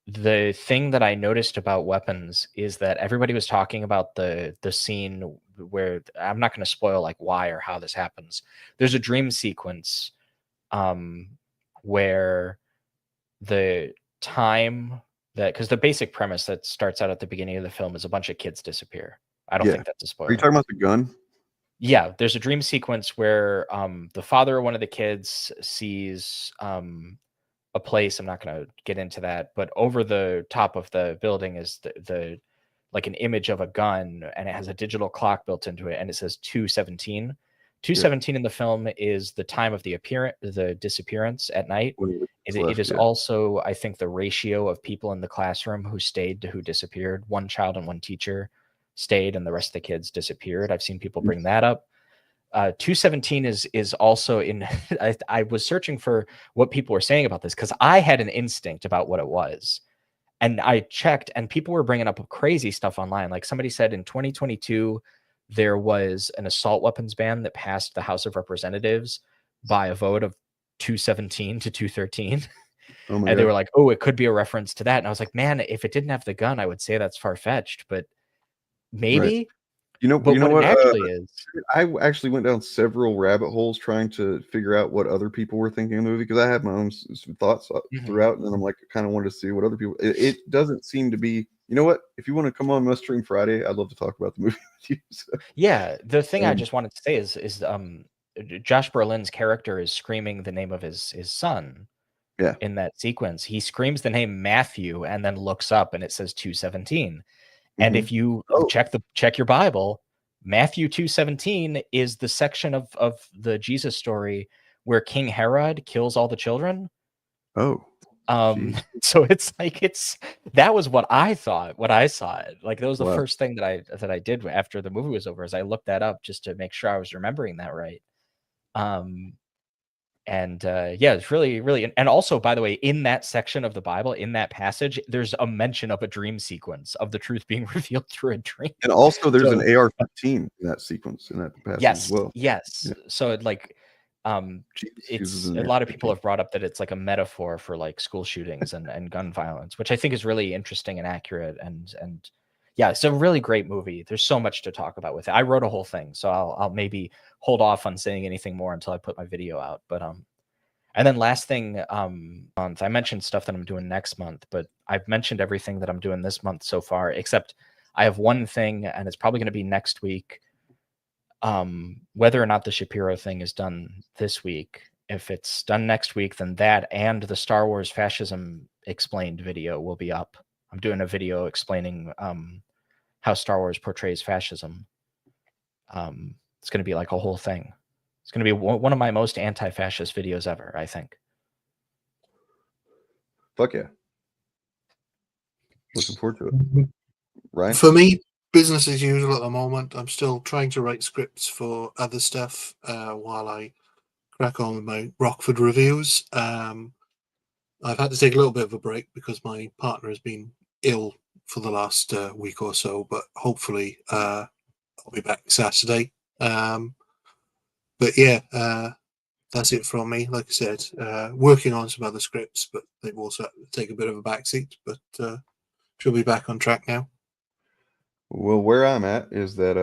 the thing that I noticed about Weapons is that everybody was talking about the scene where, I'm not going to spoil like why or how this happens. There's a dream sequence where the time that, because the basic premise that starts out at the beginning of the film is a bunch of kids disappear. I don't think that's a spoiler. Are you talking about the gun? Yeah, there's a dream sequence where the father of one of the kids sees a place. I'm not going to get into that, but over the top of the building is the like an image of a gun, and it has a digital clock built into it, and it says 2:17. 2:17 in the film is the time of the disappearance at night. It is also, I think, the ratio of people in the classroom who stayed to who disappeared. One child and one teacher stayed, and the rest of the kids disappeared. I've seen people bring that up. 2:17 is also in. I was searching for what people were saying about this because I had an instinct about what it was, and I checked, and people were bringing up crazy stuff online. Like somebody said in 2022, there was an assault weapons ban that passed the House of Representatives by a vote of 217 to 213. Oh my And they God. were like, oh, it could be a reference to that. And I was like, man, if it didn't have the gun, I would say that's far-fetched, but maybe. Right. You know But what it actually is. I actually went down several rabbit holes trying to figure out what other people were thinking of the movie, because I had my own thoughts throughout, and then I'm like, kind of wanted to see what other people. It doesn't seem to be. You know what? If you want to come on Must Stream Friday, I'd love to talk about the movie with you. So. Yeah, the thing I just wanted to say is Josh Brolin's character is screaming the name of his son. Yeah. In that sequence, he screams the name Matthew and then looks up and it says 2:17. And if you check your Bible, Matthew 2:17 is the section of the Jesus story where King Herod kills all the children. Oh. So it's like that was what I thought when I saw it. Like that was the Wow. first thing that I did after the movie was over, is I looked that up just to make sure I was remembering that right. Yeah, it's really, and also, by the way, in that section of the Bible, in that passage, there's a mention of a dream sequence of the truth being revealed through a dream. And also, there's an AR-15 in that sequence, in that passage as well. Yes. Yeah. So it like, it's a lot of people have brought up that it's like a metaphor for like school shootings and gun violence, which I think is really interesting and accurate. And yeah, it's a really great movie. There's so much to talk about with it. I wrote a whole thing, so I'll maybe hold off on saying anything more until I put my video out. But And then last thing, month, I mentioned stuff that I'm doing next month, but I've mentioned everything that I'm doing this month so far, except I have one thing, and it's probably going to be next week. Whether or not the Shapiro thing is done this week, if it's done next week, then that and the Star Wars Fascism Explained video will be up. I'm doing a video explaining how Star Wars portrays fascism. It's going to be like a whole thing. It's going to be one of my most anti-fascist videos ever, I think. Fuck yeah. Looking forward to it. Right? For me, business as usual at the moment. I'm still trying to write scripts for other stuff while I crack on with my Rockford reviews. I've had to take a little bit of a break because my partner has been ill for the last week or so, but hopefully I'll be back Saturday. But yeah, that's it from me. Like I said, working on some other scripts, but they've also had to take a bit of a backseat, but she'll be back on track now. Well, where I'm at is that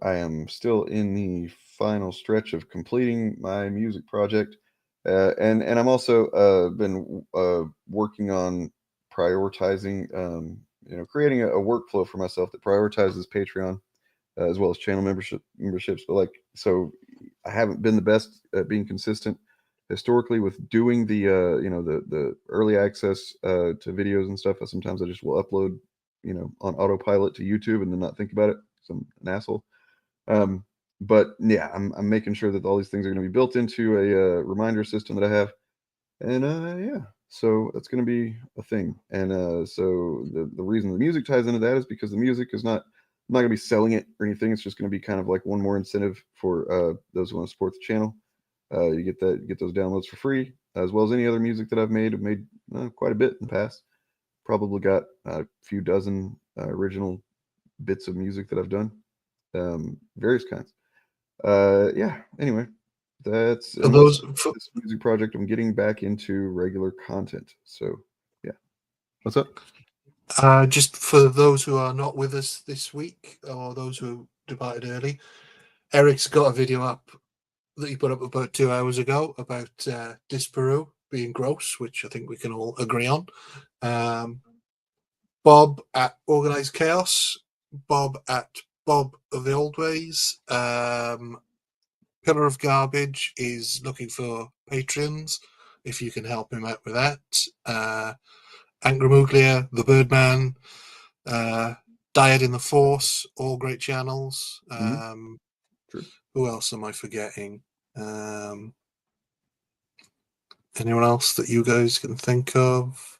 I am still in the final stretch of completing my music project, and I'm also been working on prioritizing, creating a workflow for myself that prioritizes Patreon as well as channel memberships. But like, so I haven't been the best at being consistent historically with doing the the early access to videos and stuff. Sometimes I just will upload on autopilot to YouTube and then not think about it. So I'm an asshole. But yeah, I'm making sure that all these things are going to be built into a reminder system that I have. And yeah, so that's going to be a thing. And so the reason the music ties into that is because the music is not, I'm not going to be selling it or anything. It's just going to be kind of like one more incentive for those who want to support the channel. You get those downloads for free, as well as any other music that I've made. I've made quite a bit in the past. Probably got a few dozen original bits of music that I've done, various kinds. Yeah. Anyway, that's those this music project. I'm getting back into regular content. So yeah. What's up? Just for those who are not with us this week, or those who departed early, Eric's got a video up that he put up about 2 hours ago about Disparu being gross, which I think we can all agree on. Bob at Organized Chaos, Bob at Bob of the Old Ways, Pillar of Garbage is looking for patrons, if you can help him out with that. Angramuglia, The Birdman, Dyad in the Force, all great channels. Who else am I forgetting? Anyone else that you guys can think of?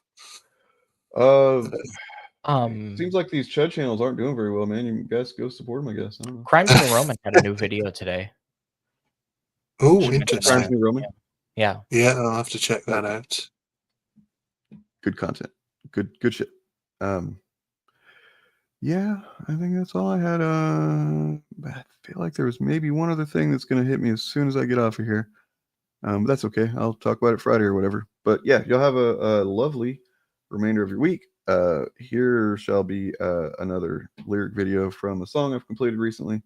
Seems like these Chud channels aren't doing very well, man. You guys go support them, I guess. I don't know. Crimes New Roman had a new video today. Oh, Should mention interesting. Crimes New Roman? Yeah. Yeah, I'll have to check that out. Good content. Good shit. Yeah, I think that's all I had. I feel like there was maybe one other thing that's going to hit me as soon as I get off of here. But that's okay. I'll talk about it Friday or whatever. But yeah, you'll have a lovely remainder of your week. Here shall be another lyric video from a song I've completed recently.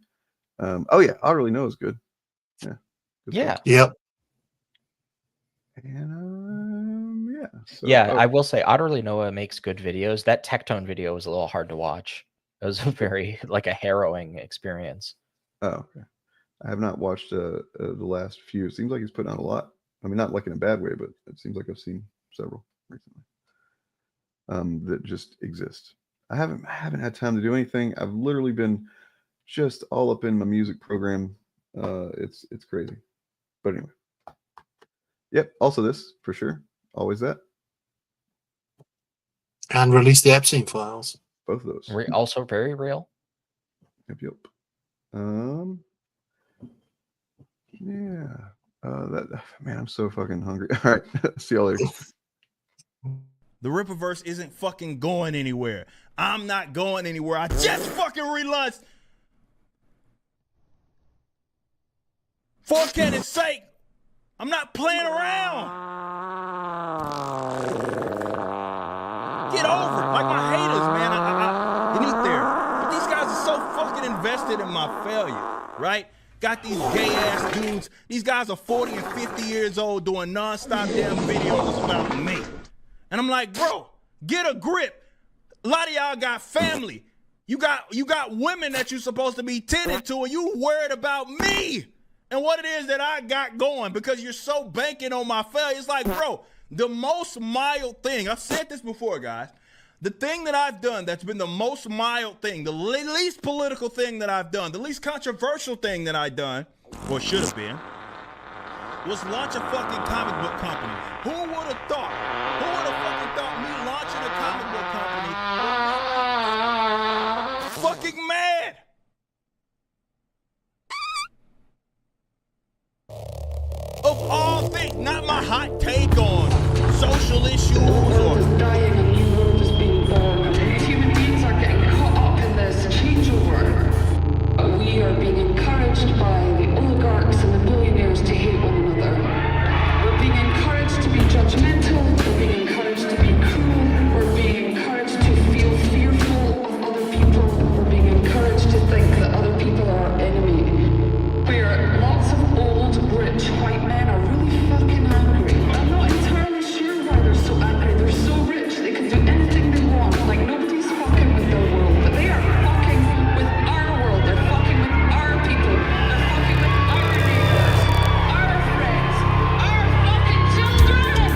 Oh yeah, I Really Know is good. Yeah. Good Yeah. stuff. Yep. And yeah. So, Yeah, I will say Otterly Noah makes good videos. That Tectone video was a little hard to watch. It was a very like a harrowing experience. Oh, okay. I have not watched the last few. It seems like he's putting out a lot. I mean, not like in a bad way, but it seems like I've seen several recently that just exist. I haven't had time to do anything. I've literally been just all up in my music program. It's crazy. But anyway. Yep. Also this for sure. Always that. And release the Epstein files. Both of those. Also very real. Yep. Yeah. Man, I'm so fucking hungry. All right. See y'all later. The Rippaverse isn't fucking going anywhere. I'm not going anywhere. I just fucking relaunched. For Cannon's sake, I'm not playing around. Get over it. Like my haters, man. Get there. But these guys are so fucking invested in my failure, right? got these gay ass dudes. These guys are 40 and 50 years old doing nonstop damn videos about me. And I'm like, bro, get a grip. A lot of y'all got family. You got women that you're supposed to be tending to, and you worried about me and what it is that I got going because you're so banking on my failure. It's like, bro, the most mild thing, I've said this before, guys, the thing that I've done that's been the most mild thing, the least political thing that I've done, the least controversial thing that I've done, or should have been, was launch a fucking comic book company. Who would have thought? Who would have fucking thought me launching a comic book company would make me fucking mad? Of all things, not my hot take on social issues or... Human beings are getting caught up in this changeover. We are being encouraged by the oligarchs and the billionaires to hate one another. We're being encouraged to be judgmental. We're being encouraged to be cruel. We're being encouraged to feel fearful of other people. We're being encouraged to think that other people are our enemy. Where lots of old, rich, white men are really fucking angry. I'm not entirely sure why they're so angry. They're so rich, they can do anything they want. Like, nobody's fucking with their world. But they are fucking with our world. They're fucking with our people. They're fucking with our neighbors, our friends, our fucking children!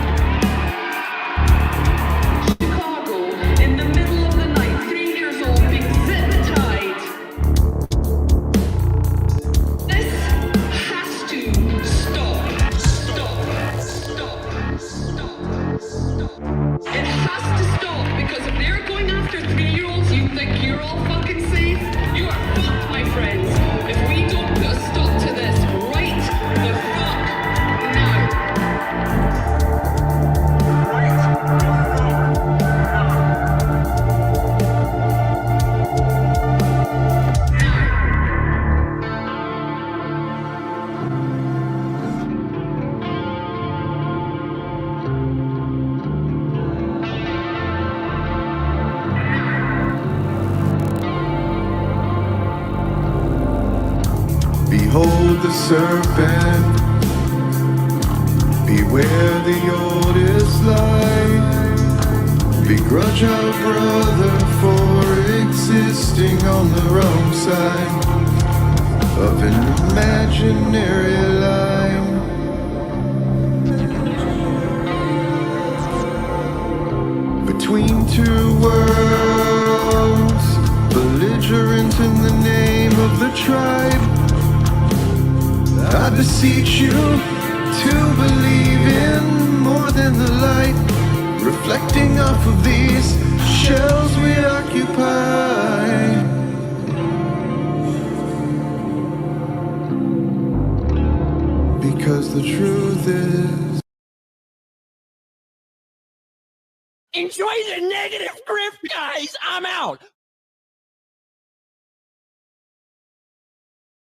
Chicago, in the middle of the night, 3 years old, being zip-tied. This has to stop. It has to stop, because if they're going after 3-year-olds, you think you're all fucking safe? You are fucked, my friends. If we don't put a stop to this right the fuck now. Behold the serpent, beware the oldest light. Begrudge our brother for existing on the wrong side of an imaginary line. Between two worlds, belligerent in the name of the tribe. I beseech you to believe in more than the light reflecting off of these shells we occupy. Because the truth is, Enjoy the negative grip, guys. I'm out.